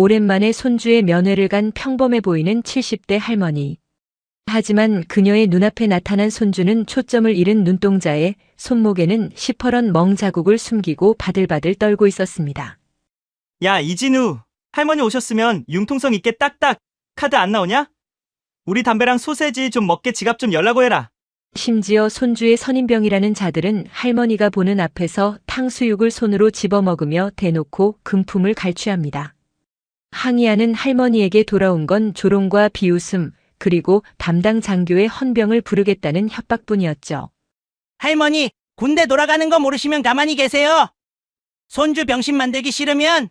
오랜만에 손주의 면회를 간 평범해 보이는 70대 할머니. 하지만 그녀의 눈앞에 나타난 손주는 초점을 잃은 눈동자에 손목에는 시퍼런 멍 자국을 숨기고 바들바들 떨고 있었습니다. 야, 이진우. 할머니 오셨으면 융통성 있게 딱딱. 카드 안 나오냐? 우리 담배랑 소세지 좀 먹게 지갑 좀 열라고 해라. 심지어 손주의 선임병이라는 자들은 할머니가 보는 앞에서 탕수육을 손으로 집어먹으며 대놓고 금품을 갈취합니다. 항의하는 할머니에게 돌아온 건 조롱과 비웃음, 그리고 담당 장교의 헌병을 부르겠다는 협박뿐이었죠. 할머니, 군대 돌아가는 거 모르시면 가만히 계세요. 손주 병신 만들기 싫으면.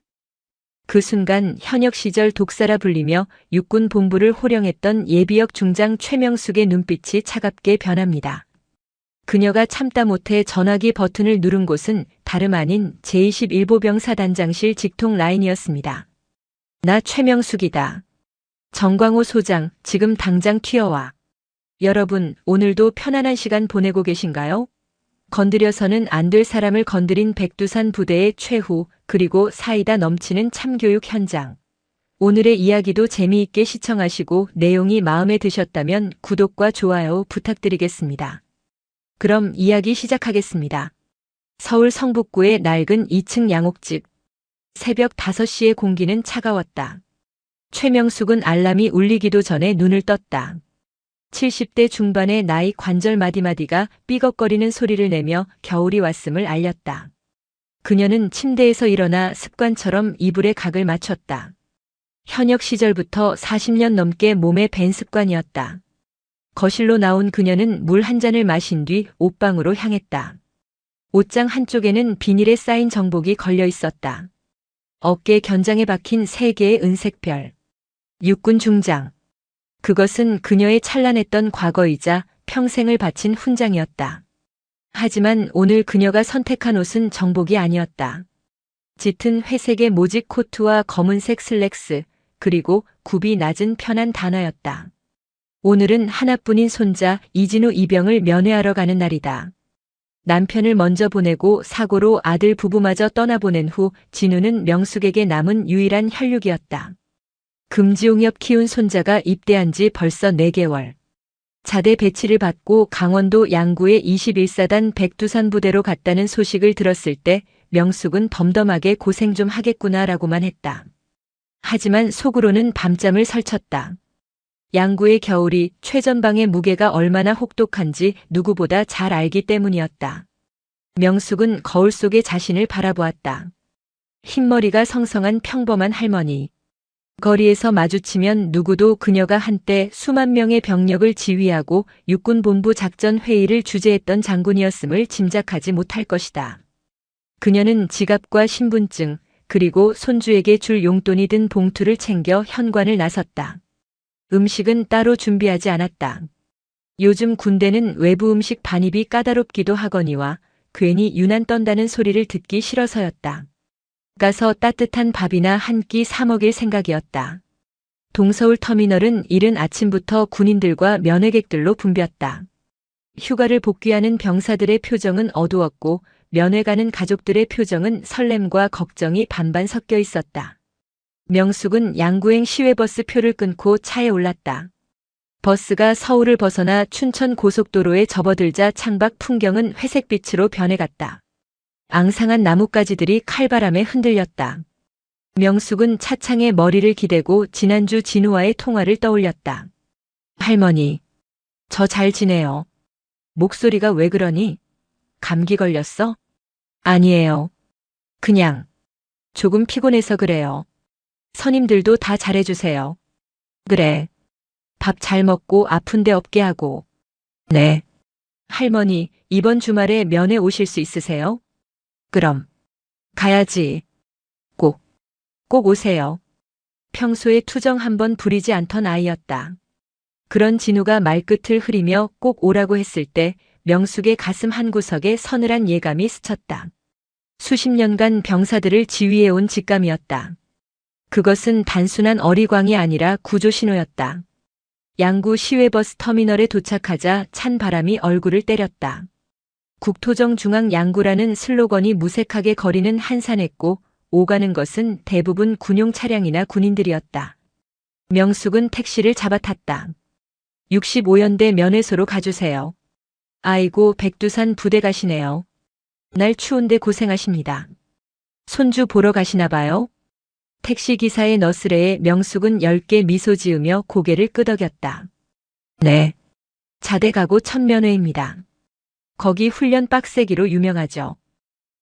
그 순간 현역 시절 독사라 불리며 육군 본부를 호령했던 예비역 중장 최명숙의 눈빛이 차갑게 변합니다. 그녀가 참다 못해 전화기 버튼을 누른 곳은 다름 아닌 제21보병 사단장실 직통 라인이었습니다. 나 최명숙이다. 정광호 소장, 지금 당장 튀어와. 여러분, 오늘도 편안한 시간 보내고 계신가요? 건드려서는 안 될 사람을 건드린 백두산 부대의 최후, 그리고 사이다 넘치는 참교육 현장. 오늘의 이야기도 재미있게 시청하시고 내용이 마음에 드셨다면 구독과 좋아요 부탁드리겠습니다. 그럼 이야기 시작하겠습니다. 서울 성북구의 낡은 2층 양옥집. 새벽 5시의 공기는 차가웠다. 최명숙은 알람이 울리기도 전에 눈을 떴다. 70대 중반의 나이 관절 마디마디가 삐걱거리는 소리를 내며 겨울이 왔음을 알렸다. 그녀는 침대에서 일어나 습관처럼 이불에 각을 맞췄다. 현역 시절부터 40년 넘게 몸에 밴 습관이었다. 거실로 나온 그녀는 물 한 잔을 마신 뒤 옷방으로 향했다. 옷장 한쪽에는 비닐에 쌓인 정복이 걸려 있었다. 어깨 견장에 박힌 3개의 은색별. 육군 중장. 그것은 그녀의 찬란했던 과거이자 평생을 바친 훈장이었다. 하지만 오늘 그녀가 선택한 옷은 정복이 아니었다. 짙은 회색의 모직 코트와 검은색 슬랙스, 그리고 굽이 낮은 편한 단화였다. 오늘은 하나뿐인 손자 이진우 이병을 면회하러 가는 날이다. 남편을 먼저 보내고 사고로 아들 부부마저 떠나보낸 후 진우는 명숙에게 남은 유일한 혈육이었다. 금지용엽 키운 손자가 입대한 지 벌써 4개월. 자대 배치를 받고 강원도 양구의 21사단 백두산 부대로 갔다는 소식을 들었을 때 명숙은 덤덤하게 고생 좀 하겠구나라고만 했다. 하지만 속으로는 밤잠을 설쳤다. 양구의 겨울이 최전방의 무게가 얼마나 혹독한지 누구보다 잘 알기 때문이었다. 명숙은 거울 속에 자신을 바라보았다. 흰머리가 성성한 평범한 할머니. 거리에서 마주치면 누구도 그녀가 한때 수만 명의 병력을 지휘하고 육군본부 작전회의를 주재했던 장군이었음을 짐작하지 못할 것이다. 그녀는 지갑과 신분증, 그리고 손주에게 줄 용돈이 든 봉투를 챙겨 현관을 나섰다. 음식은 따로 준비하지 않았다. 요즘 군대는 외부 음식 반입이 까다롭기도 하거니와 괜히 유난 떤다는 소리를 듣기 싫어서였다. 가서 따뜻한 밥이나 한 끼 사 먹일 생각이었다. 동서울 터미널은 이른 아침부터 군인들과 면회객들로 붐볐다. 휴가를 복귀하는 병사들의 표정은 어두웠고 면회 가는 가족들의 표정은 설렘과 걱정이 반반 섞여 있었다. 명숙은 양구행 시외버스 표를 끊고 차에 올랐다. 버스가 서울을 벗어나 춘천 고속도로에 접어들자 창밖 풍경은 회색빛으로 변해갔다. 앙상한 나뭇가지들이 칼바람에 흔들렸다. 명숙은 차창에 머리를 기대고 지난주 진우와의 통화를 떠올렸다. 할머니, 저 잘 지내요. 목소리가 왜 그러니? 감기 걸렸어? 아니에요. 그냥 조금 피곤해서 그래요. 선임들도 다 잘해주세요. 그래. 밥 잘 먹고 아픈 데 없게 하고. 네. 할머니, 이번 주말에 면회 오실 수 있으세요? 그럼. 가야지. 꼭 오세요. 평소에 투정 한번 부리지 않던 아이였다. 그런 진우가 말끝을 흐리며 꼭 오라고 했을 때 명숙의 가슴 한구석에 서늘한 예감이 스쳤다. 수십 년간 병사들을 지휘해온 직감이었다. 그것은 단순한 어리광이 아니라 구조신호였다. 양구 시외버스 터미널에 도착하자 찬 바람이 얼굴을 때렸다. 국토정 중앙 양구라는 슬로건이 무색하게 거리는 한산했고 오가는 것은 대부분 군용 차량이나 군인들이었다. 명숙은 택시를 잡아탔다. 65연대 면회소로 가주세요. 아이고, 백두산 부대 가시네요. 날 추운데 고생하십니다. 손주 보러 가시나 봐요? 택시기사의 너스레에 명숙은 엷게 미소 지으며 고개를 끄덕였다. 네. 자대가고 천면회입니다. 거기 훈련 빡세기로 유명하죠.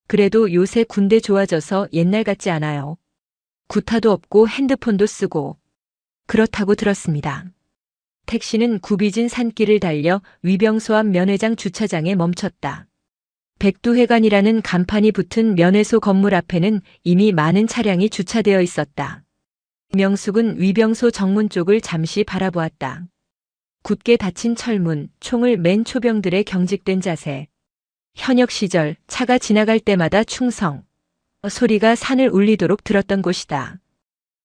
그래도 요새 군대 좋아져서 옛날 같지 않아요. 구타도 없고 핸드폰도 쓰고. 그렇다고 들었습니다. 택시는 굽이진 산길을 달려 위병소 앞 면회장 주차장에 멈췄다. 백두회관이라는 간판이 붙은 면회소 건물 앞에는 이미 많은 차량이 주차되어 있었다. 명숙은 위병소 정문 쪽을 잠시 바라보았다. 굳게 닫힌 철문, 총을 맨 초병들의 경직된 자세. 현역 시절 차가 지나갈 때마다 충성. 소리가 산을 울리도록 들었던 곳이다.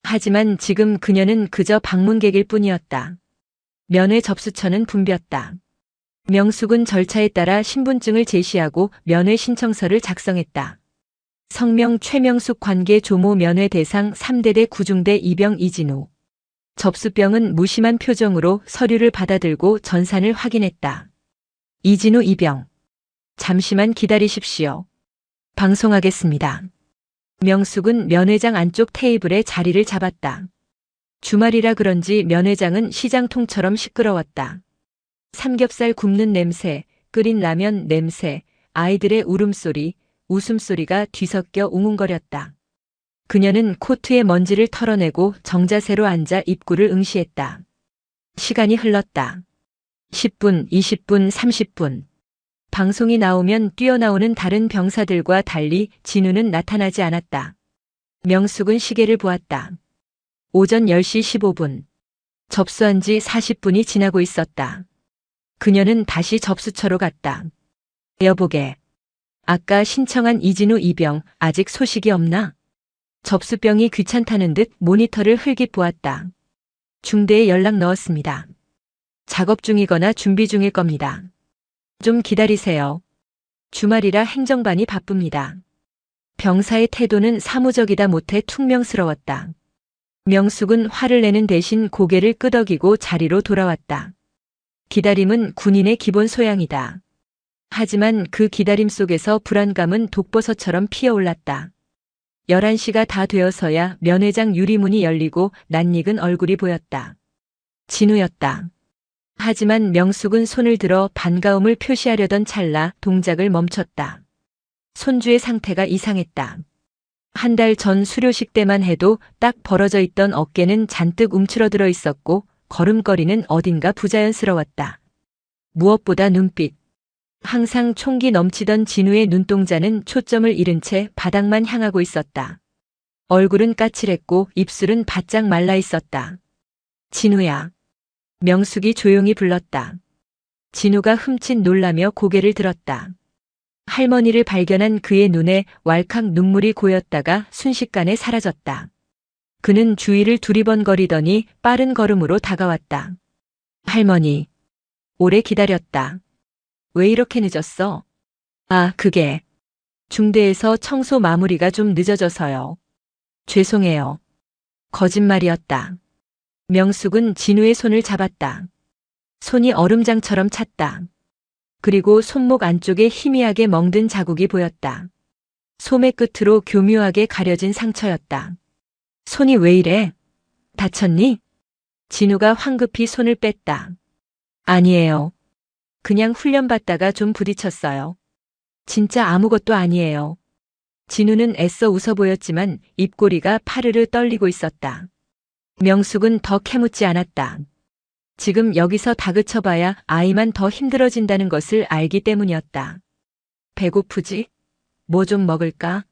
하지만 지금 그녀는 그저 방문객일 뿐이었다. 면회 접수처는 붐볐다. 명숙은 절차에 따라 신분증을 제시하고 면회 신청서를 작성했다. 성명 최명숙 관계 조모 면회 대상 3대대 구중대 이병 이진우. 접수병은 무심한 표정으로 서류를 받아들고 전산을 확인했다. 이진우 이병. 잠시만 기다리십시오. 방송하겠습니다. 명숙은 면회장 안쪽 테이블에 자리를 잡았다. 주말이라 그런지 면회장은 시장통처럼 시끄러웠다. 삼겹살 굽는 냄새, 끓인 라면 냄새, 아이들의 울음소리, 웃음소리가 뒤섞여 웅웅거렸다. 그녀는 코트의 먼지를 털어내고 정자세로 앉아 입구를 응시했다. 시간이 흘렀다. 10분, 20분, 30분. 방송이 나오면 뛰어나오는 다른 병사들과 달리 진우는 나타나지 않았다. 명숙은 시계를 보았다. 오전 10시 15분. 접수한 지 40분이 지나고 있었다. 그녀는 다시 접수처로 갔다. 여보게. 아까 신청한 이진우 이병 아직 소식이 없나? 접수병이 귀찮다는 듯 모니터를 흘깃 보았다. 중대에 연락 넣었습니다. 작업 중이거나 준비 중일 겁니다. 좀 기다리세요. 주말이라 행정반이 바쁩니다. 병사의 태도는 사무적이다 못해 퉁명스러웠다. 명숙은 화를 내는 대신 고개를 끄덕이고 자리로 돌아왔다. 기다림은 군인의 기본 소양이다. 하지만 그 기다림 속에서 불안감은 독버섯처럼 피어올랐다. 11시가 다 되어서야 면회장 유리문이 열리고 낯익은 얼굴이 보였다. 진우였다. 하지만 명숙은 손을 들어 반가움을 표시하려던 찰나 동작을 멈췄다. 손주의 상태가 이상했다. 한 달 전 수료식 때만 해도 딱 벌어져 있던 어깨는 잔뜩 움츠러들어 있었고 걸음걸이는 어딘가 부자연스러웠다. 무엇보다 눈빛. 항상 총기 넘치던 진우의 눈동자는 초점을 잃은 채 바닥만 향하고 있었다. 얼굴은 까칠했고 입술은 바짝 말라 있었다. 진우야. 명숙이 조용히 불렀다. 진우가 흠칫 놀라며 고개를 들었다. 할머니를 발견한 그의 눈에 왈칵 눈물이 고였다가 순식간에 사라졌다. 그는 주위를 두리번거리더니 빠른 걸음으로 다가왔다. 할머니. 오래 기다렸다. 왜 이렇게 늦었어? 아, 그게. 중대에서 청소 마무리가 좀 늦어져서요. 죄송해요. 거짓말이었다. 명숙은 진우의 손을 잡았다. 손이 얼음장처럼 찼다. 그리고 손목 안쪽에 희미하게 멍든 자국이 보였다. 소매 끝으로 교묘하게 가려진 상처였다. 손이 왜 이래? 다쳤니? 진우가 황급히 손을 뺐다. 아니에요. 그냥 훈련받다가 좀 부딪혔어요. 진짜 아무것도 아니에요. 진우는 애써 웃어 보였지만 입꼬리가 파르르 떨리고 있었다. 명숙은 더 캐묻지 않았다. 지금 여기서 다그쳐봐야 아이만 더 힘들어진다는 것을 알기 때문이었다. 배고프지? 뭐 좀 먹을까?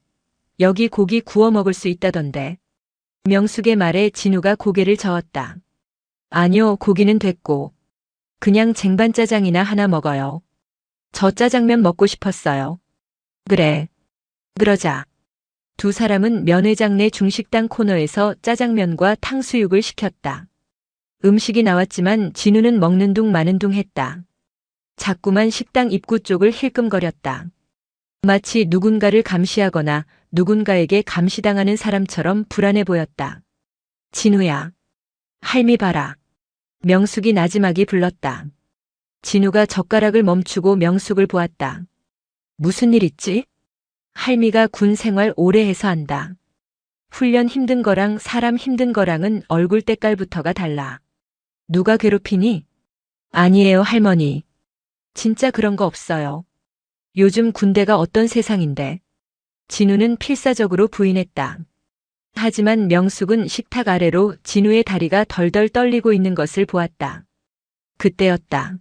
여기 고기 구워 먹을 수 있다던데. 명숙의 말에 진우가 고개를 저었다. 아니요, 고기는 됐고. 그냥 쟁반짜장이나 하나 먹어요. 저 짜장면 먹고 싶었어요. 그래. 그러자. 두 사람은 면회장 내 중식당 코너에서 짜장면과 탕수육을 시켰다. 음식이 나왔지만 진우는 먹는 둥 마는 둥 했다. 자꾸만 식당 입구 쪽을 힐끔거렸다. 마치 누군가를 감시하거나 누군가에게 감시당하는 사람처럼 불안해 보였다. 진우야. 할미 봐라. 명숙이 나지막이 불렀다. 진우가 젓가락을 멈추고 명숙을 보았다. 무슨 일 있지? 할미가 군 생활 오래 해서 안다. 훈련 힘든 거랑 사람 힘든 거랑은 얼굴 때깔부터가 달라. 누가 괴롭히니? 아니에요, 할머니. 진짜 그런 거 없어요. 요즘 군대가 어떤 세상인데. 진우는 필사적으로 부인했다. 하지만 명숙은 식탁 아래로 진우의 다리가 덜덜 떨리고 있는 것을 보았다. 그때였다.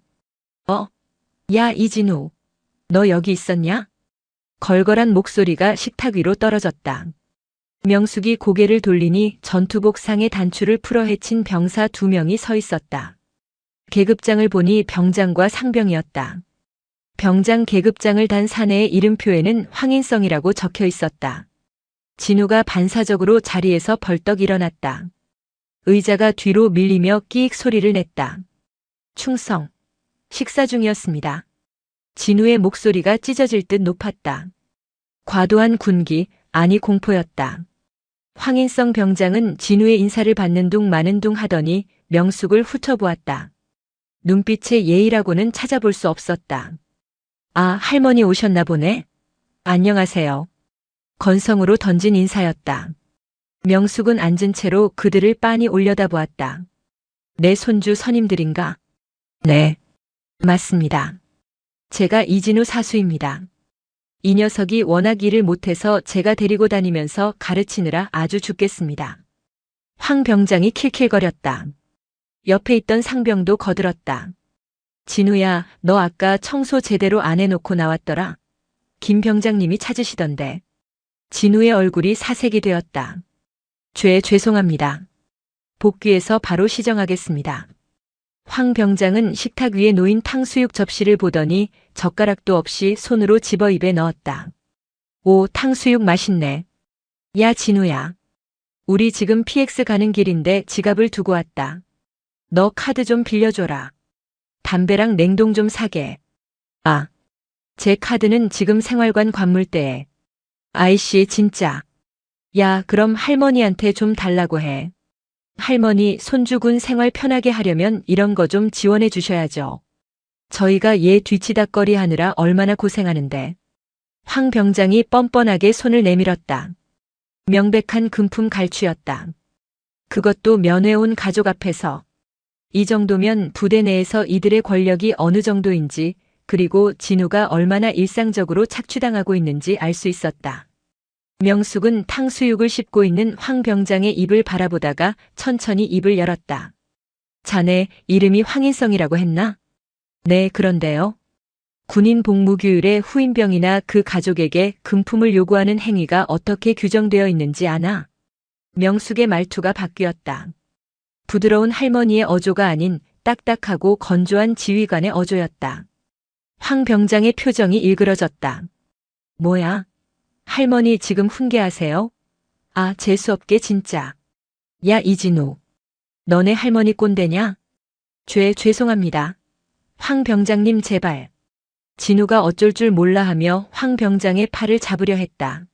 야, 이진우. 너 여기 있었냐? 걸걸한 목소리가 식탁 위로 떨어졌다. 명숙이 고개를 돌리니 전투복 상의 단추를 풀어 헤친 병사 2명이 서 있었다. 계급장을 보니 병장과 상병이었다. 병장 계급장을 단 사내의 이름표에는 황인성이라고 적혀 있었다. 진우가 반사적으로 자리에서 벌떡 일어났다. 의자가 뒤로 밀리며 끼익 소리를 냈다. 충성. 식사 중이었습니다. 진우의 목소리가 찢어질 듯 높았다. 과도한 군기, 아니 공포였다. 황인성 병장은 진우의 인사를 받는 둥 마는 둥 하더니 명숙을 훑어보았다. 눈빛의 예의라고는 찾아볼 수 없었다. 아, 할머니 오셨나 보네. 안녕하세요. 건성으로 던진 인사였다. 명숙은 앉은 채로 그들을 빤히 올려다보았다. 내 손주 선임들인가? 네. 맞습니다. 제가 이진우 사수입니다. 이 녀석이 워낙 일을 못해서 제가 데리고 다니면서 가르치느라 아주 죽겠습니다. 황 병장이 킬킬거렸다. 옆에 있던 상병도 거들었다. 진우야, 너 아까 청소 제대로 안 해놓고 나왔더라. 김 병장님이 찾으시던데. 진우의 얼굴이 사색이 되었다. 죄송합니다. 복귀해서 바로 시정하겠습니다. 황 병장은 식탁 위에 놓인 탕수육 접시를 보더니 젓가락도 없이 손으로 집어 입에 넣었다. 오, 탕수육 맛있네. 야, 진우야. 우리 지금 PX 가는 길인데 지갑을 두고 왔다. 너 카드 좀 빌려줘라. 담배랑 냉동 좀 사게. 아, 제 카드는 지금 생활관 관물대에. 아이씨, 진짜. 야, 그럼 할머니한테 좀 달라고 해. 할머니, 손주군 생활 편하게 하려면 이런 거 좀 지원해 주셔야죠. 저희가 얘 뒤치다꺼리 하느라 얼마나 고생하는데. 황 병장이 뻔뻔하게 손을 내밀었다. 명백한 금품 갈취였다. 그것도 면회온 가족 앞에서. 이 정도면 부대 내에서 이들의 권력이 어느 정도인지, 그리고 진우가 얼마나 일상적으로 착취당하고 있는지 알 수 있었다. 명숙은 탕수육을 씹고 있는 황 병장의 입을 바라보다가 천천히 입을 열었다. 자네 이름이 황인성이라고 했나? 네, 그런데요. 군인 복무규율에 후임병이나 그 가족에게 금품을 요구하는 행위가 어떻게 규정되어 있는지 아나? 명숙의 말투가 바뀌었다. 부드러운 할머니의 어조가 아닌 딱딱하고 건조한 지휘관의 어조였다. 황 병장의 표정이 일그러졌다. 뭐야? 할머니 지금 훈계하세요? 아, 재수없게 진짜. 야, 이진우. 너네 할머니 꼰대냐? 죄송합니다. 황 병장님 제발. 진우가 어쩔 줄 몰라 하며 황 병장의 팔을 잡으려 했다.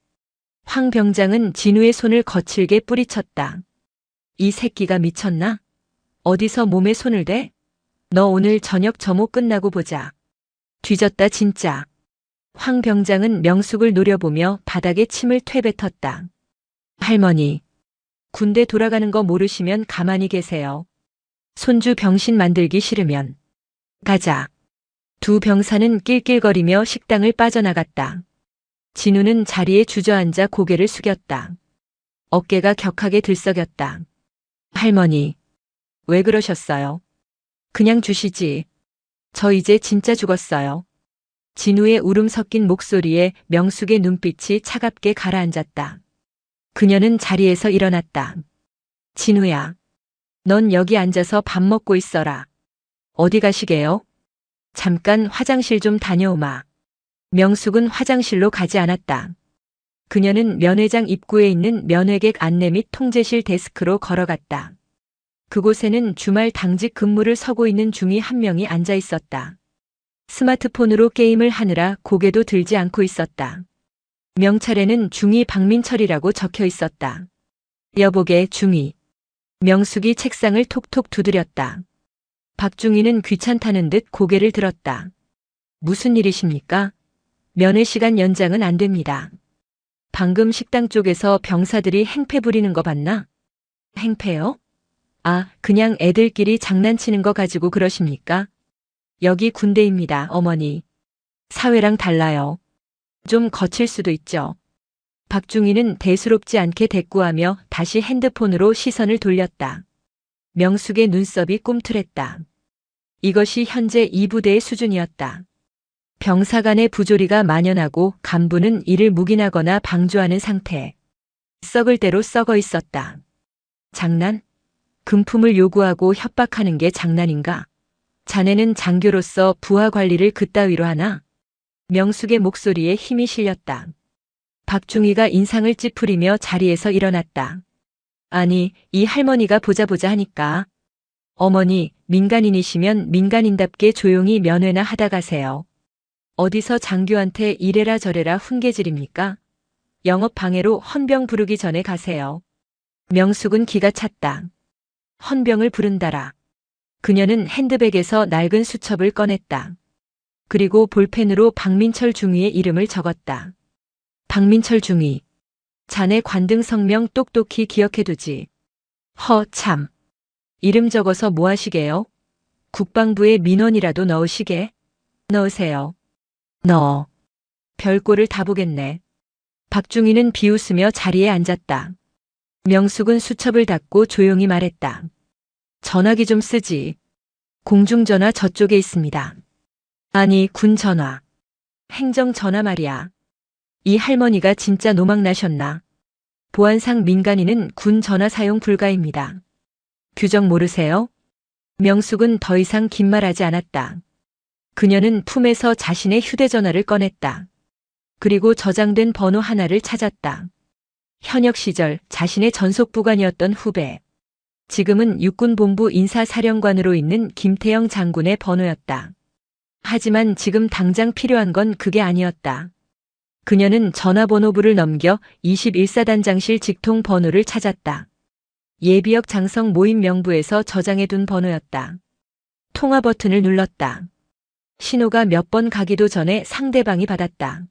황 병장은 진우의 손을 거칠게 뿌리쳤다. 이 새끼가 미쳤나? 어디서 몸에 손을 대? 너 오늘 저녁 점호 끝나고 보자. 뒤졌다 진짜. 황 병장은 명숙을 노려보며 바닥에 침을 퇴뱉었다. 할머니, 군대 돌아가는 거 모르시면 가만히 계세요. 손주 병신 만들기 싫으면. 가자. 두 병사는 낄낄거리며 식당을 빠져나갔다. 진우는 자리에 주저앉아 고개를 숙였다. 어깨가 격하게 들썩였다. 할머니, 왜 그러셨어요? 그냥 주시지. 저 이제 진짜 죽었어요. 진우의 울음 섞인 목소리에 명숙의 눈빛이 차갑게 가라앉았다. 그녀는 자리에서 일어났다. 진우야, 넌 여기 앉아서 밥 먹고 있어라. 어디 가시게요? 잠깐 화장실 좀 다녀오마. 명숙은 화장실로 가지 않았다. 그녀는 면회장 입구에 있는 면회객 안내 및 통제실 데스크로 걸어갔다. 그곳에는 주말 당직 근무를 서고 있는 중위 한 명이 앉아 있었다. 스마트폰으로 게임을 하느라 고개도 들지 않고 있었다. 명찰에는 중위 박민철이라고 적혀 있었다. 여보게 중위. 명숙이 책상을 톡톡 두드렸다. 박중희는 귀찮다는 듯 고개를 들었다. 무슨 일이십니까? 면회 시간 연장은 안 됩니다. 방금 식당 쪽에서 병사들이 행패 부리는 거 봤나? 행패요? 아, 그냥 애들끼리 장난치는 거 가지고 그러십니까? 여기 군대입니다, 어머니. 사회랑 달라요. 좀 거칠 수도 있죠. 박중희는 대수롭지 않게 대꾸하며 다시 핸드폰으로 시선을 돌렸다. 명숙의 눈썹이 꿈틀했다. 이것이 현재 이 부대의 수준이었다. 병사 간의 부조리가 만연하고 간부는 이를 묵인하거나 방조하는 상태. 썩을 대로 썩어 있었다. 장난? 금품을 요구하고 협박하는 게 장난인가? 자네는 장교로서 부하 관리를 그따위로 하나? 명숙의 목소리에 힘이 실렸다. 박중희가 인상을 찌푸리며 자리에서 일어났다. 아니, 이 할머니가 보자 하니까. 어머니, 민간인이시면 민간인답게 조용히 면회나 하다 가세요. 어디서 장교한테 이래라 저래라 훈계질입니까? 영업 방해로 헌병 부르기 전에 가세요. 명숙은 기가 찼다. 헌병을 부른다라. 그녀는 핸드백에서 낡은 수첩을 꺼냈다. 그리고 볼펜으로 박민철 중위의 이름을 적었다. 박민철 중위. 자네 관등 성명 똑똑히 기억해두지. 참. 이름 적어서 뭐 하시게요? 국방부에 민원이라도 넣으시게? 넣으세요. 넣어. 별꼴을 다 보겠네. 박중희는 비웃으며 자리에 앉았다. 명숙은 수첩을 닫고 조용히 말했다. 전화기 좀 쓰지. 공중전화 저쪽에 있습니다. 아니, 군전화. 행정전화 말이야. 이 할머니가 진짜 노망나셨나? 보안상 민간인은 군 전화 사용 불가입니다. 규정 모르세요? 명숙은 더 이상 긴 말하지 않았다. 그녀는 품에서 자신의 휴대전화를 꺼냈다. 그리고 저장된 번호 하나를 찾았다. 현역 시절 자신의 전속부관이었던 후배. 지금은 육군본부 인사사령관으로 있는 김태영 장군의 번호였다. 하지만 지금 당장 필요한 건 그게 아니었다. 그녀는 전화번호부를 넘겨 21사단장실 직통 번호를 찾았다. 예비역 장성 모임 명부에서 저장해둔 번호였다. 통화 버튼을 눌렀다. 신호가 몇 번 가기도 전에 상대방이 받았다.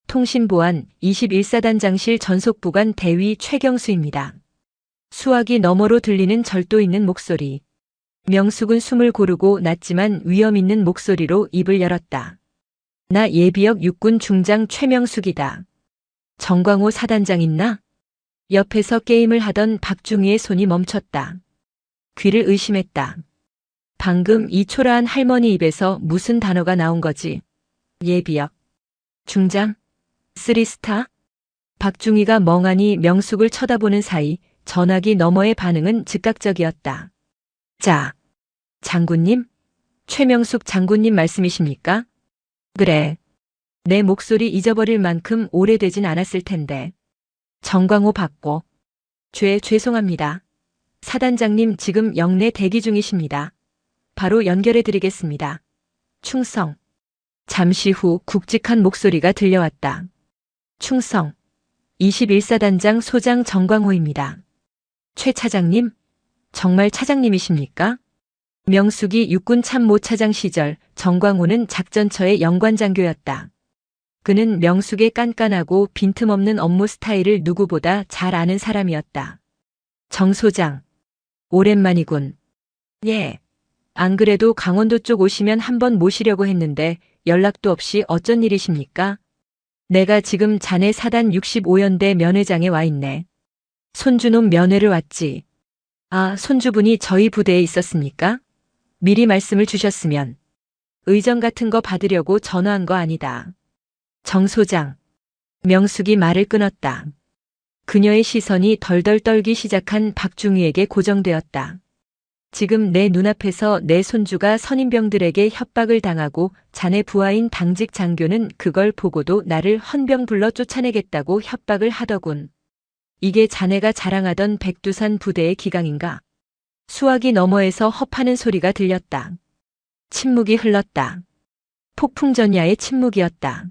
통신보안 21사단장실 전속부관 대위 최경수입니다. 수화기 너머로 들리는 절도 있는 목소리. 명숙은 숨을 고르고 낮지만 위험 있는 목소리로 입을 열었다. 나 예비역 육군 중장 최명숙이다. 정광호 사단장 있나? 옆에서 게임을 하던 박중희의 손이 멈췄다. 귀를 의심했다. 방금 이 초라한 할머니 입에서 무슨 단어가 나온 거지? 예비역. 중장? 3스타? 박중희가 멍하니 명숙을 쳐다보는 사이 전화기 너머의 반응은 즉각적이었다. 자, 장군님? 최명숙 장군님 말씀이십니까? 그래. 내 목소리 잊어버릴 만큼 오래되진 않았을 텐데. 정광호 받고. 죄송합니다. 사단장님 지금 영내 대기 중이십니다. 바로 연결해 드리겠습니다. 충성. 잠시 후 굵직한 목소리가 들려왔다. 충성. 21사단장 소장 정광호입니다. 최 차장님? 정말 차장님이십니까? 명숙이 육군 참모차장 시절 정광호는 작전처의 영관장교였다. 그는 명숙의 깐깐하고 빈틈없는 업무 스타일을 누구보다 잘 아는 사람이었다. 정 소장. 오랜만이군. 예. 안 그래도 강원도 쪽 오시면 한번 모시려고 했는데 연락도 없이 어쩐 일이십니까? 내가 지금 자네 사단 65연대 면회장에 와 있네. 손주놈 면회를 왔지. 아, 손주분이 저희 부대에 있었습니까? 미리 말씀을 주셨으면. 의전 같은 거 받으려고 전화한 거 아니다. 정 소장. 명숙이 말을 끊었다. 그녀의 시선이 덜덜 떨기 시작한 박중희에게 고정되었다. 지금 내 눈앞에서 내 손주가 선임병들에게 협박을 당하고 자네 부하인 당직 장교는 그걸 보고도 나를 헌병 불러 쫓아내겠다고 협박을 하더군. 이게 자네가 자랑하던 백두산 부대의 기강인가? 수화기 너머에서 헛하는 소리가 들렸다. 침묵이 흘렀다. 폭풍전야의 침묵이었다.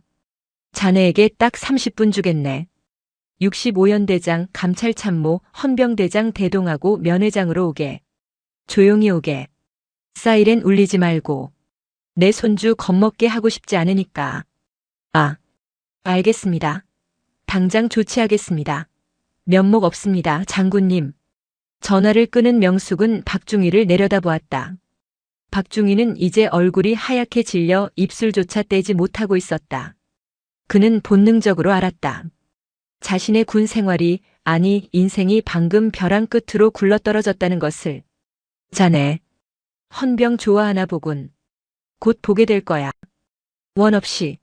자네에게 딱 30분 주겠네. 65연대장, 감찰참모, 헌병대장 대동하고 면회장으로 오게. 조용히 오게. 사이렌 울리지 말고. 내 손주 겁먹게 하고 싶지 않으니까. 아, 알겠습니다. 당장 조치하겠습니다. 면목 없습니다, 장군님. 전화를 끊은 명숙은 박중희를 내려다보았다. 박중희는 이제 얼굴이 하얗게 질려 입술조차 떼지 못하고 있었다. 그는 본능적으로 알았다. 자신의 군 생활이, 아니 인생이 방금 벼랑 끝으로 굴러떨어졌다는 것을. 자네, 헌병 좋아하나 보군. 곧 보게 될 거야. 원 없이.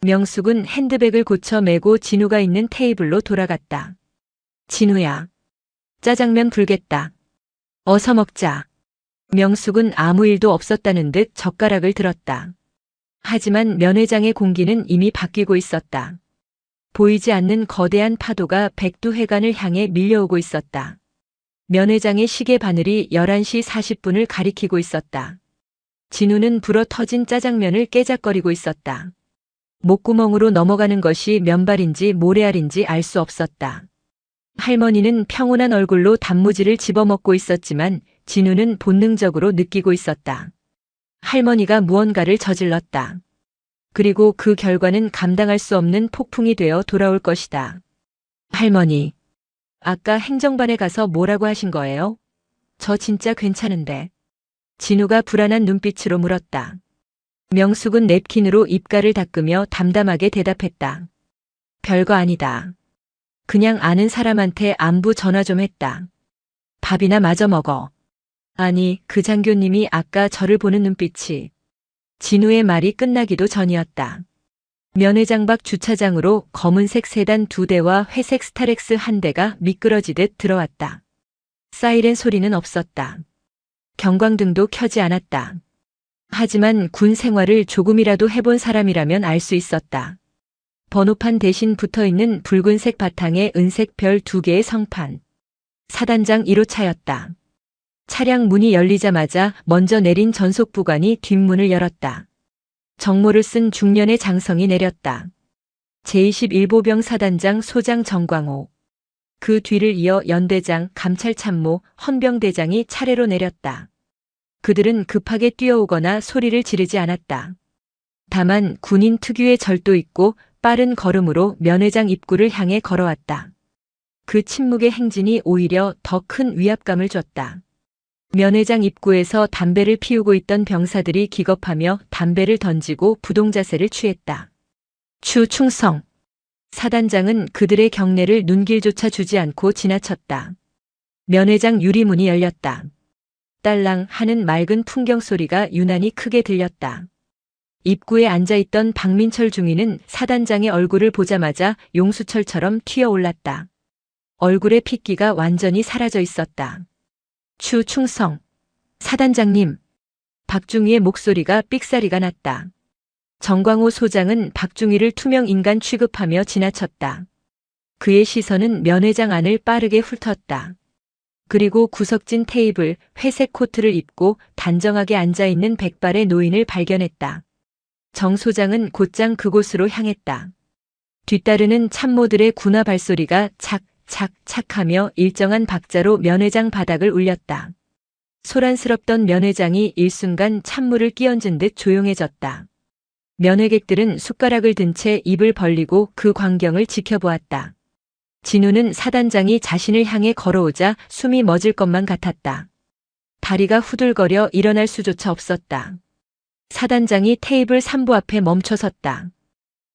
명숙은 핸드백을 고쳐 메고 진우가 있는 테이블로 돌아갔다. 진우야, 짜장면 불겠다. 어서 먹자. 명숙은 아무 일도 없었다는 듯 젓가락을 들었다. 하지만 면회장의 공기는 이미 바뀌고 있었다. 보이지 않는 거대한 파도가 백두회관을 향해 밀려오고 있었다. 면회장의 시계 바늘이 11시 40분을 가리키고 있었다. 진우는 불어 터진 짜장면을 깨작거리고 있었다. 목구멍으로 넘어가는 것이 면발인지 모래알인지 알 수 없었다. 할머니는 평온한 얼굴로 단무지를 집어먹고 있었지만 진우는 본능적으로 느끼고 있었다. 할머니가 무언가를 저질렀다. 그리고 그 결과는 감당할 수 없는 폭풍이 되어 돌아올 것이다. 할머니, 아까 행정반에 가서 뭐라고 하신 거예요? 저 진짜 괜찮은데. 진우가 불안한 눈빛으로 물었다. 명숙은 냅킨으로 입가를 닦으며 담담하게 대답했다. 별거 아니다. 그냥 아는 사람한테 안부 전화 좀 했다. 밥이나 마저 먹어. 아니, 그 장교님이 아까 저를 보는 눈빛이. 진우의 말이 끝나기도 전이었다. 면회장 밖 주차장으로 검은색 세단 2대와 회색 스타렉스 1대가 미끄러지듯 들어왔다. 사이렌 소리는 없었다. 경광등도 켜지 않았다. 하지만 군 생활을 조금이라도 해본 사람이라면 알 수 있었다. 번호판 대신 붙어있는 붉은색 바탕에 은색 별 2개의 성판. 사단장 1호차였다. 차량 문이 열리자마자 먼저 내린 전속부관이 뒷문을 열었다. 정모를 쓴 중년의 장성이 내렸다. 제21보병 사단장 소장 정광호. 그 뒤를 이어 연대장, 감찰참모, 헌병대장이 차례로 내렸다. 그들은 급하게 뛰어오거나 소리를 지르지 않았다. 다만 군인 특유의 절도 있고 빠른 걸음으로 면회장 입구를 향해 걸어왔다. 그 침묵의 행진이 오히려 더 큰 위압감을 줬다. 면회장 입구에서 담배를 피우고 있던 병사들이 기겁하며 담배를 던지고 부동자세를 취했다. 충성. 사단장은 그들의 경례를 눈길조차 주지 않고 지나쳤다. 면회장 유리문이 열렸다. 딸랑 하는 맑은 풍경 소리가 유난히 크게 들렸다. 입구에 앉아있던 박민철 중위는 사단장의 얼굴을 보자마자 용수철처럼 튀어올랐다. 얼굴의 핏기가 완전히 사라져 있었다. 충성. 사단장님. 박중희의 목소리가 삑사리가 났다. 정광호 소장은 박중희를 투명 인간 취급하며 지나쳤다. 그의 시선은 면회장 안을 빠르게 훑었다. 그리고 구석진 테이블, 회색 코트를 입고 단정하게 앉아있는 백발의 노인을 발견했다. 정 소장은 곧장 그곳으로 향했다. 뒤따르는 참모들의 군화 발소리가 착착착하며 일정한 박자로 면회장 바닥을 울렸다. 소란스럽던 면회장이 일순간 찬물을 끼얹은 듯 조용해졌다. 면회객들은 숟가락을 든 채 입을 벌리고 그 광경을 지켜보았다. 진우는 사단장이 자신을 향해 걸어오자 숨이 멎을 것만 같았다. 다리가 후들거려 일어날 수조차 없었다. 사단장이 테이블 3부 앞에 멈춰섰다.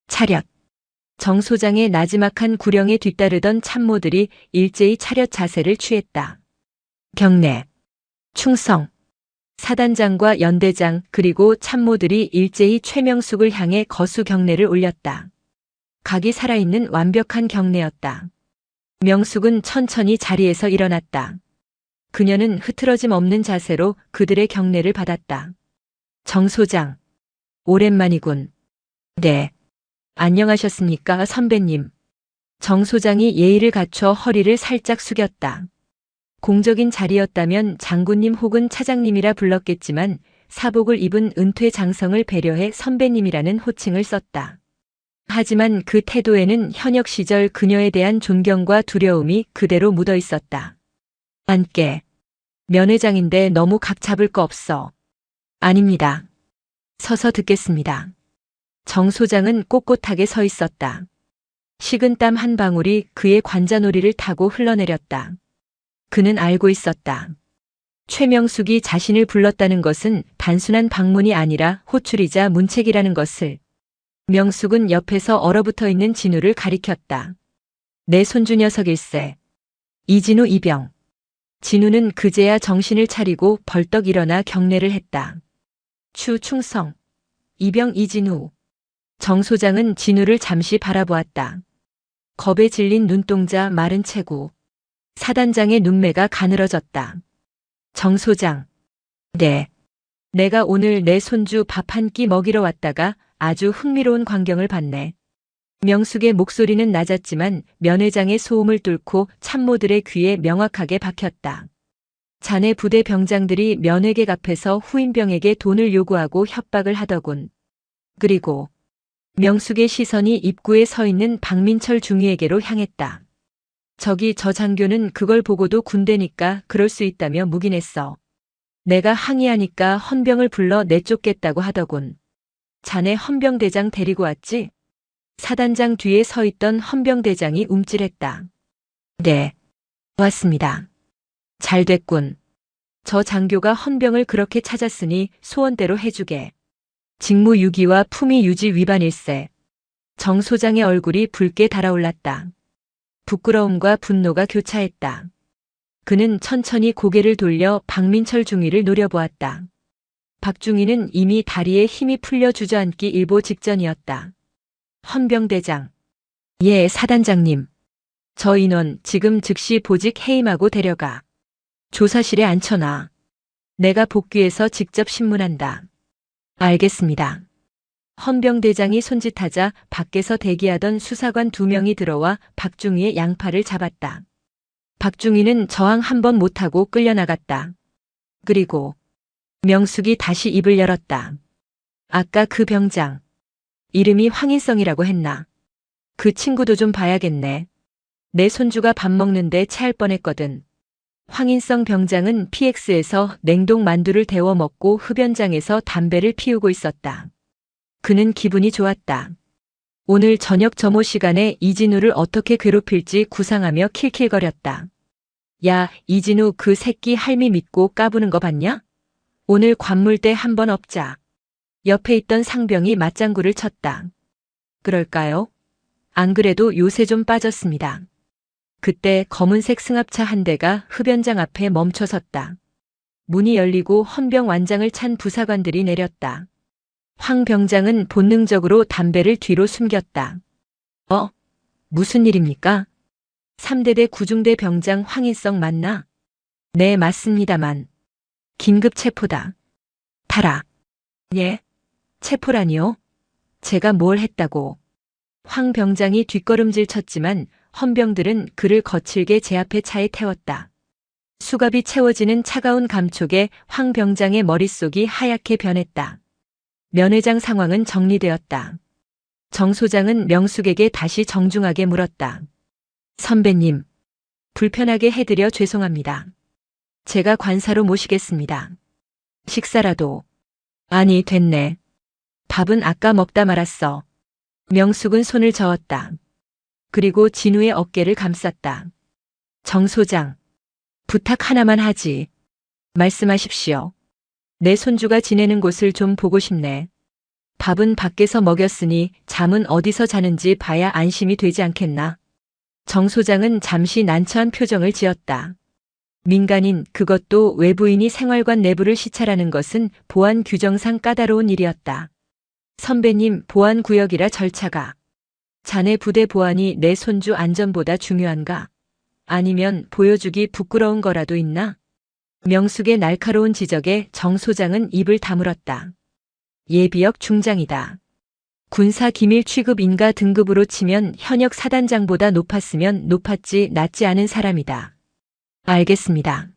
차렷. 정 소장의 나지막한 구령에 뒤따르던 참모들이 일제히 차렷 자세를 취했다. 경례. 충성. 사단장과 연대장 그리고 참모들이 일제히 최명숙을 향해 거수 경례를 올렸다. 각이 살아있는 완벽한 경례였다. 명숙은 천천히 자리에서 일어났다. 그녀는 흐트러짐 없는 자세로 그들의 경례를 받았다. 정 소장. 오랜만이군. 네. 안녕하셨습니까, 선배님. 정 소장이 예의를 갖춰 허리를 살짝 숙였다. 공적인 자리였다면 장군님 혹은 차장님이라 불렀겠지만 사복을 입은 은퇴 장성을 배려해 선배님이라는 호칭을 썼다. 하지만 그 태도에는 현역 시절 그녀에 대한 존경과 두려움이 그대로 묻어 있었다. 앉게. 면 회장인데 너무 각 잡을 거 없어. 아닙니다. 서서 듣겠습니다. 정 소장은 꼿꼿하게 서 있었다. 식은땀 한 방울이 그의 관자놀이를 타고 흘러내렸다. 그는 알고 있었다. 최명숙이 자신을 불렀다는 것은 단순한 방문이 아니라 호출이자 문책이라는 것을. 명숙은 옆에서 얼어붙어 있는 진우를 가리켰다. 내 손주 녀석일세. 이진우 이병. 진우는 그제야 정신을 차리고 벌떡 일어나 경례를 했다. 추 충성. 이병 이진우. 정 소장은 진우를 잠시 바라보았다. 겁에 질린 눈동자 마른 체구. 사단장의 눈매가 가늘어졌다. 정 소장. 네. 내가 오늘 내 손주 밥 한 끼 먹이러 왔다가 아주 흥미로운 광경을 봤네. 명숙의 목소리는 낮았지만 면 회장의 소음을 뚫고 참모들의 귀에 명확하게 박혔다. 자네 부대 병장들이 면회객 앞에서 후임병에게 돈을 요구하고 협박을 하더군. 그리고 명숙의 시선이 입구에 서 있는 박민철 중위에게로 향했다. 저기 저 장교는 그걸 보고도 군대니까 그럴 수 있다며 묵인했어. 내가 항의하니까 헌병을 불러 내쫓겠다고 하더군. 자네 헌병대장 데리고 왔지? 사단장 뒤에 서 있던 헌병대장이 움찔했다. 네. 왔습니다. 잘 됐군. 저 장교가 헌병을 그렇게 찾았으니 소원대로 해주게. 직무유기와 품위유지 위반일세. 정 소장의 얼굴이 붉게 달아올랐다. 부끄러움과 분노가 교차했다. 그는 천천히 고개를 돌려 박민철 중위를 노려보았다. 박중위는 이미 다리에 힘이 풀려 주저앉기 일보 직전이었다. 헌병대장. 예, 사단장님. 저 인원 지금 즉시 보직 해임하고 데려가. 조사실에 앉혀놔. 내가 복귀해서 직접 신문한다. 알겠습니다. 헌병대장이 손짓하자 밖에서 대기하던 수사관 2명이 들어와 박중위의 양팔을 잡았다. 박중위는 저항 한 번 못하고 끌려나갔다. 그리고 명숙이 다시 입을 열었다. 아까 그 병장. 이름이 황인성이라고 했나? 그 친구도 좀 봐야겠네. 내 손주가 밥 먹는데 체할 뻔했거든. 황인성 병장은 PX에서 냉동 만두를 데워 먹고 흡연장에서 담배를 피우고 있었다. 그는 기분이 좋았다. 오늘 저녁 점호 시간에 이진우를 어떻게 괴롭힐지 구상하며 킬킬거렸다. 야, 이진우 그 새끼 할미 믿고 까부는 거 봤냐? 오늘 관물대 한번 엎자. 옆에 있던 상병이 맞장구를 쳤다. 그럴까요? 안 그래도 요새 좀 빠졌습니다. 그때 검은색 승합차 한 대가 흡연장 앞에 멈춰섰다. 문이 열리고 헌병 완장을 찬 부사관들이 내렸다. 황 병장은 본능적으로 담배를 뒤로 숨겼다. 무슨 일입니까? 3대대 구중대 병장 황인성 맞나? 네, 맞습니다만. 긴급 체포다. 타라. 예? 체포라니요? 제가 뭘 했다고. 황 병장이 뒷걸음질 쳤지만 헌병들은 그를 거칠게 제 앞에 차에 태웠다. 수갑이 채워지는 차가운 감촉에 황 병장의 머릿속이 하얗게 변했다. 면 회장 상황은 정리되었다. 정 소장은 명숙에게 다시 정중하게 물었다. 선배님, 불편하게 해드려 죄송합니다. 제가 관사로 모시겠습니다. 식사라도. 아니, 됐네. 밥은 아까 먹다 말았어. 명숙은 손을 저었다. 그리고 진우의 어깨를 감쌌다. 정 소장, 부탁 하나만 하지. 말씀하십시오. 내 손주가 지내는 곳을 좀 보고 싶네. 밥은 밖에서 먹였으니 잠은 어디서 자는지 봐야 안심이 되지 않겠나. 정 소장은 잠시 난처한 표정을 지었다. 민간인, 그것도 외부인이 생활관 내부를 시찰하는 것은 보안 규정상 까다로운 일이었다. 선배님, 보안구역이라 절차가. 자네 부대 보안이 내 손주 안전보다 중요한가? 아니면 보여주기 부끄러운 거라도 있나? 명숙의 날카로운 지적에 정 소장은 입을 다물었다. 예비역 중장이다. 군사 기밀 취급 인가 등급으로 치면 현역 사단장보다 높았으면 높았지 낮지 않은 사람이다. 알겠습니다.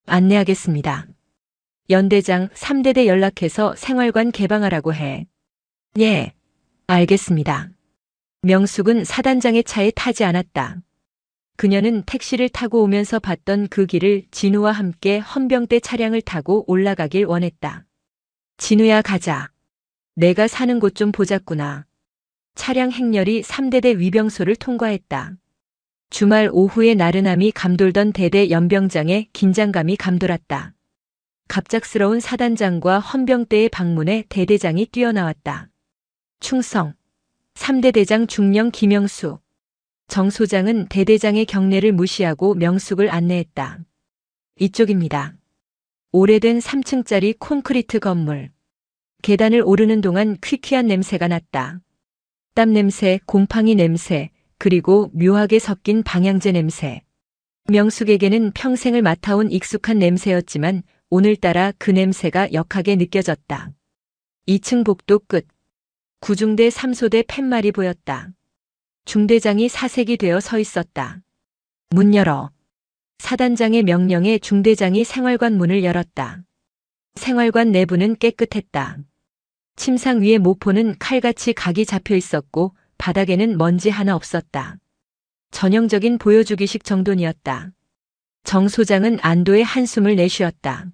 안내하겠습니다. 연대장 3대대 연락해서 생활관 개방하라고 해. 예, 알겠습니다. 명숙은 사단장의 차에 타지 않았다. 그녀는 택시를 타고 오면서 봤던 그 길을 진우와 함께 헌병대 차량을 타고 올라가길 원했다. 진우야, 가자. 내가 사는 곳 좀 보자꾸나. 차량 행렬이 3대대 위병소를 통과했다. 주말 오후의 나른함이 감돌던 대대 연병장에 긴장감이 감돌았다. 갑작스러운 사단장과 헌병대의 방문에 대대장이 뛰어나왔다. 충성. 3대 대장 중령 김영수. 정 소장은 대대장의 경례를 무시하고 명숙을 안내했다. 이쪽입니다. 오래된 3층짜리 콘크리트 건물. 계단을 오르는 동안 퀴퀴한 냄새가 났다. 땀 냄새, 곰팡이 냄새, 그리고 묘하게 섞인 방향제 냄새. 명숙에게는 평생을 맡아온 익숙한 냄새였지만 오늘따라 그 냄새가 역하게 느껴졌다. 2층 복도 끝. 구중대 3소대 팻말이 보였다. 중대장이 사색이 되어 서 있었다. 문 열어. 사단장의 명령에 중대장이 생활관 문을 열었다. 생활관 내부는 깨끗했다. 침상 위에 모포는 칼같이 각이 잡혀 있었고 바닥에는 먼지 하나 없었다. 전형적인 보여주기식 정돈이었다. 정 소장은 안도의 한숨을 내쉬었다.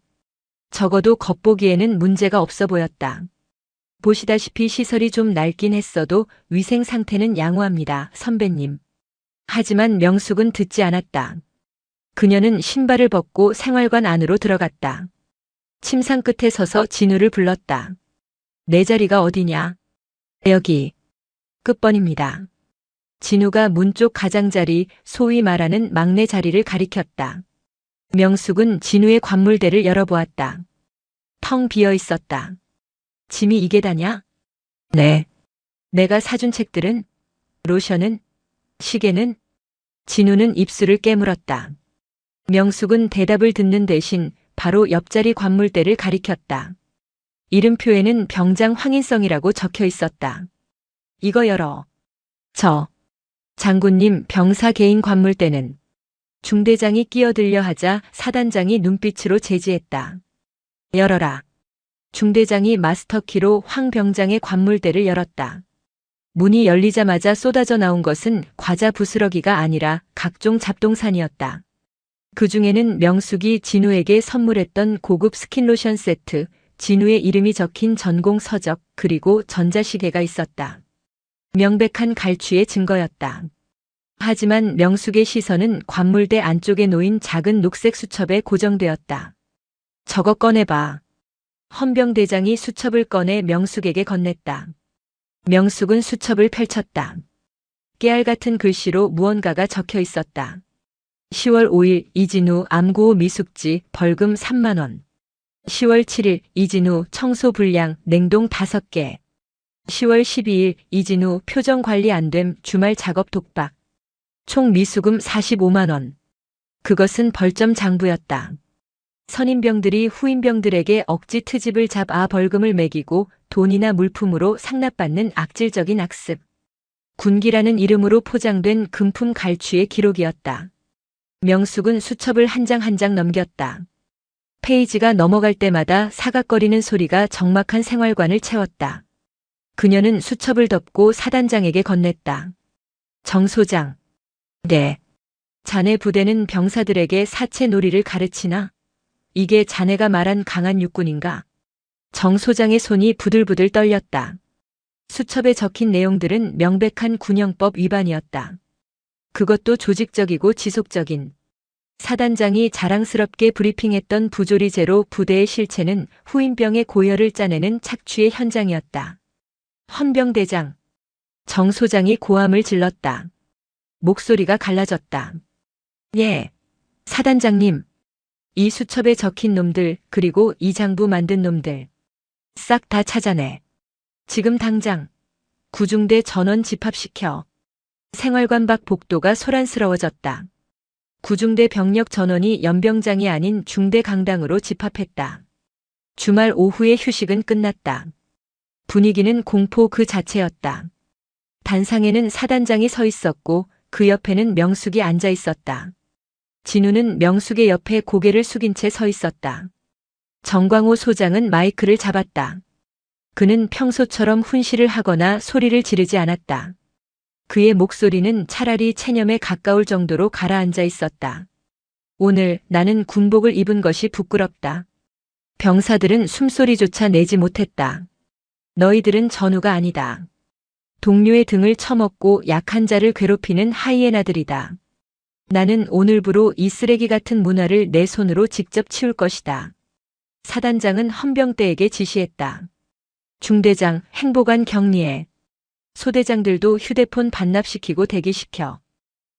적어도 겉보기에는 문제가 없어 보였다. 보시다시피 시설이 좀 낡긴 했어도 위생 상태는 양호합니다, 선배님. 하지만 명숙은 듣지 않았다. 그녀는 신발을 벗고 생활관 안으로 들어갔다. 침상 끝에 서서 진우를 불렀다. 내 자리가 어디냐? 여기. 끝번입니다. 진우가 문 쪽 가장자리, 소위 말하는 막내 자리를 가리켰다. 명숙은 진우의 관물대를 열어보았다. 텅 비어 있었다. 짐이 이게 다냐? 네. 내가 사준 책들은? 로션은? 시계는? 진우는 입술을 깨물었다. 명숙은 대답을 듣는 대신 바로 옆자리 관물대를 가리켰다. 이름표에는 병장 황인성이라고 적혀 있었다. 이거 열어. 장군님, 병사 개인 관물대는? 중대장이 끼어들려 하자 사단장이 눈빛으로 제지했다. 열어라. 중대장이 마스터키로 황 병장의 관물대를 열었다. 문이 열리자마자 쏟아져 나온 것은 과자 부스러기가 아니라 각종 잡동산이었다. 그 중에는 명숙이 진우에게 선물했던 고급 스킨로션 세트, 진우의 이름이 적힌 전공 서적, 그리고 전자시계가 있었다. 명백한 갈취의 증거였다. 하지만 명숙의 시선은 관물대 안쪽에 놓인 작은 녹색 수첩에 고정되었다. 저거 꺼내봐. 헌병대장이 수첩을 꺼내 명숙에게 건넸다. 명숙은 수첩을 펼쳤다. 깨알 같은 글씨로 무언가가 적혀 있었다. 10월 5일 이진우 암구호 미숙지 벌금 3만 원. 10월 7일 이진우 청소 불량 냉동 5개. 10월 12일 이진우 표정 관리 안 됨 주말 작업 독박. 총 미수금 45만 원. 그것은 벌점 장부였다. 선임병들이 후임병들에게 억지 트집을 잡아 벌금을 매기고 돈이나 물품으로 상납받는 악질적인 악습. 군기라는 이름으로 포장된 금품 갈취의 기록이었다. 명숙은 수첩을 한 장 한 장 넘겼다. 페이지가 넘어갈 때마다 사각거리는 소리가 적막한 생활관을 채웠다. 그녀는 수첩을 덮고 사단장에게 건넸다. 정 소장. 네. 자네 부대는 병사들에게 사체 놀이를 가르치나? 이게 자네가 말한 강한 육군인가? 정 소장의 손이 부들부들 떨렸다. 수첩에 적힌 내용들은 명백한 군형법 위반이었다. 그것도 조직적이고 지속적인. 사단장이 자랑스럽게 브리핑했던 부조리제로 부대의 실체는 후임병의 고열을 짜내는 착취의 현장이었다. 헌병대장. 정 소장이 고함을 질렀다. 목소리가 갈라졌다. 예. 사단장님. 이 수첩에 적힌 놈들, 그리고 이 장부 만든 놈들. 싹 다 찾아내. 지금 당장. 구중대 전원 집합시켜. 생활관 밖 복도가 소란스러워졌다. 구중대 병력 전원이 연병장이 아닌 중대 강당으로 집합했다. 주말 오후의 휴식은 끝났다. 분위기는 공포 그 자체였다. 단상에는 사단장이 서 있었고 그 옆에는 명숙이 앉아 있었다. 진우는 명숙의 옆에 고개를 숙인 채 서 있었다. 정광호 소장은 마이크를 잡았다. 그는 평소처럼 훈시를 하거나 소리를 지르지 않았다. 그의 목소리는 차라리 체념에 가까울 정도로 가라앉아 있었다. 오늘 나는 군복을 입은 것이 부끄럽다. 병사들은 숨소리조차 내지 못했다. 너희들은 전우가 아니다. 동료의 등을 쳐먹고 약한 자를 괴롭히는 하이에나들이다. 나는 오늘부로 이 쓰레기 같은 문화를 내 손으로 직접 치울 것이다. 사단장은 헌병대에게 지시했다. 중대장, 행보관 격리해. 소대장들도 휴대폰 반납시키고 대기시켜.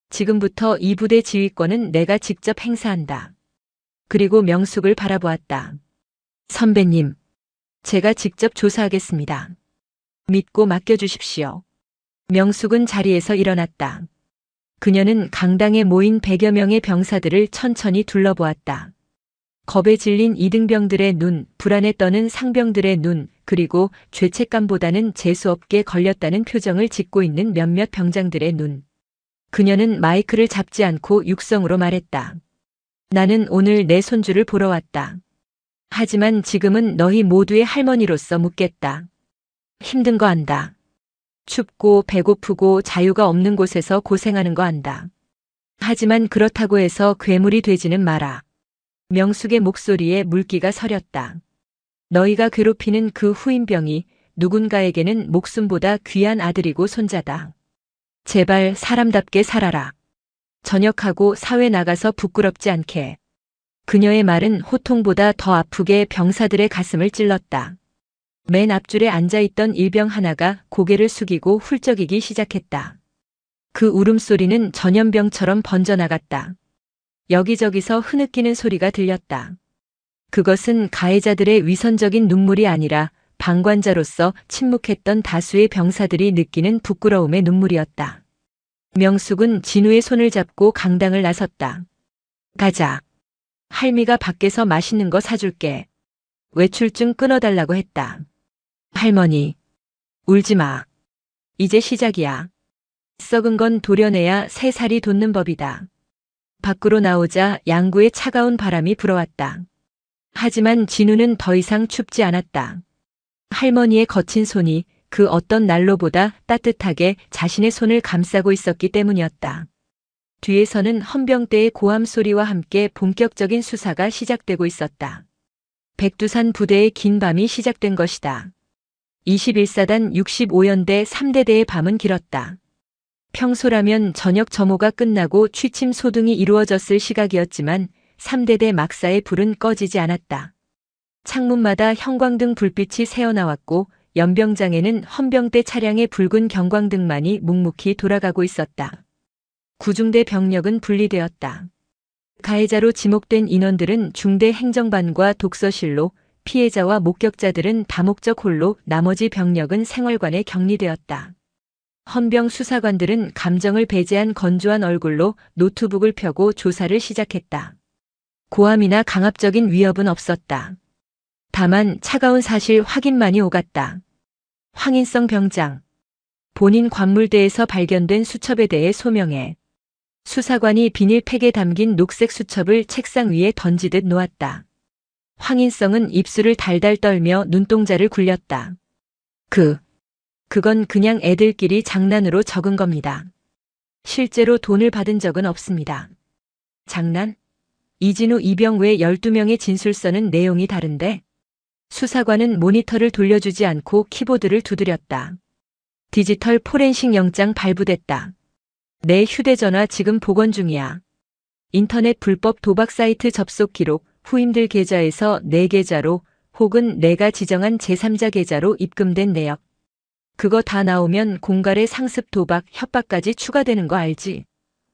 지금부터 이 부대 지휘권은 내가 직접 행사한다. 그리고 명숙을 바라보았다. 선배님, 제가 직접 조사하겠습니다. 믿고 맡겨주십시오. 명숙은 자리에서 일어났다. 그녀는 강당에 모인 100여 명의 병사들을 천천히 둘러보았다. 겁에 질린 이등병들의 눈, 불안에 떠는 상병들의 눈, 그리고 죄책감보다는 재수없게 걸렸다는 표정을 짓고 있는 몇몇 병장들의 눈. 그녀는 마이크를 잡지 않고 육성으로 말했다. 나는 오늘 내 손주를 보러 왔다. 하지만 지금은 너희 모두의 할머니로서 묻겠다. 힘든 거 안다. 춥고 배고프고 자유가 없는 곳에서 고생하는 거 안다. 하지만 그렇다고 해서 괴물이 되지는 마라. 명숙의 목소리에 물기가 서렸다. 너희가 괴롭히는 그 후임병이 누군가에게는 목숨보다 귀한 아들이고 손자다. 제발 사람답게 살아라. 전역하고 사회 나가서 부끄럽지 않게. 그녀의 말은 호통보다 더 아프게 병사들의 가슴을 찔렀다. 맨 앞줄에 앉아있던 일병 하나가 고개를 숙이고 훌쩍이기 시작했다. 그 울음소리는 전염병처럼 번져나갔다. 여기저기서 흐느끼는 소리가 들렸다. 그것은 가해자들의 위선적인 눈물이 아니라 방관자로서 침묵했던 다수의 병사들이 느끼는 부끄러움의 눈물이었다. 명숙은 진우의 손을 잡고 강당을 나섰다. 가자. 할미가 밖에서 맛있는 거 사줄게. 외출증 끊어달라고 했다. 할머니, 울지 마. 이제 시작이야. 썩은 건 도려내야 새 살이 돋는 법이다. 밖으로 나오자 양구에 차가운 바람이 불어왔다. 하지만 진우는 더 이상 춥지 않았다. 할머니의 거친 손이 그 어떤 난로보다 따뜻하게 자신의 손을 감싸고 있었기 때문이었다. 뒤에서는 헌병대의 고함 소리와 함께 본격적인 수사가 시작되고 있었다. 백두산 부대의 긴 밤이 시작된 것이다. 21사단 65연대 3대대의 밤은 길었다. 평소라면 저녁 점호가 끝나고 취침 소등이 이루어졌을 시각이었지만 3대대 막사의 불은 꺼지지 않았다. 창문마다 형광등 불빛이 새어나왔고 연병장에는 헌병대 차량의 붉은 경광등만이 묵묵히 돌아가고 있었다. 구중대 병력은 분리되었다. 가해자로 지목된 인원들은 중대 행정반과 독서실로, 피해자와 목격자들은 다목적 홀로, 나머지 병력은 생활관에 격리되었다. 헌병 수사관들은 감정을 배제한 건조한 얼굴로 노트북을 펴고 조사를 시작했다. 고함이나 강압적인 위협은 없었다. 다만 차가운 사실 확인만이 오갔다. 황인성 병장. 본인 관물대에서 발견된 수첩에 대해 소명해. 수사관이 비닐팩에 담긴 녹색 수첩을 책상 위에 던지듯 놓았다. 황인성은 입술을 달달 떨며 눈동자를 굴렸다. 그건 그냥 애들끼리 장난으로 적은 겁니다. 실제로 돈을 받은 적은 없습니다. 장난? 이진우 이병 외 12명의 진술서는 내용이 다른데? 수사관은 모니터를 돌려주지 않고 키보드를 두드렸다. 디지털 포렌식 영장 발부됐다. 내 휴대전화 지금 복원 중이야. 인터넷 불법 도박 사이트 접속 기록, 후임들 계좌에서 내 계좌로 혹은 내가 지정한 제3자 계좌로 입금된 내역. 그거 다 나오면 공갈의 상습 도박, 협박까지 추가되는 거 알지?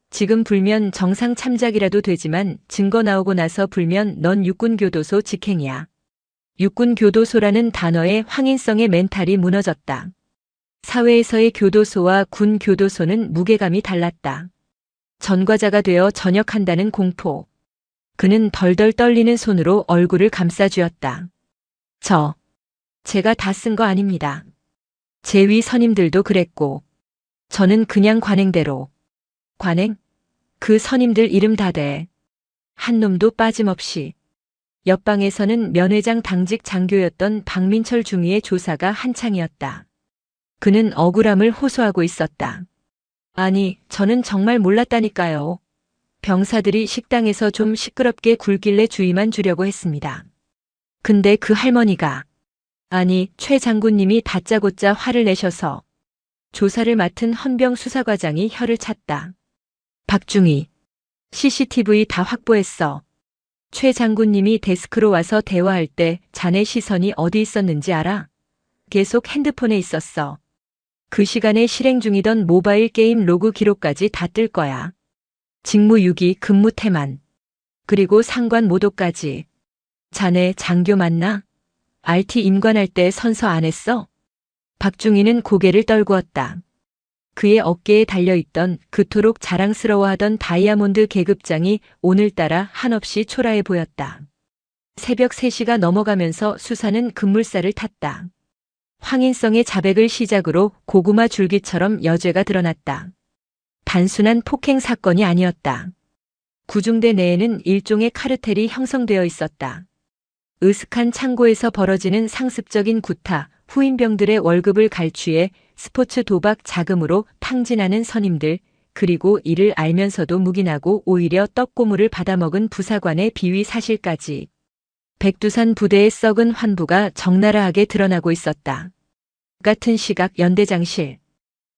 지금 불면 정상 참작이라도 되지만 증거 나오고 나서 불면 넌 육군교도소 직행이야. 육군교도소라는 단어의 황인성의 멘탈이 무너졌다. 사회에서의 교도소와 군 교도소는 무게감이 달랐다. 전과자가 되어 전역한다는 공포. 그는 덜덜 떨리는 손으로 얼굴을 감싸쥐었다. 제가 다 쓴 거 아닙니다. 제 위 선임들도 그랬고. 저는 그냥 관행대로. 관행? 그 선임들 이름 다 대. 한 놈도 빠짐없이. 옆방에서는 면회장 당직 장교였던 박민철 중위의 조사가 한창이었다. 그는 억울함을 호소하고 있었다. 아니, 저는 정말 몰랐다니까요. 병사들이 식당에서 좀 시끄럽게 굴길래 주의만 주려고 했습니다. 근데 그 할머니가, 아니, 최 장군님이 다짜고짜 화를 내셔서 조사를 맡은 헌병 수사과장이 혀를 찼다. 박중희, CCTV 다 확보했어. 최 장군님이 데스크로 와서 대화할 때 자네 시선이 어디 있었는지 알아? 계속 핸드폰에 있었어. 그 시간에 실행 중이던 모바일 게임 로그 기록까지 다 뜰 거야. 직무유기, 근무태만. 그리고 상관 모독까지. 자네 장교 맞나? RT 임관할 때 선서 안 했어? 박중희는 고개를 떨구었다. 그의 어깨에 달려있던 그토록 자랑스러워하던 다이아몬드 계급장이 오늘따라 한없이 초라해 보였다. 새벽 3시가 넘어가면서 수사는 급물살을 탔다. 황인성의 자백을 시작으로 고구마 줄기처럼 여죄가 드러났다. 단순한 폭행 사건이 아니었다. 구중대 내에는 일종의 카르텔이 형성되어 있었다. 으슥한 창고에서 벌어지는 상습적인 구타, 후임병들의 월급을 갈취해 스포츠 도박 자금으로 탕진하는 선임들, 그리고 이를 알면서도 묵인하고 오히려 떡고물을 받아먹은 부사관의 비위 사실까지. 백두산 부대의 썩은 환부가 적나라하게 드러나고 있었다. 같은 시각 연대장실.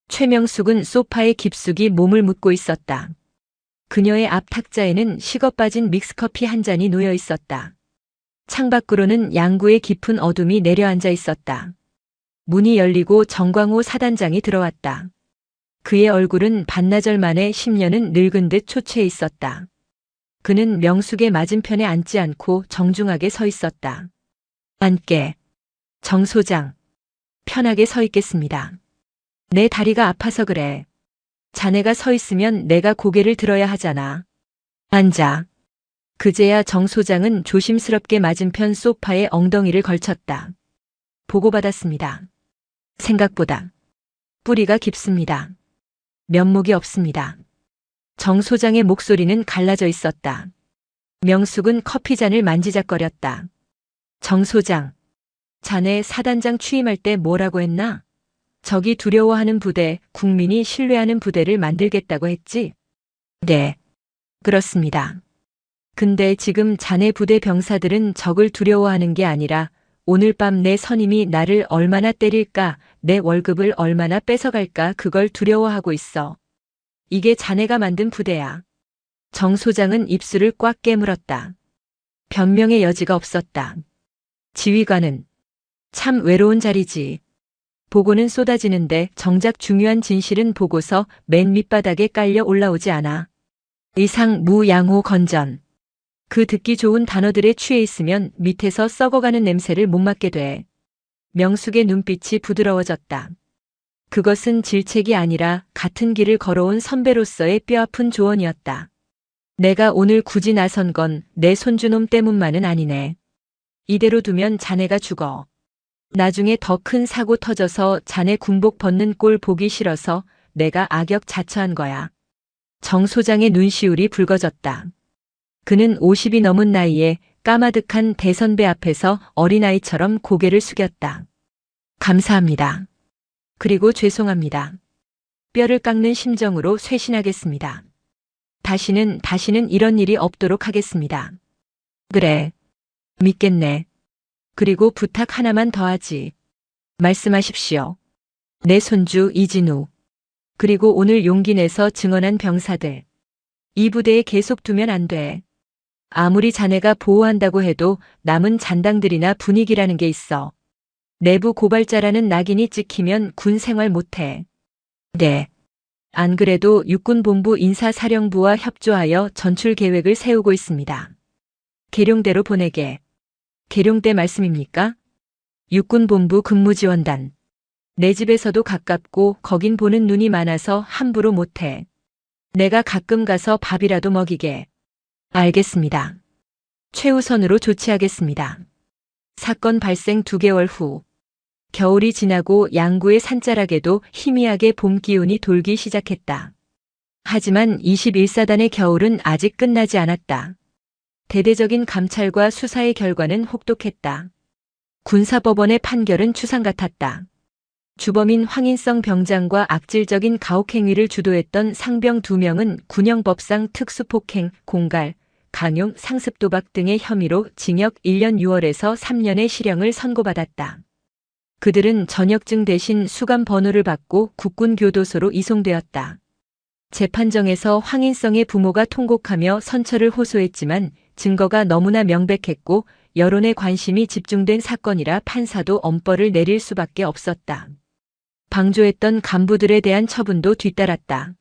최명숙은 소파에 깊숙이 몸을 묻고 있었다. 그녀의 앞 탁자에는 식어 빠진 믹스커피 한 잔이 놓여 있었다. 창밖으로는 양구의 깊은 어둠이 내려앉아 있었다. 문이 열리고 정광호 사단장이 들어왔다. 그의 얼굴은 반나절 만에 10년은 늙은 듯 초췌해 있었다. 그는 명숙의 맞은편에 앉지 않고 정중하게 서 있었다. 앉게. 정 소장. 편하게 서 있겠습니다. 내 다리가 아파서 그래. 자네가 서 있으면 내가 고개를 들어야 하잖아. 앉아. 그제야 정 소장은 조심스럽게 맞은편 소파에 엉덩이를 걸쳤다. 보고받았습니다. 생각보다 뿌리가 깊습니다. 면목이 없습니다. 정 소장의 목소리는 갈라져 있었다. 명숙은 커피잔을 만지작거렸다. 정 소장, 자네 사단장 취임할 때 뭐라고 했나? 적이 두려워하는 부대, 국민이 신뢰하는 부대를 만들겠다고 했지? 네, 그렇습니다. 근데 지금 자네 부대 병사들은 적을 두려워하는 게 아니라 오늘 밤 내 선임이 나를 얼마나 때릴까, 내 월급을 얼마나 뺏어갈까 그걸 두려워하고 있어. 이게 자네가 만든 부대야. 정 소장은 입술을 꽉 깨물었다. 변명의 여지가 없었다. 지휘관은 참 외로운 자리지. 보고는 쏟아지는데 정작 중요한 진실은 보고서 맨 밑바닥에 깔려 올라오지 않아. 이상 무양호 건전. 그 듣기 좋은 단어들에 취해 있으면 밑에서 썩어가는 냄새를 못 맡게 돼. 명숙의 눈빛이 부드러워졌다. 그것은 질책이 아니라 같은 길을 걸어온 선배로서의 뼈아픈 조언이었다. 내가 오늘 굳이 나선 건 내 손주놈 때문만은 아니네. 이대로 두면 자네가 죽어. 나중에 더 큰 사고 터져서 자네 군복 벗는 꼴 보기 싫어서 내가 악역 자처한 거야. 정 소장의 눈시울이 붉어졌다. 그는 50이 넘은 나이에 까마득한 대선배 앞에서 어린아이처럼 고개를 숙였다. 감사합니다. 그리고 죄송합니다. 뼈를 깎는 심정으로 쇄신하겠습니다. 다시는 이런 일이 없도록 하겠습니다. 그래. 믿겠네. 그리고 부탁 하나만 더 하지. 말씀하십시오. 내 손주 이진우. 그리고 오늘 용기 내서 증언한 병사들. 이 부대에 계속 두면 안 돼. 아무리 자네가 보호한다고 해도 남은 잔당들이나 분위기라는 게 있어. 내부 고발자라는 낙인이 찍히면 군 생활 못해. 네. 안 그래도 육군본부 인사사령부와 협조하여 전출 계획을 세우고 있습니다. 계룡대로 보내게. 계룡대 말씀입니까? 육군본부 근무지원단. 내 집에서도 가깝고 거긴 보는 눈이 많아서 함부로 못해. 내가 가끔 가서 밥이라도 먹이게. 알겠습니다. 최우선으로 조치하겠습니다. 사건 발생 2개월 후. 겨울이 지나고 양구의 산자락에도 희미하게 봄 기운이 돌기 시작했다. 하지만 21사단의 겨울은 아직 끝나지 않았다. 대대적인 감찰과 수사의 결과는 혹독했다. 군사법원의 판결은 추상 같았다. 주범인 황인성 병장과 악질적인 가혹행위를 주도했던 상병 2명은 군형법상 특수폭행, 공갈, 강용, 상습도박 등의 혐의로 징역 1년 6월에서 3년의 실형을 선고받았다. 그들은 전역증 대신 수감 번호를 받고 국군교도소로 이송되었다. 재판정에서 황인성의 부모가 통곡하며 선처를 호소했지만 증거가 너무나 명백했고 여론의 관심이 집중된 사건이라 판사도 엄벌을 내릴 수밖에 없었다. 방조했던 간부들에 대한 처분도 뒤따랐다.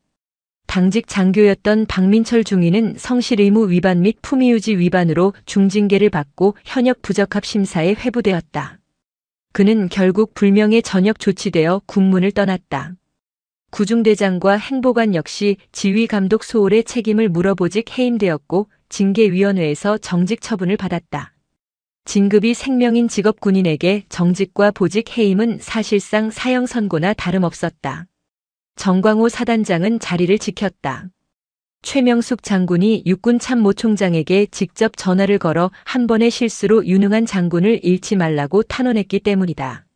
당직 장교였던 박민철 중위는 성실 의무 위반 및 품위유지 위반으로 중징계를 받고 현역 부적합 심사에 회부되었다. 그는 결국 불명예 전역 조치되어 군문을 떠났다. 구중대장과 행보관 역시 지휘감독 소홀의 책임을 물어보직 해임되었고 징계위원회에서 정직 처분을 받았다. 진급이 생명인 직업군인에게 정직과 보직 해임은 사실상 사형 선고나 다름없었다. 정광호 사단장은 자리를 지켰다. 최명숙 장군이 육군 참모총장에게 직접 전화를 걸어 한 번의 실수로 유능한 장군을 잃지 말라고 탄원했기 때문이다.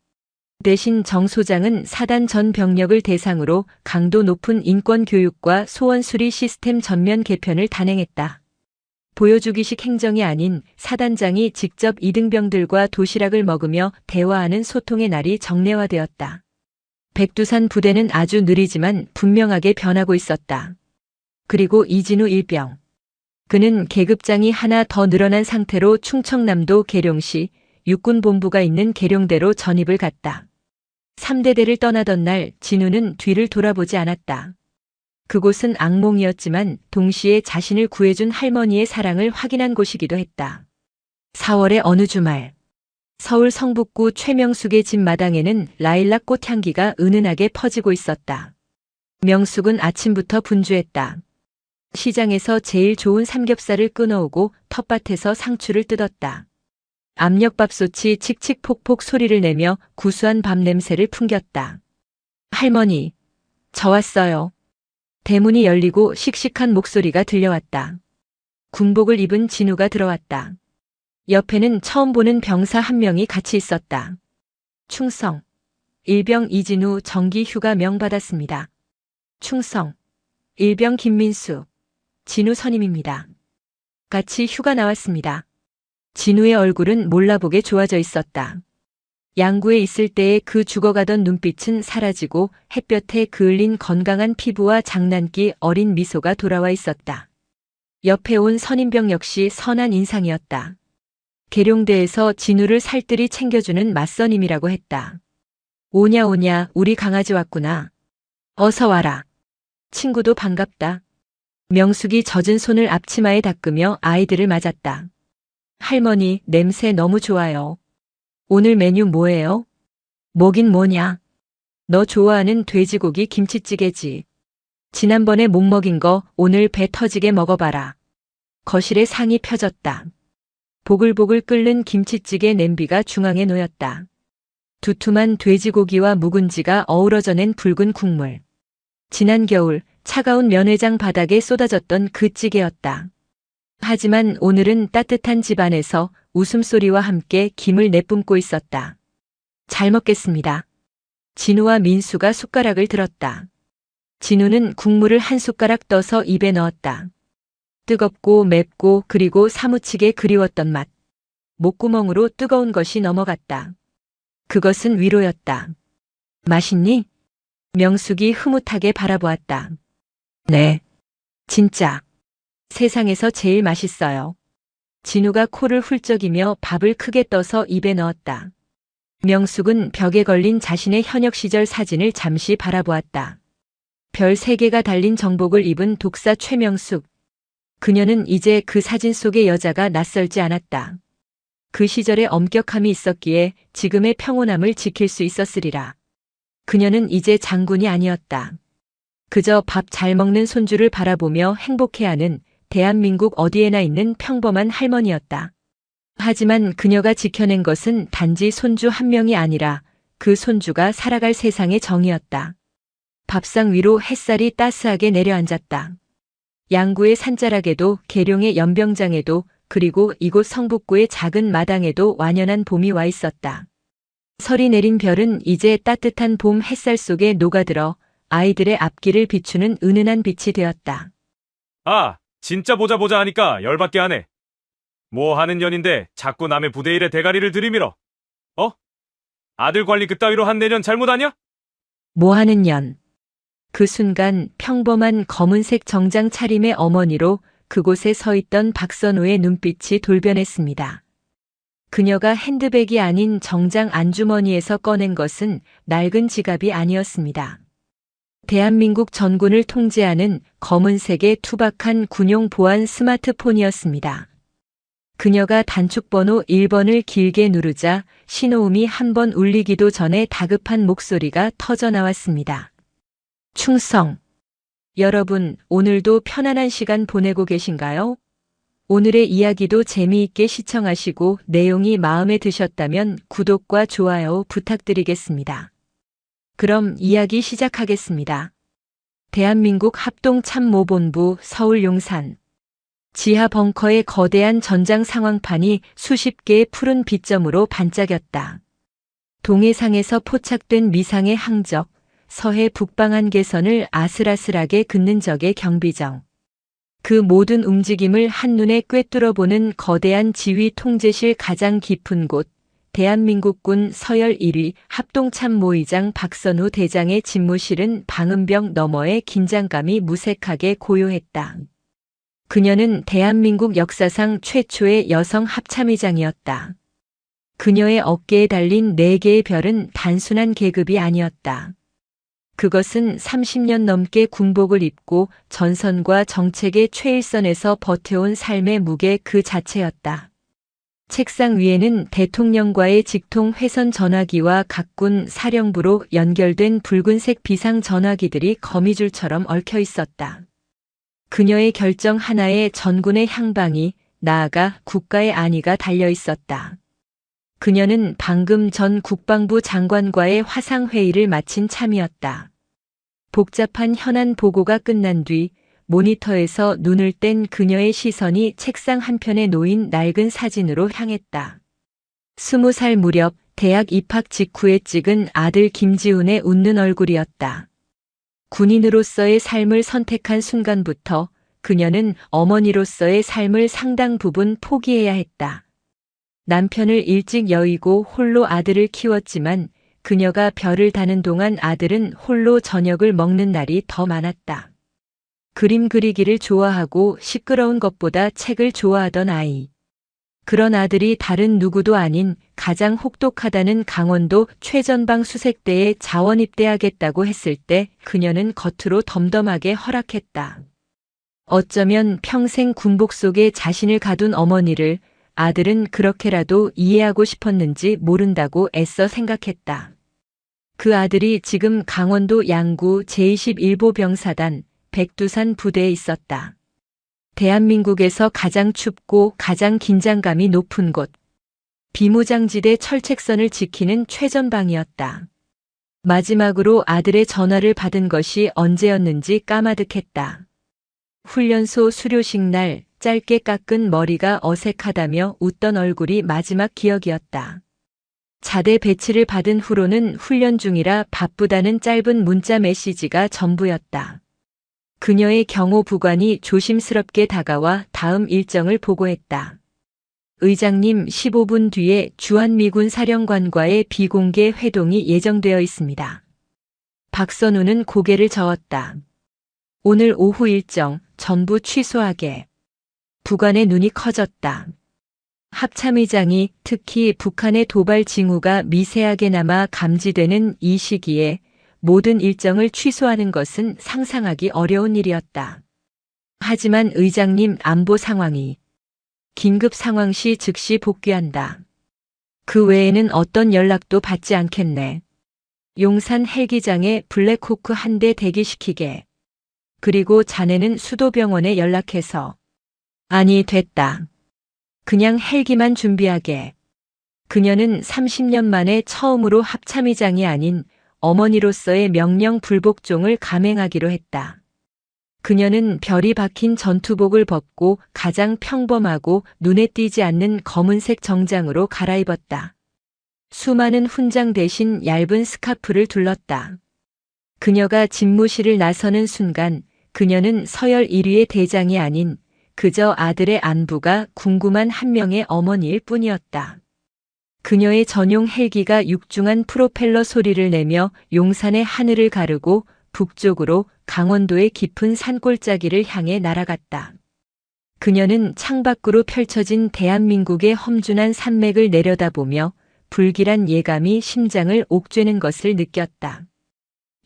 대신 정 소장은 사단 전 병력을 대상으로 강도 높은 인권 교육과 소원 수리 시스템 전면 개편을 단행했다. 보여주기식 행정이 아닌 사단장이 직접 이등병들과 도시락을 먹으며 대화하는 소통의 날이 정례화되었다. 백두산 부대는 아주 느리지만 분명하게 변하고 있었다. 그리고 이진우 일병. 그는 계급장이 하나 더 늘어난 상태로 충청남도 계룡시 육군본부가 있는 계룡대로 전입을 갔다. 3대대를 떠나던 날 진우는 뒤를 돌아보지 않았다. 그곳은 악몽이었지만 동시에 자신을 구해준 할머니의 사랑을 확인한 곳이기도 했다. 4월의 어느 주말, 서울 성북구 최명숙의 집 마당에는 라일락 꽃향기가 은은하게 퍼지고 있었다. 명숙은 아침부터 분주했다. 시장에서 제일 좋은 삼겹살을 끊어오고 텃밭에서 상추를 뜯었다. 압력밥솥이 칙칙폭폭 소리를 내며 구수한 밥 냄새를 풍겼다. 할머니, 저 왔어요. 대문이 열리고 씩씩한 목소리가 들려왔다. 군복을 입은 진우가 들어왔다. 옆에는 처음 보는 병사 한 명이 같이 있었다. 충성. 일병 이진우 정기 휴가 명 받았습니다. 충성. 일병 김민수. 진우 선임입니다. 같이 휴가 나왔습니다. 진우의 얼굴은 몰라보게 좋아져 있었다. 양구에 있을 때의 그 죽어가던 눈빛은 사라지고 햇볕에 그을린 건강한 피부와 장난기 어린 미소가 돌아와 있었다. 옆에 온 선임병 역시 선한 인상이었다. 계룡대에서 진우를 살뜰히 챙겨주는 맞선임이라고 했다. 오냐 오냐 우리 강아지 왔구나. 어서 와라. 친구도 반갑다. 명숙이 젖은 손을 앞치마에 닦으며 아이들을 맞았다. 할머니, 냄새 너무 좋아요. 오늘 메뉴 뭐예요? 뭐긴 뭐냐? 너 좋아하는 돼지고기 김치찌개지. 지난번에 못 먹인 거 오늘 배 터지게 먹어봐라. 거실에 상이 펴졌다. 보글보글 끓는 김치찌개 냄비가 중앙에 놓였다. 두툼한 돼지고기와 묵은지가 어우러져 낸 붉은 국물. 지난 겨울 차가운 면회장 바닥에 쏟아졌던 그 찌개였다. 하지만 오늘은 따뜻한 집안에서 웃음소리와 함께 김을 내뿜고 있었다. 잘 먹겠습니다. 진우와 민수가 숟가락을 들었다. 진우는 국물을 한 숟가락 떠서 입에 넣었다. 뜨겁고 맵고 그리고 사무치게 그리웠던 맛. 목구멍으로 뜨거운 것이 넘어갔다. 그것은 위로였다. 맛있니? 명숙이 흐뭇하게 바라보았다. 네. 진짜. 세상에서 제일 맛있어요. 진우가 코를 훌쩍이며 밥을 크게 떠서 입에 넣었다. 명숙은 벽에 걸린 자신의 현역 시절 사진을 잠시 바라보았다. 별 3개가 달린 정복을 입은 독사 최명숙. 그녀는 이제 그 사진 속의 여자가 낯설지 않았다. 그 시절의 엄격함이 있었기에 지금의 평온함을 지킬 수 있었으리라. 그녀는 이제 장군이 아니었다. 그저 밥 잘 먹는 손주를 바라보며 행복해하는 대한민국 어디에나 있는 평범한 할머니였다. 하지만 그녀가 지켜낸 것은 단지 손주 한 명이 아니라 그 손주가 살아갈 세상의 정이었다. 밥상 위로 햇살이 따스하게 내려앉았다. 양구의 산자락에도 계룡의 연병장에도 그리고 이곳 성북구의 작은 마당에도 완연한 봄이 와 있었다. 설이 내린 별은 이제 따뜻한 봄 햇살 속에 녹아들어 아이들의 앞길을 비추는 은은한 빛이 되었다. 아, 진짜 보자 하니까 열받게 하네. 뭐 하는 년인데 자꾸 남의 부대 일에 대가리를 들이밀어. 어? 아들 관리 그따위로 한 내년 잘못 아냐? 뭐하는 년. 그 순간 평범한 검은색 정장 차림의 어머니로 그곳에 서 있던 박선우의 눈빛이 돌변했습니다. 그녀가 핸드백이 아닌 정장 안주머니에서 꺼낸 것은 낡은 지갑이 아니었습니다. 대한민국 전군을 통제하는 검은색의 투박한 군용 보안 스마트폰이었습니다. 그녀가 단축번호 1번을 길게 누르자 신호음이 한 번 울리기도 전에 다급한 목소리가 터져 나왔습니다. 충성. 여러분, 오늘도 편안한 시간 보내고 계신가요? 오늘의 이야기도 재미있게 시청하시고 내용이 마음에 드셨다면 구독과 좋아요 부탁드리겠습니다. 그럼 이야기 시작하겠습니다. 대한민국 합동참모본부 서울 용산. 지하 벙커의 거대한 전장 상황판이 수십 개의 푸른 빛점으로 반짝였다. 동해상에서 포착된 미상의 항적, 서해 북방 한계선을 아슬아슬하게 긋는 적의 경비정. 그 모든 움직임을 한눈에 꿰뚫어보는 거대한 지휘 통제실 가장 깊은 곳, 대한민국군 서열 1위 합동참모의장 박선우 대장의 집무실은 방음벽 너머의 긴장감이 무색하게 고요했다. 그녀는 대한민국 역사상 최초의 여성 합참의장이었다. 그녀의 어깨에 달린 4개의 별은 단순한 계급이 아니었다. 그것은 30년 넘게 군복을 입고 전선과 정책의 최일선에서 버텨온 삶의 무게 그 자체였다. 책상 위에는 대통령과의 직통 회선 전화기와 각군 사령부로 연결된 붉은색 비상 전화기들이 거미줄처럼 얽혀 있었다. 그녀의 결정 하나에 전군의 향방이, 나아가 국가의 안위가 달려 있었다. 그녀는 방금 전 국방부 장관과의 화상회의를 마친 참이었다. 복잡한 현안 보고가 끝난 뒤 모니터에서 눈을 뗀 그녀의 시선이 책상 한편에 놓인 낡은 사진으로 향했다. 20살 무렵 대학 입학 직후에 찍은 아들 김지훈의 웃는 얼굴이었다. 군인으로서의 삶을 선택한 순간부터 그녀는 어머니로서의 삶을 상당 부분 포기해야 했다. 남편을 일찍 여의고 홀로 아들을 키웠지만 그녀가 별을 다는 동안 아들은 홀로 저녁을 먹는 날이 더 많았다. 그림 그리기를 좋아하고 시끄러운 것보다 책을 좋아하던 아이. 그런 아들이 다른 누구도 아닌 가장 혹독하다는 강원도 최전방 수색대에 자원 입대하겠다고 했을 때 그녀는 겉으로 덤덤하게 허락했다. 어쩌면 평생 군복 속에 자신을 가둔 어머니를 아들은 그렇게라도 이해하고 싶었는지 모른다고 애써 생각했다. 그 아들이 지금 강원도 양구 제21보 병사단 백두산 부대에 있었다. 대한민국에서 가장 춥고 가장 긴장감이 높은 곳. 비무장지대 철책선을 지키는 최전방이었다. 마지막으로 아들의 전화를 받은 것이 언제였는지 까마득했다. 훈련소 수료식 날 짧게 깎은 머리가 어색하다며 웃던 얼굴이 마지막 기억이었다. 자대 배치를 받은 후로는 훈련 중이라 바쁘다는 짧은 문자 메시지가 전부였다. 그녀의 경호 부관이 조심스럽게 다가와 다음 일정을 보고했다. 의장님 15분 뒤에 주한미군 사령관과의 비공개 회동이 예정되어 있습니다. 박선우는 고개를 저었다. 오늘 오후 일정 전부 취소하게. 부관의 눈이 커졌다. 합참의장이 특히 북한의 도발 징후가 미세하게 남아 감지되는 이 시기에 모든 일정을 취소하는 것은 상상하기 어려운 일이었다. 하지만 의장님 안보 상황이 긴급 상황 시 즉시 복귀한다. 그 외에는 어떤 연락도 받지 않겠네. 용산 헬기장에 블랙호크 한 대 대기시키게. 그리고 자네는 수도병원에 연락해서 아니 됐다. 그냥 헬기만 준비하게. 그녀는 30년 만에 처음으로 합참의장이 아닌 어머니로서의 명령 불복종을 감행하기로 했다. 그녀는 별이 박힌 전투복을 벗고 가장 평범하고 눈에 띄지 않는 검은색 정장으로 갈아입었다. 수많은 훈장 대신 얇은 스카프를 둘렀다. 그녀가 집무실을 나서는 순간 그녀는 서열 1위의 대장이 아닌 그저 아들의 안부가 궁금한 한 명의 어머니일 뿐이었다. 그녀의 전용 헬기가 육중한 프로펠러 소리를 내며 용산의 하늘을 가르고 북쪽으로 강원도의 깊은 산골짜기를 향해 날아갔다. 그녀는 창밖으로 펼쳐진 대한민국의 험준한 산맥을 내려다보며 불길한 예감이 심장을 옥죄는 것을 느꼈다.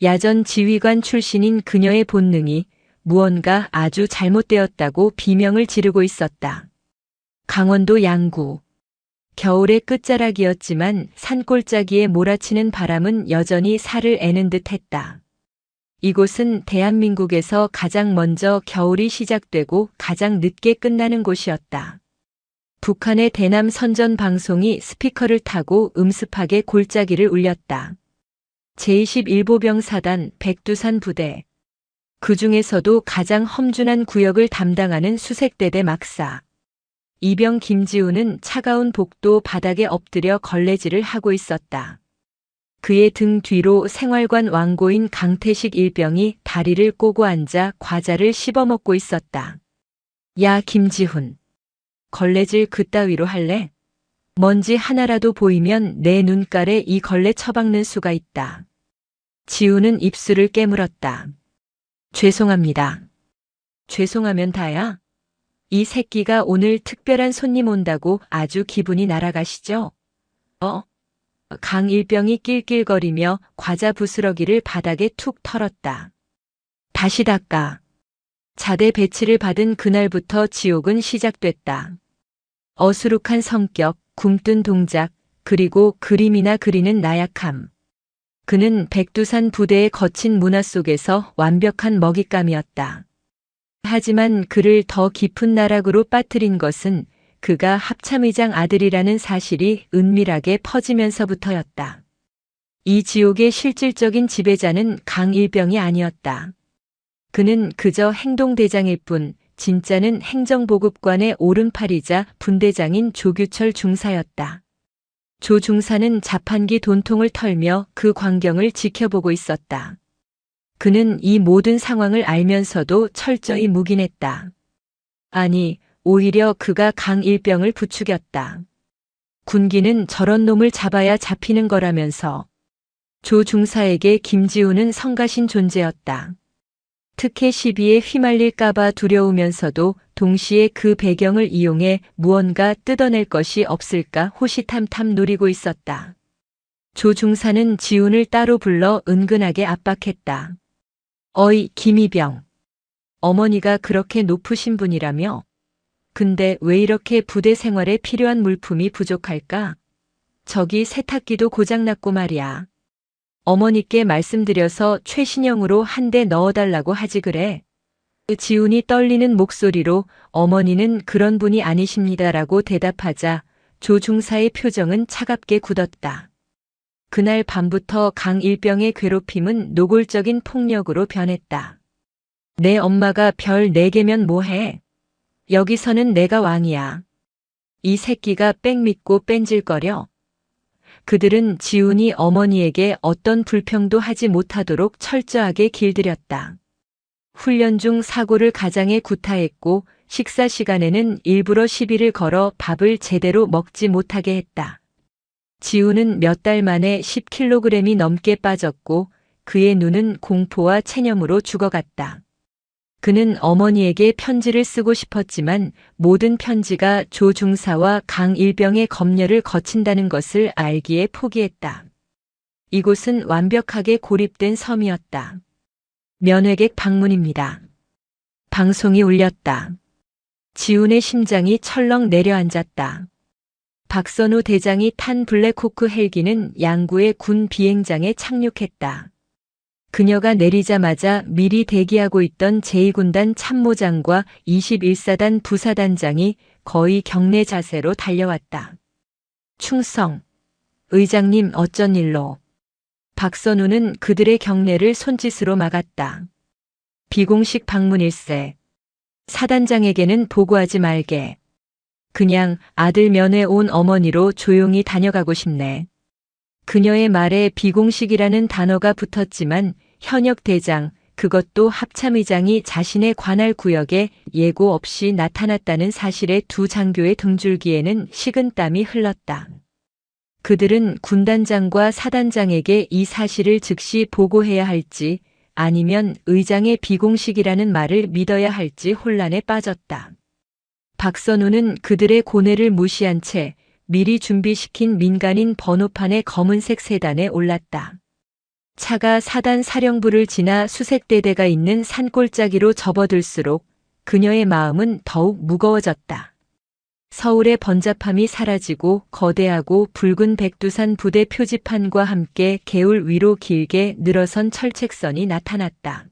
야전 지휘관 출신인 그녀의 본능이 무언가 아주 잘못되었다고 비명을 지르고 있었다. 강원도 양구. 겨울의 끝자락이었지만 산골짜기에 몰아치는 바람은 여전히 살을 애는 듯 했다. 이곳은 대한민국에서 가장 먼저 겨울이 시작되고 가장 늦게 끝나는 곳이었다. 북한의 대남 선전 방송이 스피커를 타고 음습하게 골짜기를 울렸다. 제21보병 사단 백두산 부대. 그 중에서도 가장 험준한 구역을 담당하는 수색대대 막사. 이병 김지우는 차가운 복도 바닥에 엎드려 걸레질을 하고 있었다. 그의 등 뒤로 생활관 왕고인 강태식 일병이 다리를 꼬고 앉아 과자를 씹어먹고 있었다. 야, 김지훈. 걸레질 그따위로 할래? 먼지 하나라도 보이면 내 눈깔에 이 걸레 처박는 수가 있다. 지훈은 입술을 깨물었다. 죄송합니다. 죄송하면 다야? 이 새끼가 오늘 특별한 손님 온다고 아주 기분이 날아가시죠? 강일병이 낄낄거리며 과자 부스러기를 바닥에 툭 털었다. 다시 닦아. 자대 배치를 받은 그날부터 지옥은 시작됐다. 어수룩한 성격, 굼뜬 동작, 그리고 그림이나 그리는 나약함. 그는 백두산 부대의 거친 문화 속에서 완벽한 먹잇감이었다. 하지만 그를 더 깊은 나락으로 빠뜨린 것은 그가 합참의장 아들이라는 사실이 은밀하게 퍼지면서부터였다. 이 지옥의 실질적인 지배자는 강일병이 아니었다. 그는 그저 행동대장일 뿐 진짜는 행정보급관의 오른팔이자 분대장인 조규철 중사였다. 조 중사는 자판기 돈통을 털며 그 광경을 지켜보고 있었다. 그는 이 모든 상황을 알면서도 철저히 묵인했다. 아니, 오히려 그가 강일병을 부추겼다. 군기는 저런 놈을 잡아야 잡히는 거라면서. 조 중사에게 김지우는 성가신 존재였다. 특혜 시비에 휘말릴까봐 두려우면서도 동시에 그 배경을 이용해 무언가 뜯어낼 것이 없을까 호시탐탐 노리고 있었다. 조 중사는 지훈을 따로 불러 은근하게 압박했다. 어이, 김이병. 어머니가 그렇게 높으신 분이라며? 근데 왜 이렇게 부대 생활에 필요한 물품이 부족할까? 저기 세탁기도 고장났고 말이야. 어머니께 말씀드려서 최신형으로 한 대 넣어달라고 하지 그래. 지훈이 떨리는 목소리로 어머니는 그런 분이 아니십니다라고 대답하자 조 중사의 표정은 차갑게 굳었다. 그날 밤부터 강일병의 괴롭힘은 노골적인 폭력으로 변했다. 내 엄마가 별 4개면 뭐해? 여기서는 내가 왕이야. 이 새끼가 빽 믿고 뺀질거려. 그들은 지훈이 어머니에게 어떤 불평도 하지 못하도록 철저하게 길들였다. 훈련 중 사고를 가장에 구타했고 식사 시간에는 일부러 시비를 걸어 밥을 제대로 먹지 못하게 했다. 지훈은 몇 달 만에 10kg이 넘게 빠졌고 그의 눈은 공포와 체념으로 죽어갔다. 그는 어머니에게 편지를 쓰고 싶었지만 모든 편지가 조 중사와 강일병의 검열을 거친다는 것을 알기에 포기했다. 이곳은 완벽하게 고립된 섬이었다. 면회객 방문입니다. 방송이 울렸다. 지훈의 심장이 철렁 내려앉았다. 박선우 대장이 탄 블랙호크 헬기는 양구의 군 비행장에 착륙했다. 그녀가 내리자마자 미리 대기하고 있던 제2군단 참모장과 21사단 부사단장이 거의 경례 자세로 달려왔다. 충성. 의장님 어쩐 일로. 박선우는 그들의 경례를 손짓으로 막았다. 비공식 방문일세. 사단장에게는 보고하지 말게. 그냥 아들 면회 온 어머니로 조용히 다녀가고 싶네. 그녀의 말에 비공식이라는 단어가 붙었지만 현역 대장, 그것도 합참의장이 자신의 관할 구역에 예고 없이 나타났다는 사실에 두 장교의 등줄기에는 식은땀이 흘렀다. 그들은 군단장과 사단장에게 이 사실을 즉시 보고해야 할지 아니면 의장의 비공식이라는 말을 믿어야 할지 혼란에 빠졌다. 박선우는 그들의 고뇌를 무시한 채 미리 준비시킨 민간인 번호판의 검은색 세단에 올랐다. 차가 사단 사령부를 지나 수색대대가 있는 산골짜기로 접어들수록 그녀의 마음은 더욱 무거워졌다. 서울의 번잡함이 사라지고 거대하고 붉은 백두산 부대 표지판과 함께 개울 위로 길게 늘어선 철책선이 나타났다.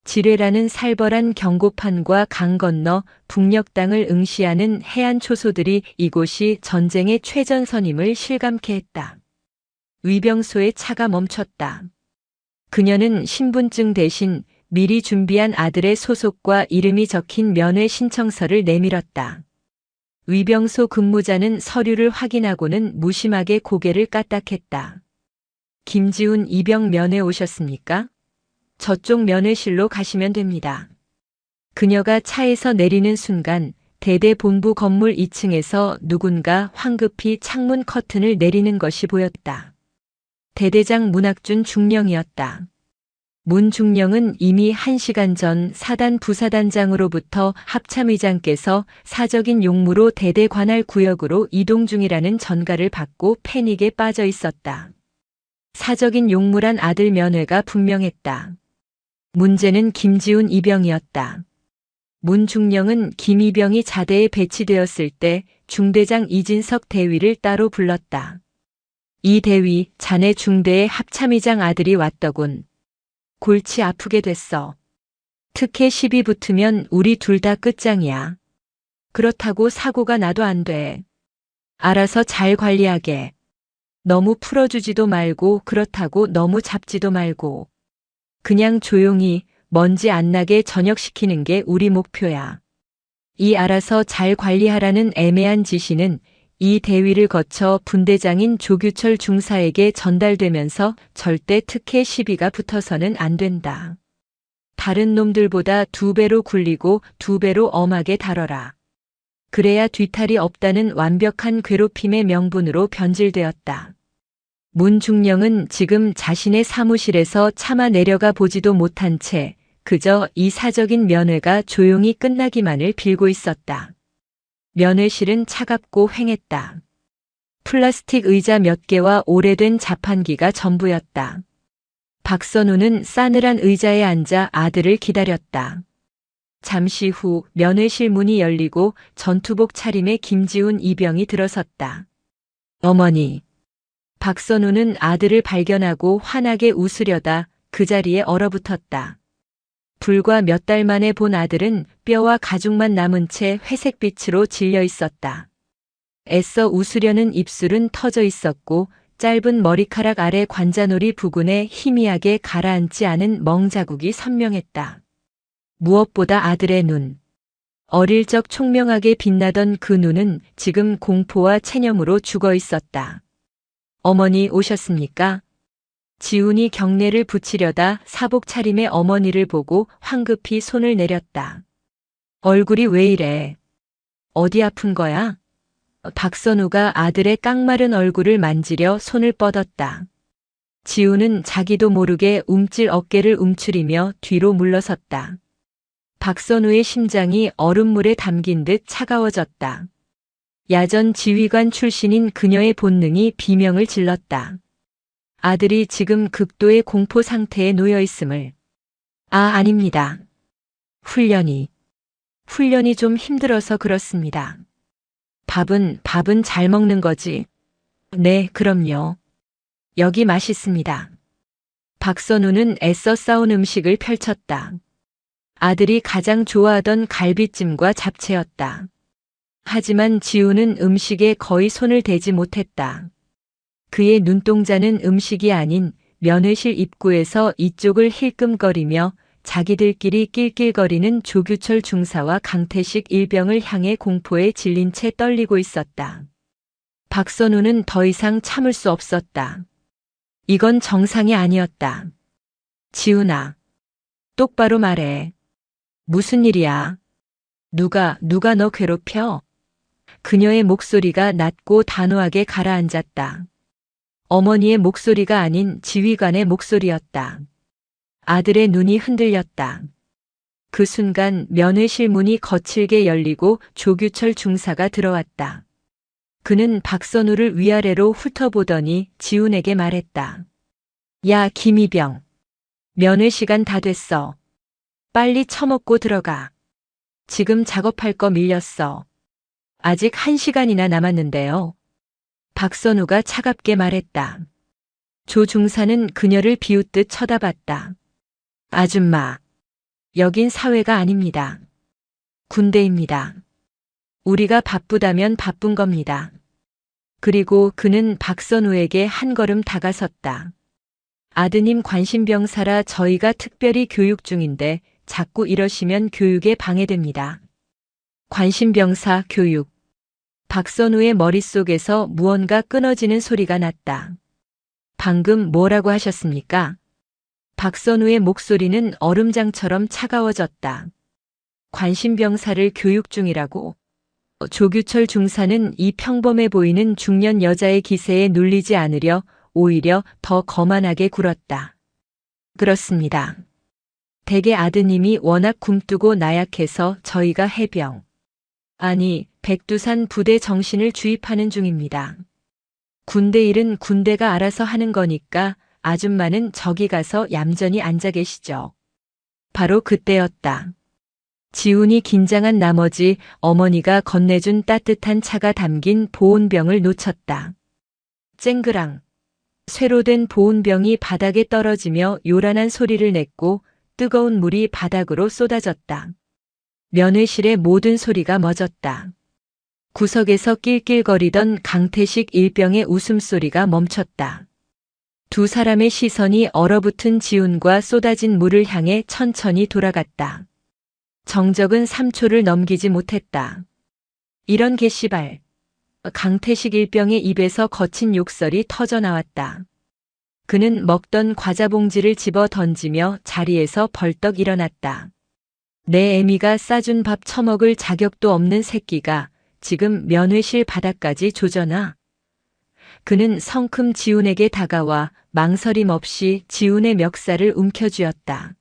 지뢰라는 살벌한 경고판과 강 건너 북녘 땅을 응시하는 해안 초소들이 이곳이 전쟁의 최전선임을 실감케 했다. 위병소에 차가 멈췄다. 그녀는 신분증 대신 미리 준비한 아들의 소속과 이름이 적힌 면회 신청서를 내밀었다. 위병소 근무자는 서류를 확인하고는 무심하게 고개를 까딱했다. 김지훈 이병 면회 오셨습니까? 저쪽 면회실로 가시면 됩니다. 그녀가 차에서 내리는 순간 대대 본부 건물 2층에서 누군가 황급히 창문 커튼을 내리는 것이 보였다. 대대장 문학준 중령이었다. 문 중령은 이미 1시간 전 사단 부사단장으로부터 합참의장께서 사적인 용무로 대대 관할 구역으로 이동 중이라는 전가를 받고 패닉에 빠져 있었다. 사적인 용무란 아들 면회가 분명했다. 문제는 김지훈 이병이었다. 문 중령은 김 이병이 자대에 배치되었을 때 중대장 이진석 대위를 따로 불렀다. 이 대위, 자네 중대의 합참의장 아들이 왔더군. 골치 아프게 됐어. 특혜 시비 붙으면 우리 둘 다 끝장이야. 그렇다고 사고가 나도 안 돼. 알아서 잘 관리하게. 너무 풀어주지도 말고 그렇다고 너무 잡지도 말고. 그냥 조용히 먼지 안 나게 전역시키는 게 우리 목표야. 이 알아서 잘 관리하라는 애매한 지시는 이 대위를 거쳐 분대장인 조규철 중사에게 전달되면서 절대 특혜 시비가 붙어서는 안 된다. 다른 놈들보다 2배로 굴리고 2배로 엄하게 다뤄라. 그래야 뒤탈이 없다는 완벽한 괴롭힘의 명분으로 변질되었다. 문 중령은 지금 자신의 사무실에서 차마 내려가 보지도 못한 채 그저 이 사적인 면회가 조용히 끝나기만을 빌고 있었다. 면회실은 차갑고 휑했다. 플라스틱 의자 몇 개와 오래된 자판기가 전부였다. 박선우는 싸늘한 의자에 앉아 아들을 기다렸다. 잠시 후 면회실 문이 열리고 전투복 차림의 김지훈 이병이 들어섰다. 어머니. 박선우는 아들을 발견하고 환하게 웃으려다 그 자리에 얼어붙었다. 불과 몇 달 만에 본 아들은 뼈와 가죽만 남은 채 회색빛으로 질려 있었다. 애써 웃으려는 입술은 터져 있었고 짧은 머리카락 아래 관자놀이 부근에 희미하게 가라앉지 않은 멍자국이 선명했다. 무엇보다 아들의 눈. 어릴 적 총명하게 빛나던 그 눈은 지금 공포와 체념으로 죽어 있었다. 어머니 오셨습니까? 지훈이 경례를 붙이려다 사복 차림의 어머니를 보고 황급히 손을 내렸다. 얼굴이 왜 이래? 어디 아픈 거야? 박선우가 아들의 깡마른 얼굴을 만지려 손을 뻗었다. 지훈은 자기도 모르게 움찔 어깨를 움츠리며 뒤로 물러섰다. 박선우의 심장이 얼음물에 담긴 듯 차가워졌다. 야전 지휘관 출신인 그녀의 본능이 비명을 질렀다. 아들이 지금 극도의 공포 상태에 놓여 있음을. 아닙니다. 훈련이 좀 힘들어서 그렇습니다. 밥은 잘 먹는 거지? 네, 그럼요. 여기 맛있습니다. 박선우는 애써 싸운 음식을 펼쳤다. 아들이 가장 좋아하던 갈비찜과 잡채였다. 하지만 지우는 음식에 거의 손을 대지 못했다. 그의 눈동자는 음식이 아닌 면회실 입구에서 이쪽을 힐끔거리며 자기들끼리 낄낄거리는 조규철 중사와 강태식 일병을 향해 공포에 질린 채 떨리고 있었다. 박선우는 더 이상 참을 수 없었다. 이건 정상이 아니었다. 지훈아, 똑바로 말해. 무슨 일이야? 누가 너 괴롭혀? 그녀의 목소리가 낮고 단호하게 가라앉았다. 어머니의 목소리가 아닌 지휘관의 목소리였다. 아들의 눈이 흔들렸다. 그 순간 면회실 문이 거칠게 열리고 조규철 중사가 들어왔다. 그는 박선우를 위아래로 훑어보더니 지훈에게 말했다. 야, 김이병. 면회 시간 다 됐어. 빨리 처먹고 들어가. 지금 작업할 거 밀렸어. 아직 1시간이나 남았는데요. 박선우가 차갑게 말했다. 조 중사는 그녀를 비웃듯 쳐다봤다. 아줌마, 여긴 사회가 아닙니다. 군대입니다. 우리가 바쁘다면 바쁜 겁니다. 그리고 그는 박선우에게 한 걸음 다가섰다. 아드님 관심병사라 저희가 특별히 교육 중인데 자꾸 이러시면 교육에 방해됩니다. 관심병사 교육. 박선우의 머릿속에서 무언가 끊어지는 소리가 났다. 방금 뭐라고 하셨습니까? 박선우의 목소리는 얼음장처럼 차가워졌다. 관심병사를 교육 중이라고. 조규철 중사는 이 평범해 보이는 중년 여자의 기세에 눌리지 않으려 오히려 더 거만하게 굴었다. 그렇습니다. 댁의 아드님이 워낙 굼뜨고 나약해서 저희가 해병, 아니 백두산 부대 정신을 주입하는 중입니다. 군대 일은 군대가 알아서 하는 거니까 아줌마는 저기 가서 얌전히 앉아 계시죠. 바로 그때였다. 지훈이 긴장한 나머지 어머니가 건네준 따뜻한 차가 담긴 보온병을 놓쳤다. 쨍그랑. 쇠로 된 보온병이 바닥에 떨어지며 요란한 소리를 냈고 뜨거운 물이 바닥으로 쏟아졌다. 면회실의 모든 소리가 멎었다. 구석에서 낄낄거리던 강태식 일병의 웃음소리가 멈췄다. 두 사람의 시선이 얼어붙은 지훈과 쏟아진 물을 향해 천천히 돌아갔다. 정적은 3초를 넘기지 못했다. 이런 게시발. 강태식 일병의 입에서 거친 욕설이 터져나왔다. 그는 먹던 과자 봉지를 집어 던지며 자리에서 벌떡 일어났다. 내 애미가 싸준 밥 처먹을 자격도 없는 새끼가 지금 면회실 바닥까지 조져나. 그는 성큼 지훈에게 다가와 망설임 없이 지훈의 멱살을 움켜쥐었다.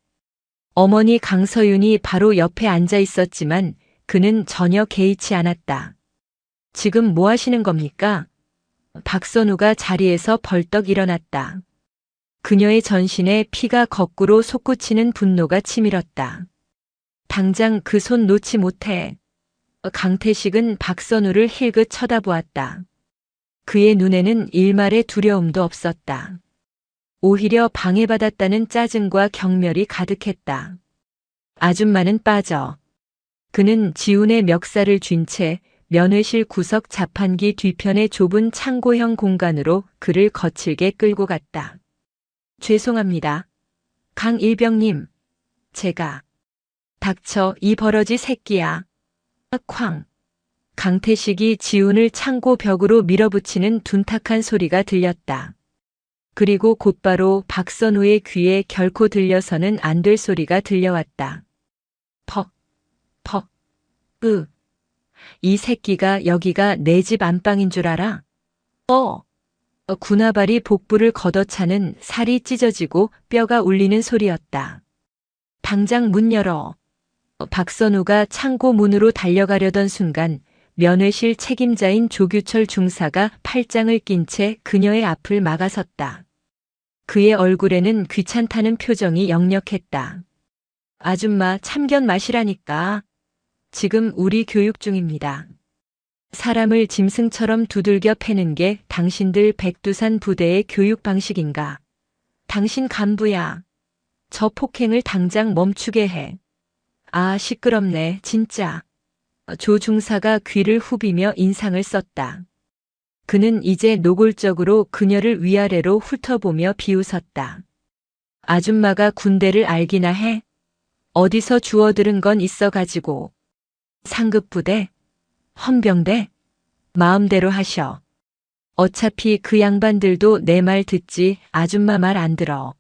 어머니 강서윤이 바로 옆에 앉아 있었지만 그는 전혀 개의치 않았다. 지금 뭐 하시는 겁니까? 박선우가 자리에서 벌떡 일어났다. 그녀의 전신에 피가 거꾸로 솟구치는 분노가 치밀었다. 당장 그 손 놓지 못해. 강태식은 박선우를 힐긋 쳐다보았다. 그의 눈에는 일말의 두려움도 없었다. 오히려 방해받았다는 짜증과 경멸이 가득했다. 아줌마는 빠져. 그는 지훈의 멱살을 쥔 채 면회실 구석 자판기 뒤편의 좁은 창고형 공간으로 그를 거칠게 끌고 갔다. 죄송합니다. 강 일병님. 제가. 닥쳐 이 버러지 새끼야. 쾅. 강태식이 지훈을 창고 벽으로 밀어붙이는 둔탁한 소리가 들렸다. 그리고 곧바로 박선우의 귀에 결코 들려서는 안 될 소리가 들려왔다. 퍽, 퍽, 이 새끼가 여기가 내 집 안방인 줄 알아? 군화발이 복부를 걷어차는 살이 찢어지고 뼈가 울리는 소리였다. 당장 문 열어. 박선우가 창고 문으로 달려가려던 순간 면회실 책임자인 조규철 중사가 팔짱을 낀 채 그녀의 앞을 막아섰다. 그의 얼굴에는 귀찮다는 표정이 역력했다. 아줌마 참견 마시라니까. 지금 우리 교육 중입니다. 사람을 짐승처럼 두들겨 패는 게 당신들 백두산 부대의 교육 방식인가? 당신 간부야. 저 폭행을 당장 멈추게 해. 아, 시끄럽네, 진짜. 조 중사가 귀를 후비며 인상을 썼다. 그는 이제 노골적으로 그녀를 위아래로 훑어보며 비웃었다. 아줌마가 군대를 알기나 해? 어디서 주워들은 건 있어가지고. 상급부대? 헌병대? 마음대로 하셔. 어차피 그 양반들도 내 말 듣지 아줌마 말 안 들어.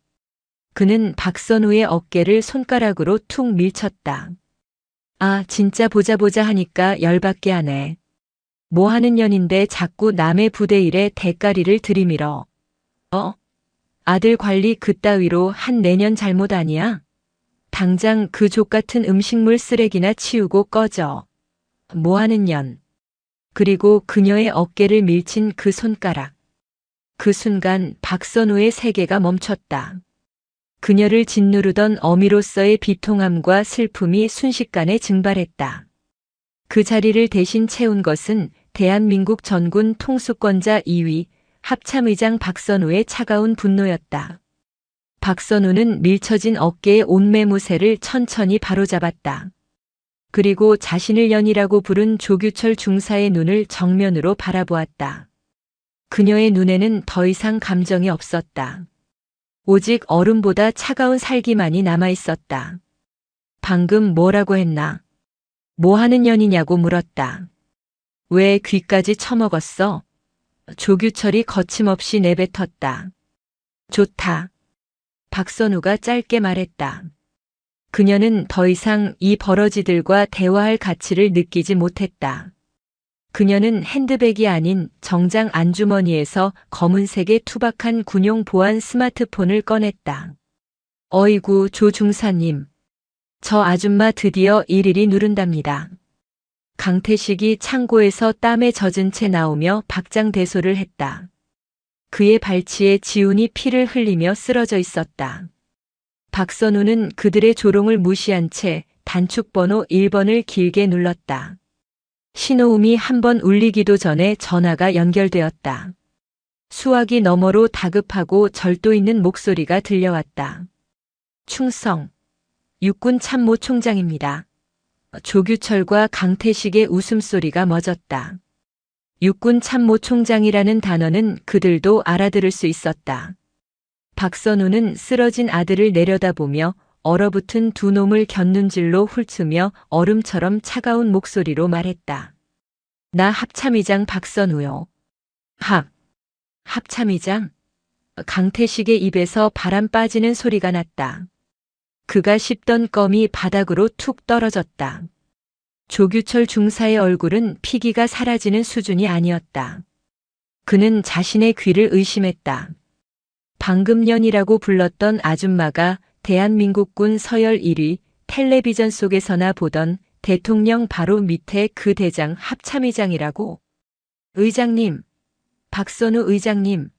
그는 박선우의 어깨를 손가락으로 툭 밀쳤다. 아, 진짜 보자 하니까 열받게 하네. 뭐 하는 년인데 자꾸 남의 부대 일에 대가리를 들이밀어. 아들 관리 그따위로 한 내년 잘못 아니야? 당장 그 족같은 음식물 쓰레기나 치우고 꺼져. 뭐 하는 년. 그리고 그녀의 어깨를 밀친 그 손가락. 그 순간 박선우의 세계가 멈췄다. 그녀를 짓누르던 어미로서의 비통함과 슬픔이 순식간에 증발했다. 그 자리를 대신 채운 것은 대한민국 전군 통수권자 2위 합참의장 박선우의 차가운 분노였다. 박선우는 밀쳐진 어깨의 온매무새를 천천히 바로잡았다. 그리고 자신을 연이라고 부른 조규철 중사의 눈을 정면으로 바라보았다. 그녀의 눈에는 더 이상 감정이 없었다. 오직 얼음보다 차가운 살기만이 남아있었다. 방금 뭐라고 했나? 뭐 하는 년이냐고 물었다. 왜 귀까지 처먹었어? 조규철이 거침없이 내뱉었다. 좋다. 박선우가 짧게 말했다. 그녀는 더 이상 이 버러지들과 대화할 가치를 느끼지 못했다. 그녀는 핸드백이 아닌 정장 안주머니에서 검은색의 투박한 군용 보안 스마트폰을 꺼냈다. 어이구, 조 중사님. 저 아줌마 드디어 일일이 누른답니다. 강태식이 창고에서 땀에 젖은 채 나오며 박장대소를 했다. 그의 발치에 지훈이 피를 흘리며 쓰러져 있었다. 박선우는 그들의 조롱을 무시한 채 단축번호 1번을 길게 눌렀다. 신호음이 한 번 울리기도 전에 전화가 연결되었다. 수화기 너머로 다급하고 절도 있는 목소리가 들려왔다. 충성. 육군 참모총장입니다. 조규철과 강태식의 웃음소리가 멎었다. 육군 참모총장이라는 단어는 그들도 알아들을 수 있었다. 박선우는 쓰러진 아들을 내려다보며 얼어붙은 두 놈을 곁눈질로 훑으며 얼음처럼 차가운 목소리로 말했다. 나 합참의장 박선우요. 합참의장? 강태식의 입에서 바람 빠지는 소리가 났다. 그가 씹던 껌이 바닥으로 툭 떨어졌다. 조규철 중사의 얼굴은 피기가 사라지는 수준이 아니었다. 그는 자신의 귀를 의심했다. 방금 년이라고 불렀던 아줌마가 대한민국군 서열 1위 텔레비전 속에서나 보던 대통령 바로 밑에 그 대장 합참의장이라고. 의장님, 박선우 의장님,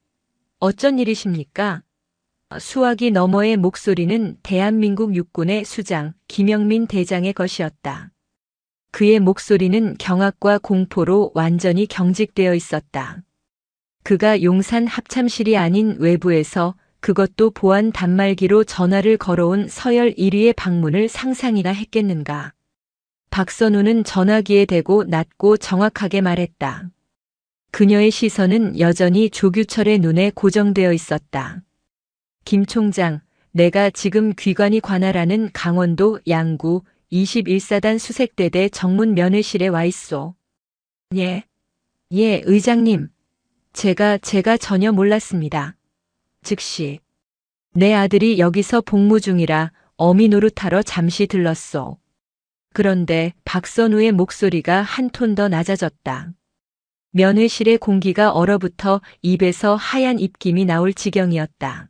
어쩐 일이십니까? 수화기 너머의 목소리는 대한민국 육군의 수장 김영민 대장의 것이었다. 그의 목소리는 경악과 공포로 완전히 경직되어 있었다. 그가 용산 합참실이 아닌 외부에서 그것도 보안 단말기로 전화를 걸어온 서열 1위의 방문을 상상이나 했겠는가. 박선우는 전화기에 대고 낮고 정확하게 말했다. 그녀의 시선은 여전히 조규철의 눈에 고정되어 있었다. 김 총장, 내가 지금 귀관이 관할하는 강원도 양구 21사단 수색대대 정문 면회실에 와 있소. 예, 의장님. 제가 전혀 몰랐습니다. 즉시. 내 아들이 여기서 복무 중이라 어미 노릇하러 잠시 들렀소. 그런데 박선우의 목소리가 한 톤 더 낮아졌다. 면회실의 공기가 얼어붙어 입에서 하얀 입김이 나올 지경이었다.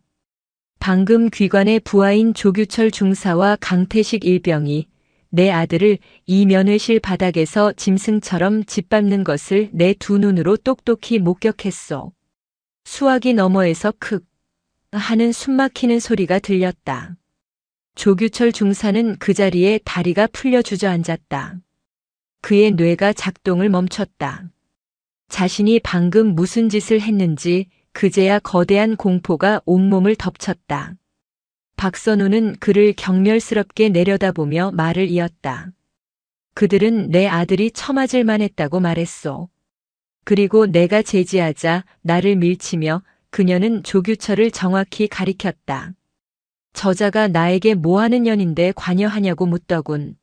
방금 귀관의 부하인 조규철 중사와 강태식 일병이 내 아들을 이 면회실 바닥에서 짐승처럼 짓밟는 것을 내 두 눈으로 똑똑히 목격했소. 수화기 너머에서 크 하는 숨막히는 소리가 들렸다. 조규철 중사는 그 자리에 다리가 풀려 주저앉았다. 그의 뇌가 작동을 멈췄다. 자신이 방금 무슨 짓을 했는지 그제야 거대한 공포가 온몸을 덮쳤다. 박선우는 그를 경멸스럽게 내려다보며 말을 이었다. 그들은 내 아들이 처맞을 만했다고 말했소. 그리고 내가 제지하자 나를 밀치며 그녀는 조규철을 정확히 가리켰다. 저자가 나에게 뭐하는 년인데 관여하냐고 묻더군.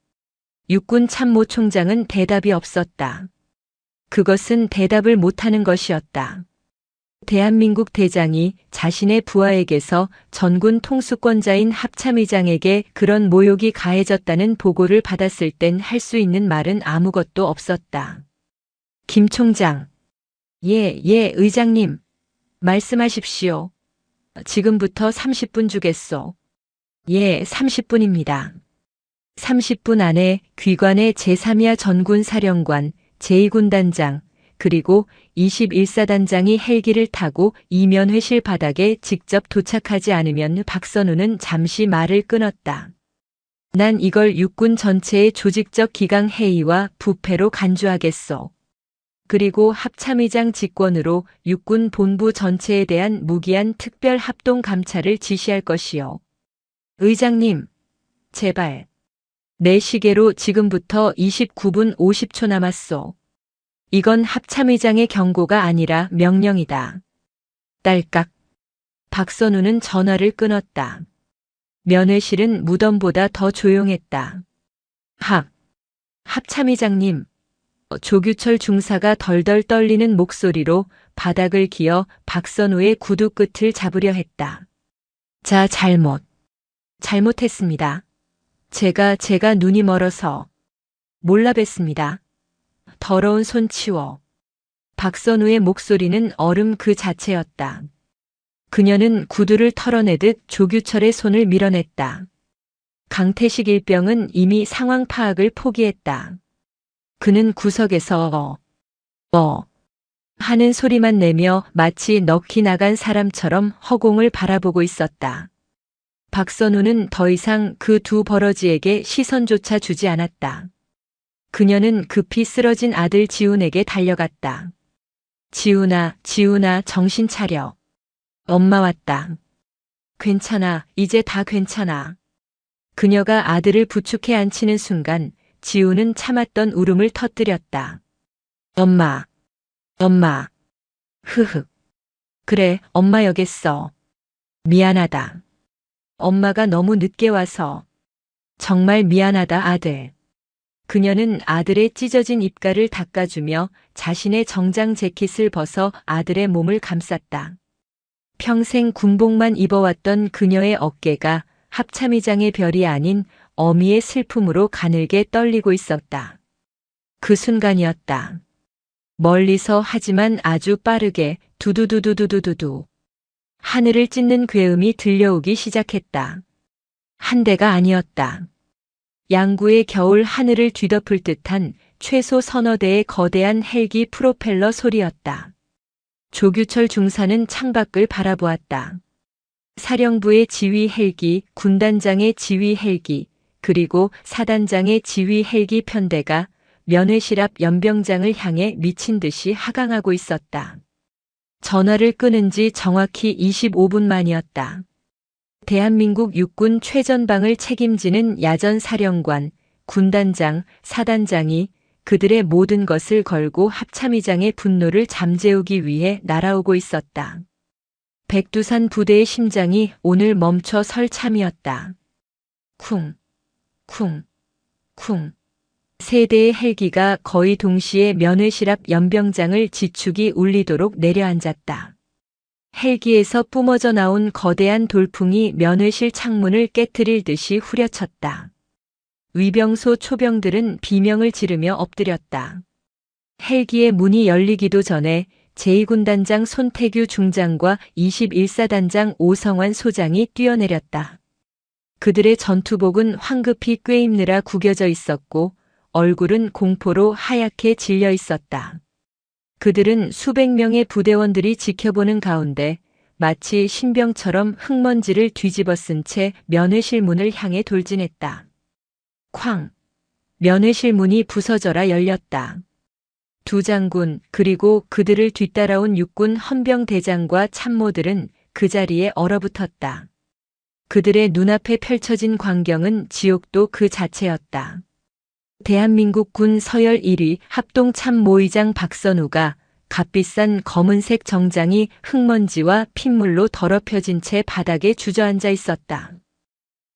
육군 참모총장은 대답이 없었다. 그것은 대답을 못하는 것이었다. 대한민국 대장이 자신의 부하에게서 전군 통수권자인 합참의장에게 그런 모욕이 가해졌다는 보고를 받았을 땐 할 수 있는 말은 아무것도 없었다. 김 총장. 예, 의장님. 말씀하십시오. 지금부터 30분 주겠소. 예, 30분입니다. 30분 안에 귀관의 제3야 전군 사령관, 제2군단장, 그리고 21사단장이 헬기를 타고 이면회실 바닥에 직접 도착하지 않으면 박선우는 잠시 말을 끊었다. 난 이걸 육군 전체의 조직적 기강 회의와 부패로 간주하겠소. 그리고 합참의장 직권으로 육군 본부 전체에 대한 무기한 특별 합동 감찰을 지시할 것이요. 의장님, 제발. 내 시계로 지금부터 29분 50초 남았소. 이건 합참의장의 경고가 아니라 명령이다. 딸깍. 박선우는 전화를 끊었다. 면회실은 무덤보다 더 조용했다. 합참의장님. 조규철 중사가 덜덜 떨리는 목소리로 바닥을 기어 박선우의 구두 끝을 잡으려 했다. 자, 잘못했습니다. 제가 눈이 멀어서 몰라 뵀습니다. 더러운 손 치워. 박선우의 목소리는 얼음 그 자체였다. 그녀는 구두를 털어내듯 조규철의 손을 밀어냈다. 강태식 일병은 이미 상황 파악을 포기했다. 그는 구석에서 하는 소리만 내며 마치 넋이 나간 사람처럼 허공을 바라보고 있었다. 박선우는 더 이상 그 두 버러지에게 시선조차 주지 않았다. 그녀는 급히 쓰러진 아들 지훈에게 달려갔다. 지훈아, 정신 차려. 엄마 왔다. 괜찮아, 이제 다 괜찮아. 그녀가 아들을 부축해 안치는 순간 지훈은 참았던 울음을 터뜨렸다. 엄마. 흐흐. 그래, 엄마 여깄어. 미안하다. 엄마가 너무 늦게 와서. 정말 미안하다, 아들. 그녀는 아들의 찢어진 입가를 닦아주며 자신의 정장 재킷을 벗어 아들의 몸을 감쌌다. 평생 군복만 입어왔던 그녀의 어깨가 합참의장의 별이 아닌 어미의 슬픔으로 가늘게 떨리고 있었다. 그 순간이었다. 멀리서 하지만 아주 빠르게 두두두두두두두 하늘을 찢는 괴음이 들려오기 시작했다. 한 대가 아니었다. 양구의 겨울 하늘을 뒤덮을 듯한 최소 서너 대의 거대한 헬기 프로펠러 소리였다. 조규철 중사는 창밖을 바라보았다. 사령부의 지휘 헬기, 군단장의 지휘 헬기, 그리고 사단장의 지휘 헬기 편대가 면회실 앞 연병장을 향해 미친 듯이 하강하고 있었다. 전화를 끊은 지 정확히 25분 만이었다. 대한민국 육군 최전방을 책임지는 야전 사령관, 군단장, 사단장이 그들의 모든 것을 걸고 합참의장의 분노를 잠재우기 위해 날아오고 있었다. 백두산 부대의 심장이 오늘 멈춰 설 참이었다. 쿵. 세 대의 헬기가 거의 동시에 면회실 앞 연병장을 지축이 울리도록 내려앉았다. 헬기에서 뿜어져 나온 거대한 돌풍이 면회실 창문을 깨트릴 듯이 후려쳤다. 위병소 초병들은 비명을 지르며 엎드렸다. 헬기의 문이 열리기도 전에 제2군단장 손태규 중장과 21사단장 오성환 소장이 뛰어내렸다. 그들의 전투복은 황급히 꿰입느라 구겨져 있었고 얼굴은 공포로 하얗게 질려 있었다. 그들은 수백 명의 부대원들이 지켜보는 가운데 마치 신병처럼 흙먼지를 뒤집어 쓴 채 면회실 문을 향해 돌진했다. 쾅! 면회실 문이 부서져라 열렸다. 두 장군 그리고 그들을 뒤따라온 육군 헌병대장과 참모들은 그 자리에 얼어붙었다. 그들의 눈앞에 펼쳐진 광경은 지옥도 그 자체였다. 대한민국 군 서열 1위 합동참모의장 박선우가 값비싼 검은색 정장이 흙먼지와 핏물로 더럽혀진 채 바닥에 주저앉아 있었다.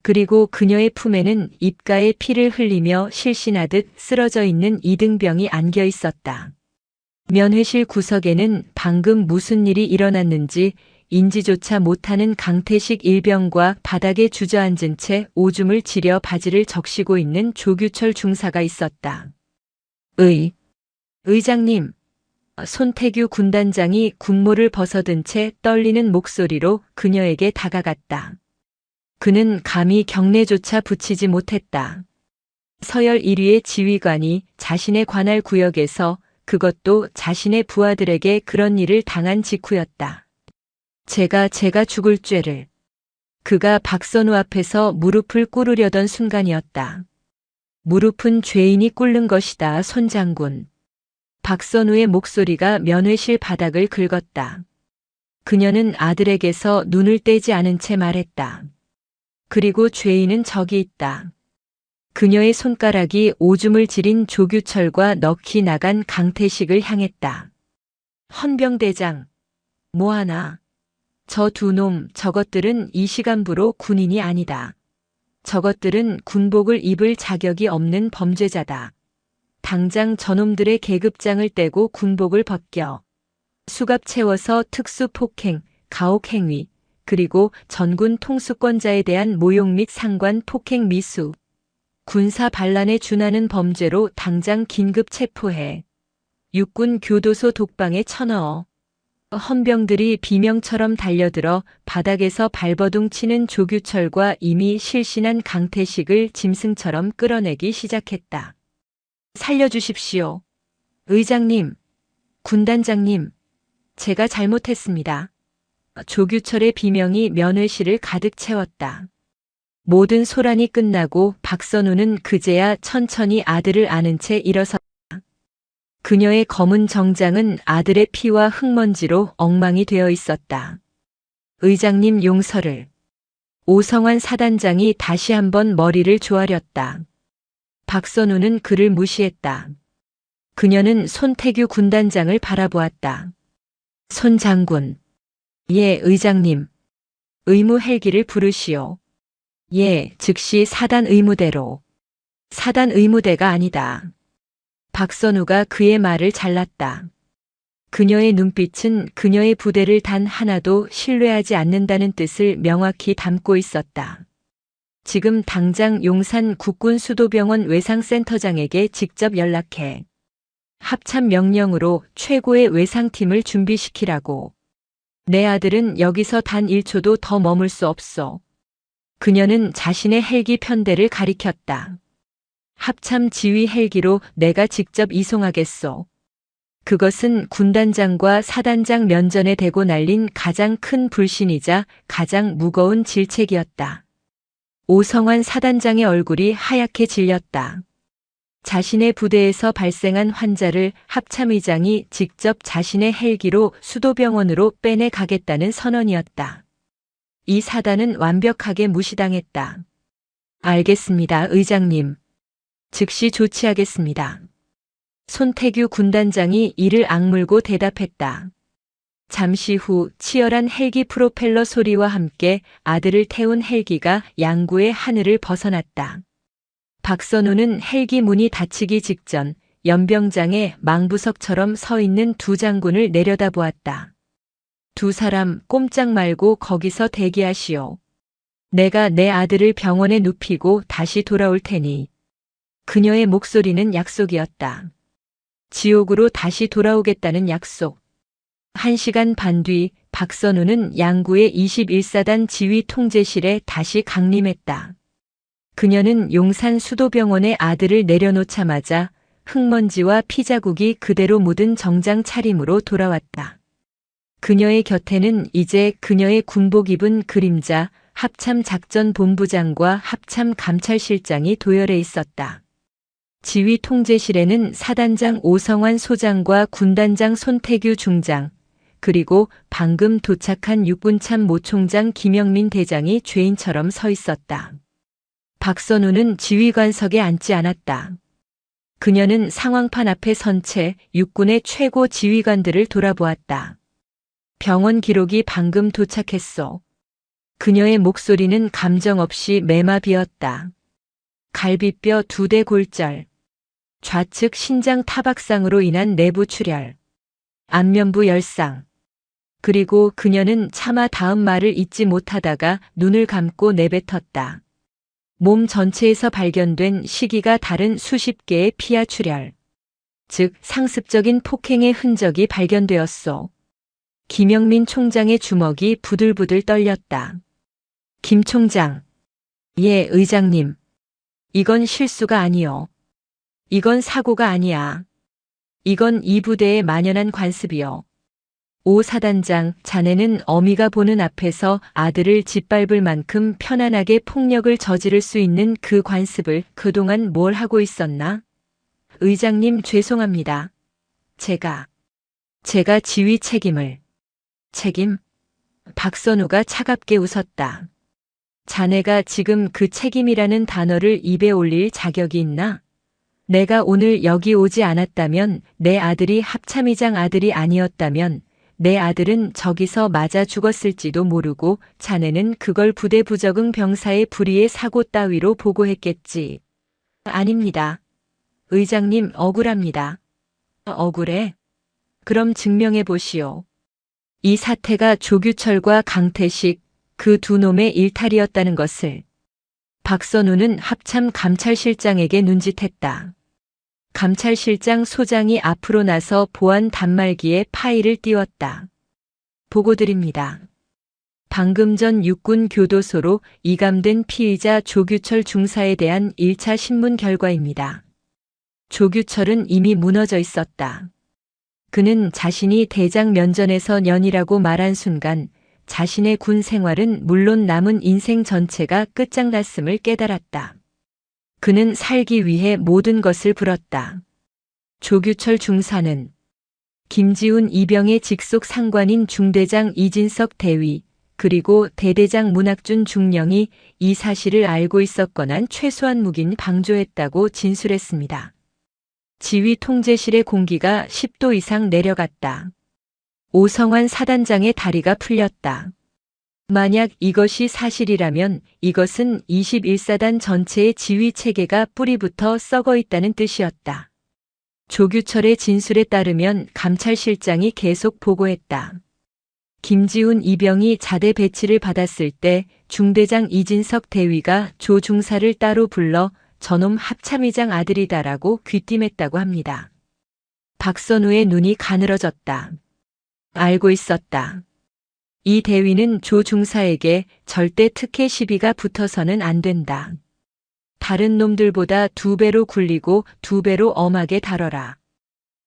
그리고 그녀의 품에는 입가에 피를 흘리며 실신하듯 쓰러져 있는 이등병이 안겨 있었다. 면회실 구석에는 방금 무슨 일이 일어났는지 인지조차 못하는 강태식 일병과 바닥에 주저앉은 채 오줌을 지려 바지를 적시고 있는 조규철 중사가 있었다. 의장님. 손태규 군단장이 군모를 벗어든 채 떨리는 목소리로 그녀에게 다가갔다. 그는 감히 경례조차 붙이지 못했다. 서열 1위의 지휘관이 자신의 관할 구역에서, 그것도 자신의 부하들에게 그런 일을 당한 직후였다. 제가 죽을 죄를. 그가 박선우 앞에서 무릎을 꿇으려던 순간이었다. 무릎은 죄인이 꿇는 것이다, 손 장군. 박선우의 목소리가 면회실 바닥을 긁었다. 그녀는 아들에게서 눈을 떼지 않은 채 말했다. 그리고 죄인은 저기 있다. 그녀의 손가락이 오줌을 지린 조규철과 넋이 나간 강태식을 향했다. 헌병대장. 뭐하나. 저 두 놈, 저것들은 이 시간부로 군인이 아니다. 저것들은 군복을 입을 자격이 없는 범죄자다. 당장 저놈들의 계급장을 떼고 군복을 벗겨. 수갑 채워서 특수폭행, 가혹행위, 그리고 전군 통수권자에 대한 모욕 및 상관 폭행 미수, 군사 반란에 준하는 범죄로 당장 긴급 체포해. 육군 교도소 독방에 쳐넣어. 헌병들이 비명처럼 달려들어 바닥에서 발버둥 치는 조규철과 이미 실신한 강태식을 짐승처럼 끌어내기 시작했다. 살려주십시오. 의장님, 군단장님, 제가 잘못했습니다. 조규철의 비명이 면회실을 가득 채웠다. 모든 소란이 끝나고 박선우는 그제야 천천히 아들을 안은 채 일어섰다. 그녀의 검은 정장은 아들의 피와 흙먼지로 엉망이 되어 있었다. 의장님 용서를. 오성환 사단장이 다시 한번 머리를 조아렸다. 박선우는 그를 무시했다. 그녀는 손태규 군단장을 바라보았다. 손 장군. 예, 의장님. 의무 헬기를 부르시오. 예, 즉시 사단 의무대로. 사단 의무대가 아니다. 박선우가 그의 말을 잘랐다. 그녀의 눈빛은 그녀의 부대를 단 하나도 신뢰하지 않는다는 뜻을 명확히 담고 있었다. 지금 당장 용산 국군수도병원 외상센터장에게 직접 연락해. 합참 명령으로 최고의 외상팀을 준비시키라고. 내 아들은 여기서 단 1초도 더 머물 수 없어. 그녀는 자신의 헬기 편대를 가리켰다. 합참 지휘 헬기로 내가 직접 이송하겠소. 그것은 군단장과 사단장 면전에 대고 날린 가장 큰 불신이자 가장 무거운 질책이었다. 오성환 사단장의 얼굴이 하얗게 질렸다. 자신의 부대에서 발생한 환자를 합참의장이 직접 자신의 헬기로 수도병원으로 빼내 가겠다는 선언이었다. 이 사단은 완벽하게 무시당했다. 알겠습니다, 의장님. 즉시 조치하겠습니다. 손태규 군단장이 이를 악물고 대답했다. 잠시 후 치열한 헬기 프로펠러 소리와 함께 아들을 태운 헬기가 양구의 하늘을 벗어났다. 박선우는 헬기 문이 닫히기 직전 연병장에 망부석처럼 서 있는 두 장군을 내려다보았다. 두 사람 꼼짝 말고 거기서 대기하시오. 내가 내 아들을 병원에 눕히고 다시 돌아올 테니. 그녀의 목소리는 약속이었다. 지옥으로 다시 돌아오겠다는 약속. 1시간 반 뒤 박선우는 양구의 21사단 지휘 통제실에 다시 강림했다. 그녀는 용산 수도병원에 아들을 내려놓자마자 흙먼지와 피자국이 그대로 묻은 정장 차림으로 돌아왔다. 그녀의 곁에는 이제 그녀의 군복 입은 그림자 합참작전본부장과 합참감찰실장이 도열해 있었다. 지휘 통제실에는 사단장 오성환 소장과 군단장 손태규 중장, 그리고 방금 도착한 육군참 모총장 김영민 대장이 죄인처럼 서 있었다. 박선우는 지휘관석에 앉지 않았다. 그녀는 상황판 앞에 선 채 육군의 최고 지휘관들을 돌아보았다. 병원 기록이 방금 도착했소. 그녀의 목소리는 감정 없이 매마비었다. 갈비뼈 2대 골절, 좌측 신장 타박상으로 인한 내부 출혈, 안면부 열상. 그리고 그녀는 차마 다음 말을 잇지 못하다가 눈을 감고 내뱉었다. 몸 전체에서 발견된 시기가 다른 수십 개의 피하 출혈. 즉 상습적인 폭행의 흔적이 발견되었소. 김영민 총장의 주먹이 부들부들 떨렸다. 김 총장. 예, 의장님. 이건 실수가 아니요. 이건 사고가 아니야. 이건 이 부대의 만연한 관습이요. 오 사단장, 자네는 어미가 보는 앞에서 아들을 짓밟을 만큼 편안하게 폭력을 저지를 수 있는 그 관습을 그동안 뭘 하고 있었나? 의장님 죄송합니다. 제가 지휘 책임을. 책임? 박선우가 차갑게 웃었다. 자네가 지금 그 책임이라는 단어를 입에 올릴 자격이 있나? 내가 오늘 여기 오지 않았다면, 내 아들이 합참의장 아들이 아니었다면 내 아들은 저기서 맞아 죽었을지도 모르고 자네는 그걸 부대 부적응 병사의 불의의 사고 따위로 보고했겠지. 아닙니다. 의장님 억울합니다. 억울해? 그럼 증명해 보시오. 이 사태가 조규철과 강태식, 그 두 놈의 일탈이었다는 것을. 박선우는 합참 감찰실장에게 눈짓했다. 감찰실장 소장이 앞으로 나서 보안 단말기에 파일을 띄웠다. 보고 드립니다. 방금 전 육군 교도소로 이감된 피의자 조규철 중사에 대한 1차 신문 결과입니다. 조규철은 이미 무너져 있었다. 그는 자신이 대장 면전에서 년이라고 말한 순간 자신의 군 생활은 물론 남은 인생 전체가 끝장났음을 깨달았다. 그는 살기 위해 모든 것을 불었다. 조규철 중사는 김지훈 이병의 직속 상관인 중대장 이진석 대위, 그리고 대대장 문학준 중령이 이 사실을 알고 있었거나 최소한 묵인 방조했다고 진술했습니다. 지휘 통제실의 공기가 10도 이상 내려갔다. 오성환 사단장의 다리가 풀렸다. 만약 이것이 사실이라면 이것은 21사단 전체의 지휘 체계가 뿌리부터 썩어 있다는 뜻이었다. 조규철의 진술에 따르면 감찰실장이 계속 보고했다. 김지훈 이병이 자대 배치를 받았을 때 중대장 이진석 대위가 조 중사를 따로 불러 저놈 합참의장 아들이다라고 귀띔했다고 합니다. 박선우의 눈이 가늘어졌다. 알고 있었다. 이 대위는 조 중사에게 절대 특혜 시비가 붙어서는 안 된다. 다른 놈들보다 2배로 굴리고 2배로 엄하게 다뤄라.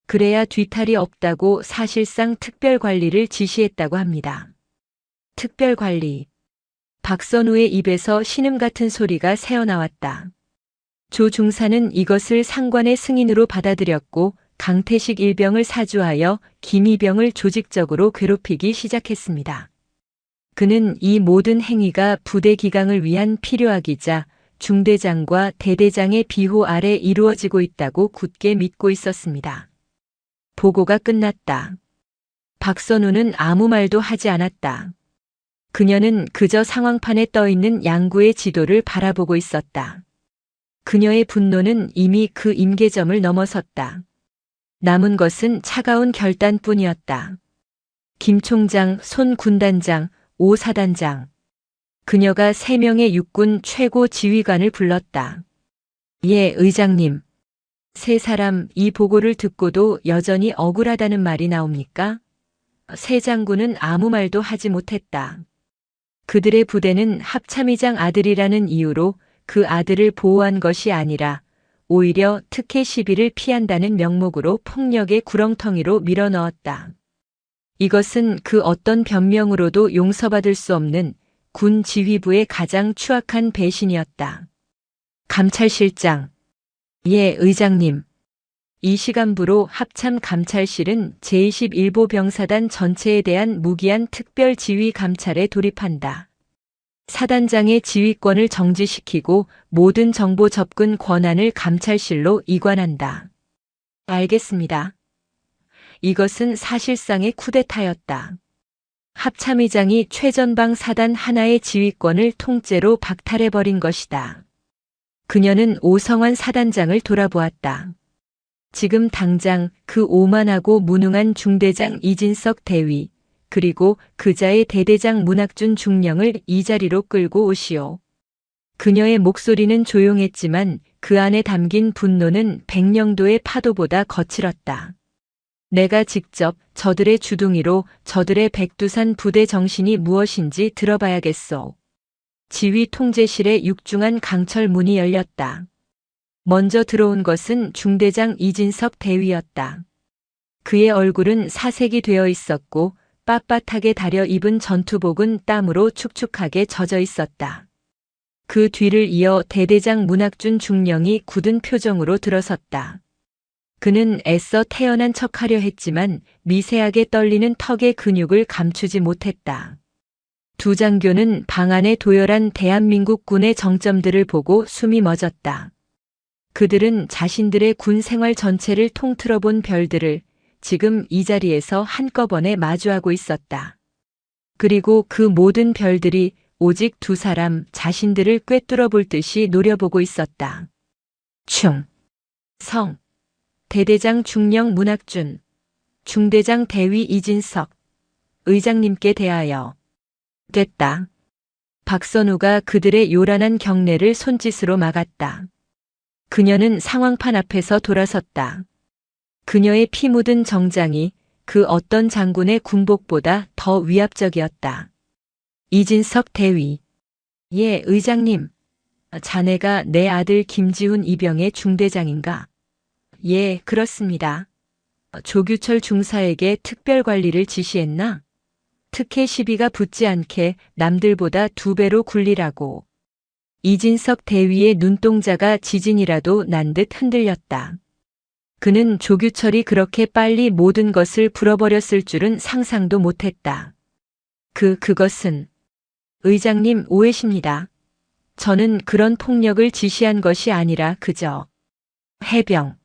그래야 뒤탈이 없다고 사실상 특별관리를 지시했다고 합니다. 특별관리. 박선우의 입에서 신음 같은 소리가 새어나왔다. 조 중사는 이것을 상관의 승인으로 받아들였고 강태식 일병을 사주하여 김이병을 조직적으로 괴롭히기 시작했습니다. 그는 이 모든 행위가 부대 기강을 위한 필요하기자 중대장과 대대장의 비호 아래 이루어지고 있다고 굳게 믿고 있었습니다. 보고가 끝났다. 박선우는 아무 말도 하지 않았다. 그녀는 그저 상황판에 떠있는 양구의 지도를 바라보고 있었다. 그녀의 분노는 이미 그 임계점을 넘어섰다. 남은 것은 차가운 결단뿐이었다. 김 총장, 손 군단장, 오 사단장. 그녀가 3명의 육군 최고 지휘관을 불렀다. 예, 의장님. 3사람 이 보고를 듣고도 여전히 억울하다는 말이 나옵니까? 세 장군은 아무 말도 하지 못했다. 그들의 부대는 합참의장 아들이라는 이유로 그 아들을 보호한 것이 아니라 오히려 특혜 시비를 피한다는 명목으로 폭력의 구렁텅이로 밀어넣었다. 이것은 그 어떤 변명으로도 용서받을 수 없는 군 지휘부의 가장 추악한 배신이었다. 감찰실장. 예, 의장님. 이 시간부로 합참 감찰실은 제21보 병사단 전체에 대한 무기한 특별 지휘 감찰에 돌입한다. 사단장의 지휘권을 정지시키고 모든 정보 접근 권한을 감찰실로 이관한다. 알겠습니다. 이것은 사실상의 쿠데타였다. 합참의장이 최전방 사단 하나의 지휘권을 통째로 박탈해버린 것이다. 그녀는 오성환 사단장을 돌아보았다. 지금 당장 그 오만하고 무능한 중대장 이진석 대위, 그리고 그자의 대대장 문학준 중령을 이 자리로 끌고 오시오. 그녀의 목소리는 조용했지만 그 안에 담긴 분노는 백령도의 파도보다 거칠었다. 내가 직접 저들의 주둥이로 저들의 백두산 부대 정신이 무엇인지 들어봐야겠소. 지휘 통제실의 육중한 강철 문이 열렸다. 먼저 들어온 것은 중대장 이진석 대위였다. 그의 얼굴은 사색이 되어 있었고 빳빳하게 다려 입은 전투복은 땀으로 축축하게 젖어 있었다. 그 뒤를 이어 대대장 문학준 중령이 굳은 표정으로 들어섰다. 그는 애써 태연한 척하려 했지만 미세하게 떨리는 턱의 근육을 감추지 못했다. 두 장교는 방 안의 도열한 대한민국 군의 정점들을 보고 숨이 멎었다. 그들은 자신들의 군 생활 전체를 통틀어 본 별들을 지금 이 자리에서 한꺼번에 마주하고 있었다. 그리고 그 모든 별들이 오직 두 사람 자신들을 꿰뚫어 볼 듯이 노려보고 있었다. 성, 대대장 중령 문학준, 중대장 대위 이진석, 의장님께 대하여. 됐다. 박선우가 그들의 요란한 경례를 손짓으로 막았다. 그녀는 상황판 앞에서 돌아섰다. 그녀의 피 묻은 정장이 그 어떤 장군의 군복보다 더 위압적이었다. 이진석 대위. 예, 의장님. 자네가 내 아들 김지훈 이병의 중대장인가? 예, 그렇습니다. 조규철 중사에게 특별 관리를 지시했나? 특혜 시비가 붙지 않게 남들보다 2배로 굴리라고. 이진석 대위의 눈동자가 지진이라도 난 듯 흔들렸다. 그는 조규철이 그렇게 빨리 모든 것을 풀어버렸을 줄은 상상도 못했다. 그것은 의장님 오해십니다. 저는 그런 폭력을 지시한 것이 아니라 그저 해병.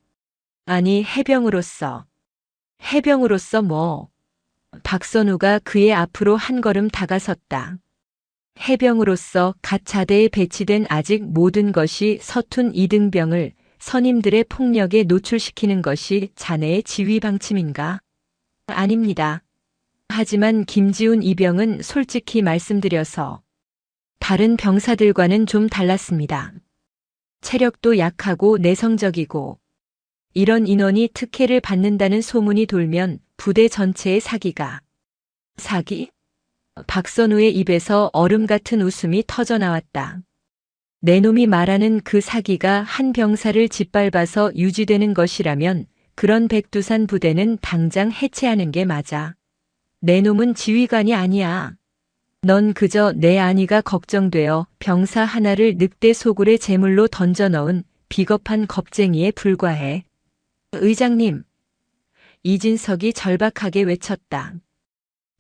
아니 해병으로서 뭐. 박선우가 그의 앞으로 한 걸음 다가섰다. 해병으로서 갓 자대에 배치된 아직 모든 것이 서툰 이등병을 선임들의 폭력에 노출시키는 것이 자네의 지휘 방침인가? 아닙니다. 하지만 김지훈 이병은 솔직히 말씀드려서 다른 병사들과는 좀 달랐습니다. 체력도 약하고 내성적이고 이런 인원이 특혜를 받는다는 소문이 돌면 부대 전체의 사기가. 사기? 박선우의 입에서 얼음 같은 웃음이 터져 나왔다. 내 놈이 말하는 그 사기가 한 병사를 짓밟아서 유지되는 것이라면 그런 백두산 부대는 당장 해체하는 게 맞아. 내 놈은 지휘관이 아니야. 넌 그저 내 안위가 걱정되어 병사 하나를 늑대 소굴에 제물로 던져 넣은 비겁한 겁쟁이에 불과해. 의장님. 이진석이 절박하게 외쳤다.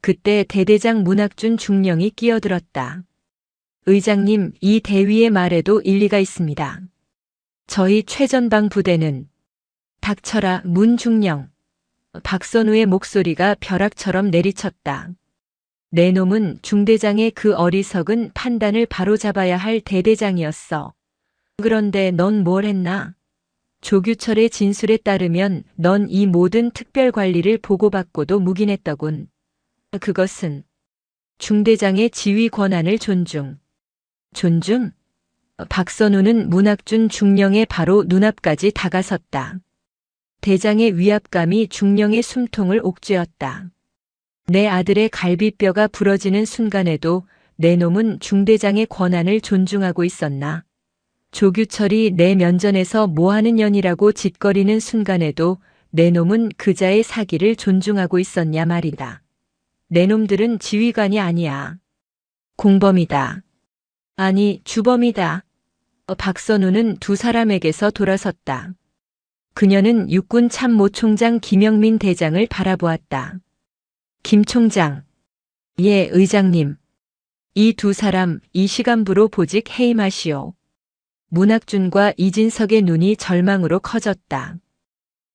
그때 대대장 문학준 중령이 끼어들었다. 의장님, 이 대위의 말에도 일리가 있습니다. 저희 최전방 부대는 닥쳐라 문중령. 박선우의 목소리가 벼락처럼 내리쳤다. 내 놈은 중대장의 그 어리석은 판단을 바로잡아야 할 대대장이었어. 그런데 넌 뭘 했나? 조규철의 진술에 따르면 넌 이 모든 특별 관리를 보고받고도 묵인했더군. 그것은 중대장의 지휘 권한을 존중. 박선우는 문학준 중령의 바로 눈앞까지 다가섰다. 대장의 위압감이 중령의 숨통을 옥죄었다. 내 아들의 갈비뼈가 부러지는 순간에도 내 놈은 중대장의 권한을 존중하고 있었나? 조규철이 내 면전에서 뭐하는 년이라고 짓거리는 순간에도 내 놈은 그자의 사기를 존중하고 있었냐 말이다. 내 놈들은 지휘관이 아니야. 공범이다. 아니, 주범이다. 박선우는 두 사람에게서 돌아섰다. 그녀는 육군 참모총장 김영민 대장을 바라보았다. 김 총장. 예, 의장님. 이 두 사람 이 시간부로 보직 해임하시오. 문학준과 이진석의 눈이 절망으로 커졌다.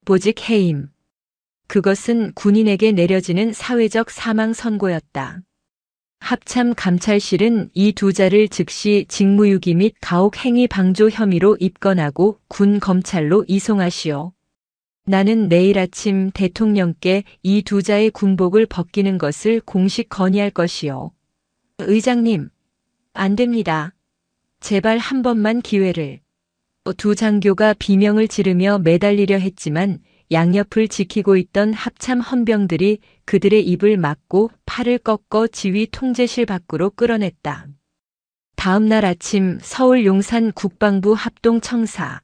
보직 해임. 그것은 군인에게 내려지는 사회적 사망 선고였다. 합참 감찰실은 이 두 자를 즉시 직무유기 및 가혹 행위 방조 혐의로 입건하고 군 검찰로 이송하시오. 나는 내일 아침 대통령께 이 두 자의 군복을 벗기는 것을 공식 건의할 것이요. 의장님, 안 됩니다. 제발 한 번만 기회를. 두 장교가 비명을 지르며 매달리려 했지만 양옆을 지키고 있던 합참 헌병들이 그들의 입을 막고 팔을 꺾어 지휘 통제실 밖으로 끌어냈다. 다음 날 아침 서울 용산 국방부 합동청사.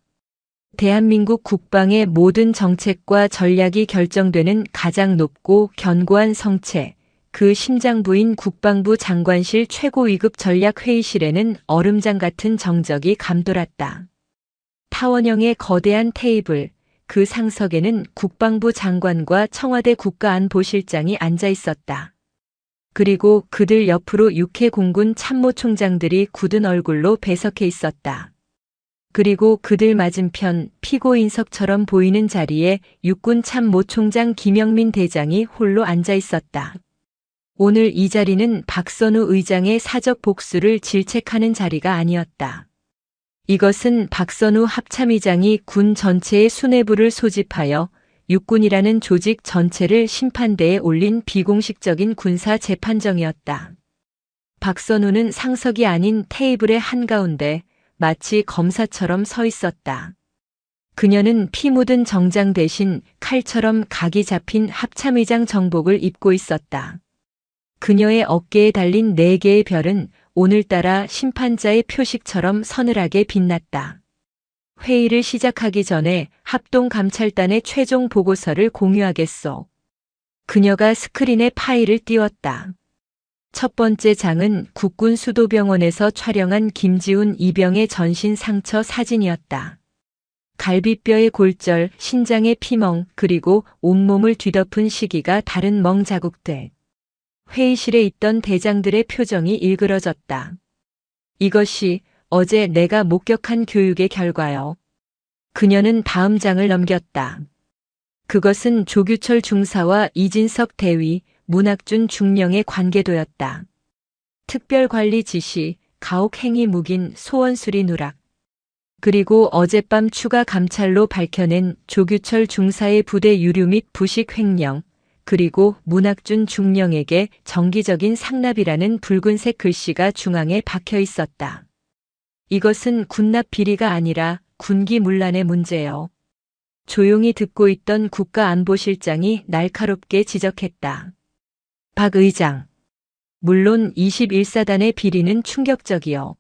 대한민국 국방의 모든 정책과 전략이 결정되는 가장 높고 견고한 성체, 그 심장부인 국방부 장관실 최고 위급 전략회의실에는 얼음장 같은 정적이 감돌았다. 타원형의 거대한 테이블, 그 상석에는 국방부 장관과 청와대 국가안보실장이 앉아 있었다. 그리고 그들 옆으로 육해공군 참모총장들이 굳은 얼굴로 배석해 있었다. 그리고 그들 맞은편 피고인석처럼 보이는 자리에 육군 참모총장 김영민 대장이 홀로 앉아 있었다. 오늘 이 자리는 박선우 의장의 사적 복수를 질책하는 자리가 아니었다. 이것은 박선우 합참의장이 군 전체의 수뇌부를 소집하여 육군이라는 조직 전체를 심판대에 올린 비공식적인 군사 재판정이었다. 박선우는 상석이 아닌 테이블의 한가운데 마치 검사처럼 서 있었다. 그녀는 피 묻은 정장 대신 칼처럼 각이 잡힌 합참의장 정복을 입고 있었다. 그녀의 어깨에 달린 4개의 별은 오늘따라 심판자의 표식처럼 서늘하게 빛났다. 회의를 시작하기 전에 합동감찰단의 최종 보고서를 공유하겠소. 그녀가 스크린에 파일을 띄웠다. 첫 번째 장은 국군 수도병원에서 촬영한 김지훈 이병의 전신 상처 사진이었다. 갈비뼈의 골절, 신장의 피멍, 그리고 온몸을 뒤덮은 시기가 다른 멍 자국들. 회의실에 있던 대장들의 표정이 일그러졌다. 이것이 어제 내가 목격한 교육의 결과요. 그녀는 다음 장을 넘겼다. 그것은 조규철 중사와 이진석 대위, 문학준 중령의 관계도였다. 특별관리 지시, 가혹행위 묵인, 소원수리 누락. 그리고 어젯밤 추가 감찰로 밝혀낸 조규철 중사의 부대 유류 및 부식 횡령, 그리고 문학준 중령에게 정기적인 상납이라는 붉은색 글씨가 중앙에 박혀 있었다. 이것은 군납 비리가 아니라 군기문란의 문제요. 조용히 듣고 있던 국가안보실장이 날카롭게 지적했다. 박 의장. 물론 21사단의 비리는 충격적이요.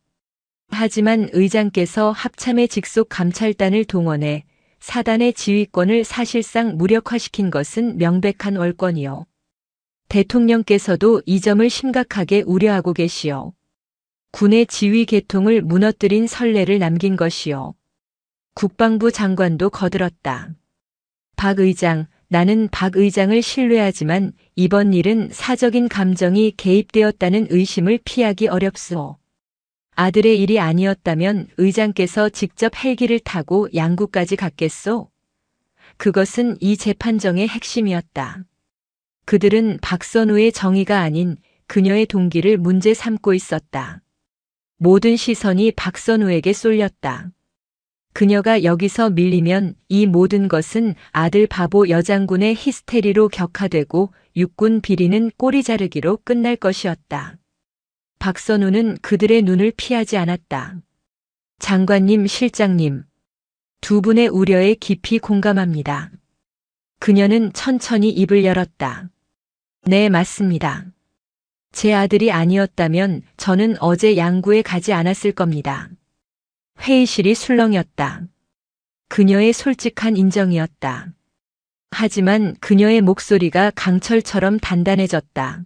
하지만 의장께서 합참의 직속 감찰단을 동원해 사단의 지휘권을 사실상 무력화시킨 것은 명백한 월권이요. 대통령께서도 이 점을 심각하게 우려하고 계시오. 군의 지휘 계통을 무너뜨린 선례를 남긴 것이요. 국방부 장관도 거들었다. 박 의장, 나는 박 의장을 신뢰하지만 이번 일은 사적인 감정이 개입되었다는 의심을 피하기 어렵소. 아들의 일이 아니었다면 의장께서 직접 헬기를 타고 양구까지 갔겠소? 그것은 이 재판정의 핵심이었다. 그들은 박선우의 정의가 아닌 그녀의 동기를 문제 삼고 있었다. 모든 시선이 박선우에게 쏠렸다. 그녀가 여기서 밀리면 이 모든 것은 아들 바보 여장군의 히스테리로 격화되고 육군 비리는 꼬리 자르기로 끝날 것이었다. 박선우는 그들의 눈을 피하지 않았다. 장관님, 실장님. 두 분의 우려에 깊이 공감합니다. 그녀는 천천히 입을 열었다. 네, 맞습니다. 제 아들이 아니었다면 저는 어제 양구에 가지 않았을 겁니다. 회의실이 술렁였다. 그녀의 솔직한 인정이었다. 하지만 그녀의 목소리가 강철처럼 단단해졌다.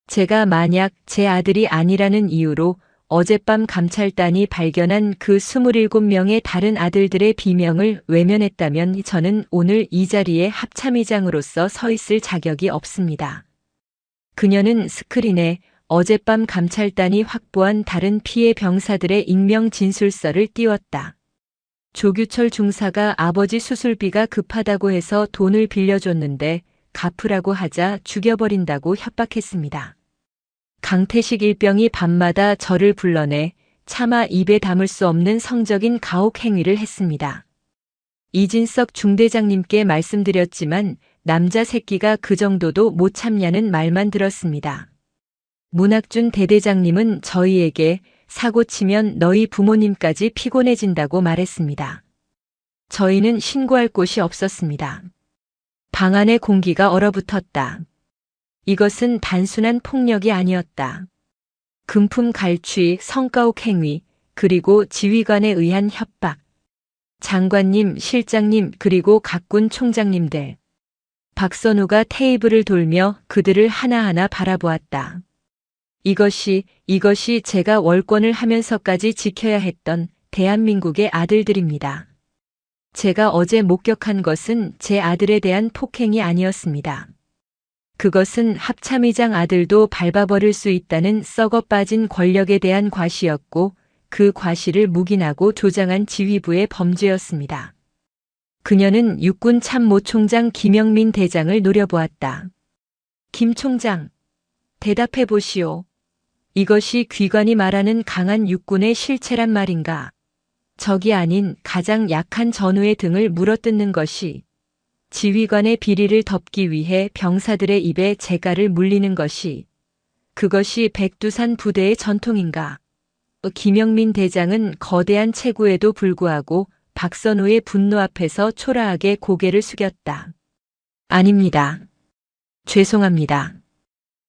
제가 만약 제 아들이 아니라는 이유로 어젯밤 감찰단이 발견한 그 27명의 다른 아들들의 비명을 외면했다면 저는 오늘 이 자리에 합참의장으로서 서 있을 자격이 없습니다. 그녀는 스크린에 어젯밤 감찰단이 확보한 다른 피해 병사들의 익명 진술서를 띄웠다. 조규철 중사가 아버지 수술비가 급하다고 해서 돈을 빌려줬는데 갚으라고 하자 죽여버린다고 협박했습니다. 강태식 일병이 밤마다 저를 불러내 차마 입에 담을 수 없는 성적인 가혹 행위를 했습니다. 이진석 중대장님께 말씀드렸지만 남자 새끼가 그 정도도 못 참냐는 말만 들었습니다. 문학준 대대장님은 저희에게 사고 치면 너희 부모님까지 피곤해진다고 말했습니다. 저희는 신고할 곳이 없었습니다. 방 안의 공기가 얼어붙었다. 이것은 단순한 폭력이 아니었다. 금품 갈취, 성가혹 행위, 그리고 지휘관에 의한 협박. 장관님, 실장님, 그리고 각군 총장님들. 박선우가 테이블을 돌며 그들을 하나하나 바라보았다. 이것이 제가 월권을 하면서까지 지켜야 했던 대한민국의 아들들입니다. 제가 어제 목격한 것은 제 아들에 대한 폭행이 아니었습니다. 그것은 합참의장 아들도 밟아버릴 수 있다는 썩어 빠진 권력에 대한 과시였고 그 과시를 묵인하고 조장한 지휘부의 범죄였습니다. 그녀는 육군 참모총장 김영민 대장을 노려보았다. 김 총장, 대답해 보시오. 이것이 귀관이 말하는 강한 육군의 실체란 말인가? 적이 아닌 가장 약한 전우의 등을 물어뜯는 것이, 지휘관의 비리를 덮기 위해 병사들의 입에 재갈을 물리는 것이, 그것이 백두산 부대의 전통인가? 김영민 대장은 거대한 체구에도 불구하고 박선우의 분노 앞에서 초라하게 고개를 숙였다. 아닙니다. 죄송합니다.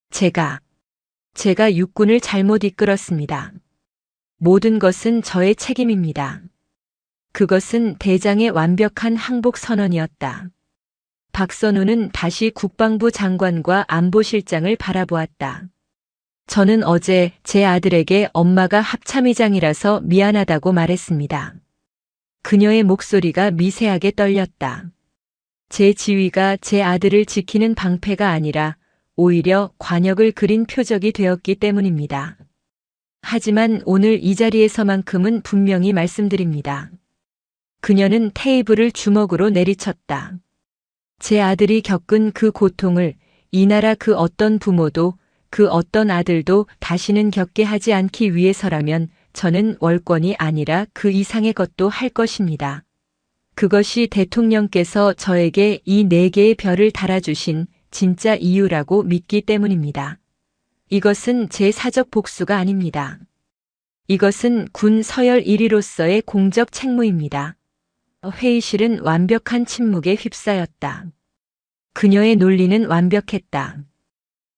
제가 육군을 잘못 이끌었습니다. 모든 것은 저의 책임입니다. 그것은 대장의 완벽한 항복 선언이었다. 박선우는 다시 국방부 장관과 안보실장을 바라보았다. 저는 어제 제 아들에게 엄마가 합참의장이라서 미안하다고 말했습니다. 그녀의 목소리가 미세하게 떨렸다. 제 지위가 제 아들을 지키는 방패가 아니라 오히려 관역을 그린 표적이 되었기 때문입니다. 하지만 오늘 이 자리에서만큼은 분명히 말씀드립니다. 그녀는 테이블을 주먹으로 내리쳤다. 제 아들이 겪은 그 고통을 이 나라 그 어떤 부모도 그 어떤 아들도 다시는 겪게 하지 않기 위해서라면 저는 월권이 아니라 그 이상의 것도 할 것입니다. 그것이 대통령께서 저에게 이 4개의 별을 달아주신 진짜 이유라고 믿기 때문입니다. 이것은 제 사적 복수가 아닙니다. 이것은 군 서열 1위로서의 공적 책무입니다. 회의실은 완벽한 침묵에 휩싸였다. 그녀의 논리는 완벽했다.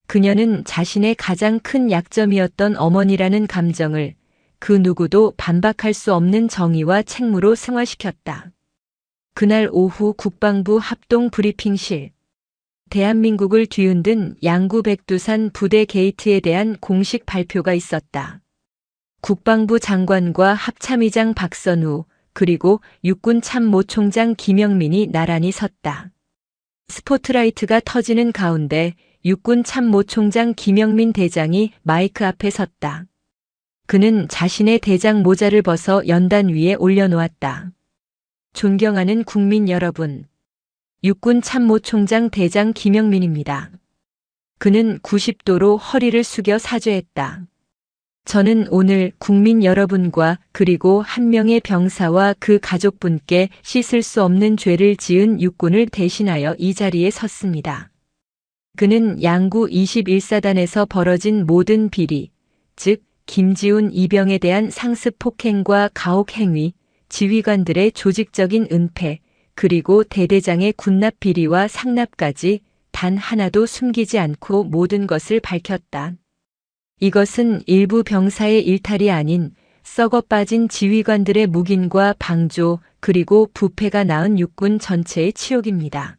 그녀는 자신의 가장 큰 약점이었던 어머니라는 감정을 그 누구도 반박할 수 없는 정의와 책무로 승화시켰다. 그날 오후 국방부 합동 브리핑실. 대한민국을 뒤흔든 양구 백두산 부대 게이트에 대한 공식 발표가 있었다. 국방부 장관과 합참의장 박선우, 그리고 육군 참모총장 김영민이 나란히 섰다. 스포트라이트가 터지는 가운데 육군 참모총장 김영민 대장이 마이크 앞에 섰다. 그는 자신의 대장 모자를 벗어 연단 위에 올려놓았다. 존경하는 국민 여러분. 육군 참모총장 대장 김영민입니다. 그는 90도로 허리를 숙여 사죄했다. 저는 오늘 국민 여러분과 그리고 한 명의 병사와 그 가족분께 씻을 수 없는 죄를 지은 육군을 대신하여 이 자리에 섰습니다. 그는 양구 21사단에서 벌어진 모든 비리, 즉 김지훈 이병에 대한 상습 폭행과 가혹 행위, 지휘관들의 조직적인 은폐, 그리고 대대장의 군납 비리와 상납까지 단 하나도 숨기지 않고 모든 것을 밝혔다. 이것은 일부 병사의 일탈이 아닌 썩어 빠진 지휘관들의 묵인과 방조 그리고 부패가 낳은 육군 전체의 치욕입니다.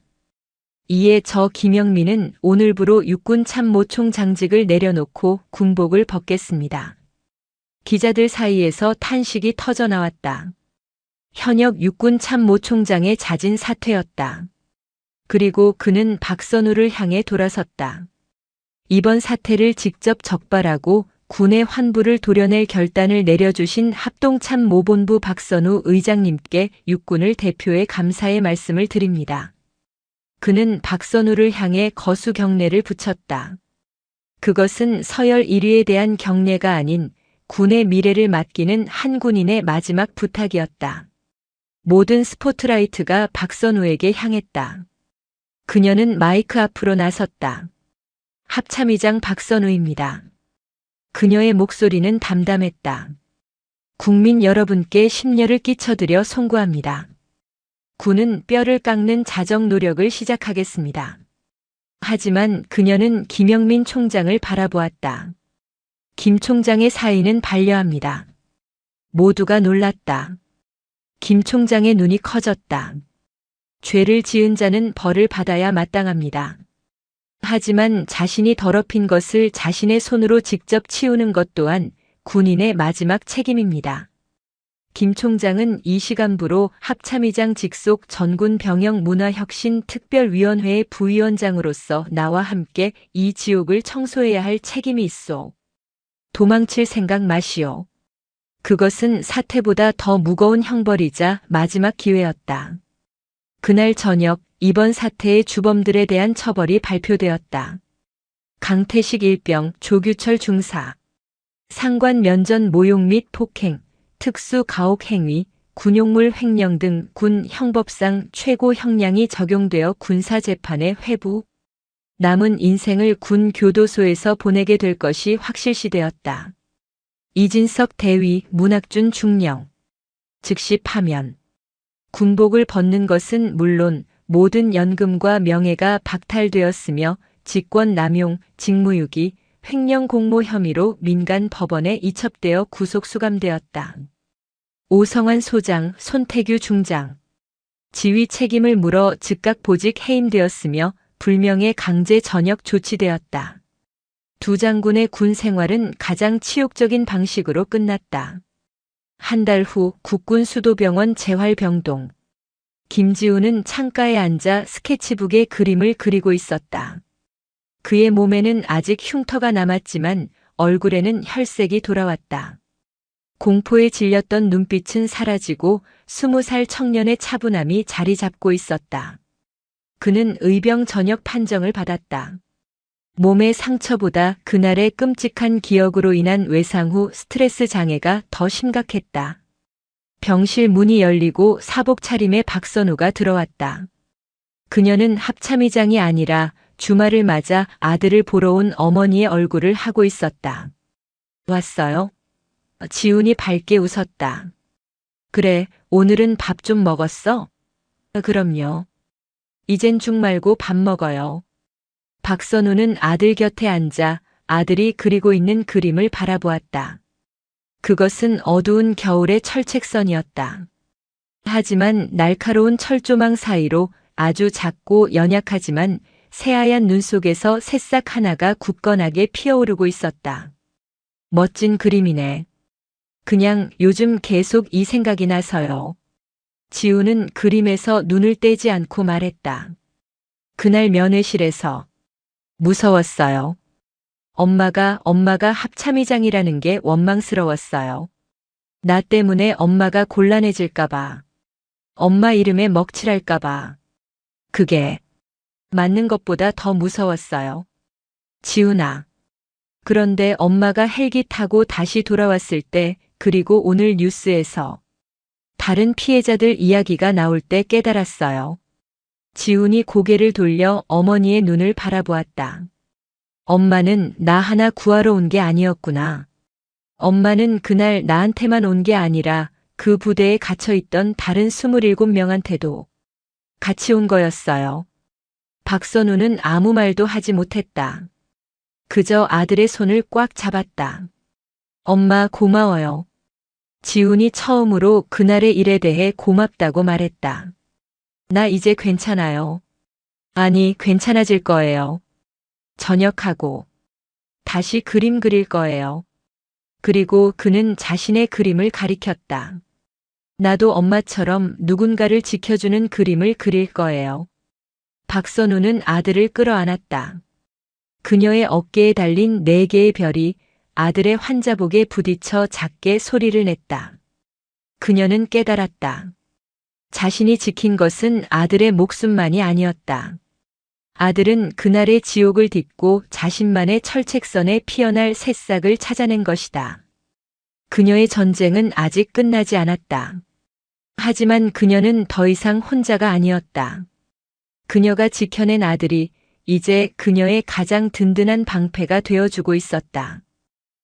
이에 저 김영민은 오늘부로 육군 참모총장직을 내려놓고 군복을 벗겠습니다. 기자들 사이에서 탄식이 터져나왔다. 현역 육군 참모총장의 잦은 사퇴였다. 그리고 그는 박선우를 향해 돌아섰다. 이번 사태를 직접 적발하고 군의 환부를 도려낼 결단을 내려주신 합동참모본부 박선우 의장님께 육군을 대표해 감사의 말씀을 드립니다. 그는 박선우를 향해 거수 경례를 붙였다. 그것은 서열 1위에 대한 경례가 아닌 군의 미래를 맡기는 한 군인의 마지막 부탁이었다. 모든 스포트라이트가 박선우에게 향했다. 그녀는 마이크 앞으로 나섰다. 합참의장 박선우입니다. 그녀의 목소리는 담담했다. 국민 여러분께 심려를 끼쳐드려 송구합니다. 군은 뼈를 깎는 자정 노력을 시작하겠습니다. 하지만 그녀는 김영민 총장을 바라보았다. 김 총장의 사의는 반려합니다. 모두가 놀랐다. 김 총장의 눈이 커졌다. 죄를 지은 자는 벌을 받아야 마땅합니다. 하지만 자신이 더럽힌 것을 자신의 손으로 직접 치우는 것 또한 군인의 마지막 책임입니다. 김 총장은 이 시간부로 합참의장 직속 전군 병영 문화혁신 특별위원회의 부위원장으로서 나와 함께 이 지옥을 청소해야 할 책임이 있소. 도망칠 생각 마시오. 그것은 사퇴보다 더 무거운 형벌이자 마지막 기회였다. 그날 저녁 이번 사태의 주범들에 대한 처벌이 발표되었다. 강태식 일병, 조규철 중사, 상관 면전 모욕 및 폭행, 특수 가혹 행위, 군용물 횡령 등 군 형법상 최고 형량이 적용되어 군사재판에 회부. 남은 인생을 군 교도소에서 보내게 될 것이 확실시되었다. 이진석 대위, 문학준 중령. 즉시 파면. 군복을 벗는 것은 물론 모든 연금과 명예가 박탈되었으며 직권 남용, 직무유기, 횡령 공모 혐의로 민간 법원에 이첩되어 구속 수감되었다. 오성환 소장, 손태규 중장. 지휘 책임을 물어 즉각 보직 해임되었으며 불명예 강제 전역 조치되었다. 두 장군의 군 생활은 가장 치욕적인 방식으로 끝났다. 한 달 후 국군 수도병원 재활병동. 김지우는 창가에 앉아 스케치북에 그림을 그리고 있었다. 그의 몸에는 아직 흉터가 남았지만 얼굴에는 혈색이 돌아왔다. 공포에 질렸던 눈빛은 사라지고 20살 청년의 차분함이 자리 잡고 있었다. 그는 의병 전역 판정을 받았다. 몸의 상처보다 그날의 끔찍한 기억으로 인한 외상 후 스트레스 장애가 더 심각했다. 병실 문이 열리고 사복 차림의 박선우가 들어왔다. 그녀는 합참의장이 아니라 주말을 맞아 아들을 보러 온 어머니의 얼굴을 하고 있었다. 왔어요? 지훈이 밝게 웃었다. 그래, 오늘은 밥 좀 먹었어? 그럼요. 이젠 죽 말고 밥 먹어요. 박선우는 아들 곁에 앉아 아들이 그리고 있는 그림을 바라보았다. 그것은 어두운 겨울의 철책선이었다. 하지만 날카로운 철조망 사이로 아주 작고 연약하지만 새하얀 눈 속에서 새싹 하나가 굳건하게 피어오르고 있었다. 멋진 그림이네. 그냥 요즘 계속 이 생각이 나서요. 지우는 그림에서 눈을 떼지 않고 말했다. 그날 면회실에서 무서웠어요. 엄마가 합참의장이라는 게 원망스러웠어요. 나 때문에 엄마가 곤란해질까봐. 엄마 이름에 먹칠할까봐. 그게 맞는 것보다 더 무서웠어요. 지훈아. 그런데 엄마가 헬기 타고 다시 돌아왔을 때, 그리고 오늘 뉴스에서 다른 피해자들 이야기가 나올 때 깨달았어요. 지훈이 고개를 돌려 어머니의 눈을 바라보았다. 엄마는 나 하나 구하러 온 게 아니었구나. 엄마는 그날 나한테만 온 게 아니라 그 부대에 갇혀있던 다른 27명한테도 같이 온 거였어요. 박선우는 아무 말도 하지 못했다. 그저 아들의 손을 꽉 잡았다. 엄마 고마워요. 지훈이 처음으로 그날의 일에 대해 고맙다고 말했다. 나 이제 괜찮아요. 아니, 괜찮아질 거예요. 전역하고 다시 그림 그릴 거예요. 그리고 그는 자신의 그림을 가리켰다. 나도 엄마처럼 누군가를 지켜주는 그림을 그릴 거예요. 박선우는 아들을 끌어안았다. 그녀의 어깨에 달린 4개의 별이 아들의 환자복에 부딪혀 작게 소리를 냈다. 그녀는 깨달았다. 자신이 지킨 것은 아들의 목숨만이 아니었다. 아들은 그날의 지옥을 딛고 자신만의 철책선에 피어날 새싹을 찾아낸 것이다. 그녀의 전쟁은 아직 끝나지 않았다. 하지만 그녀는 더 이상 혼자가 아니었다. 그녀가 지켜낸 아들이 이제 그녀의 가장 든든한 방패가 되어주고 있었다.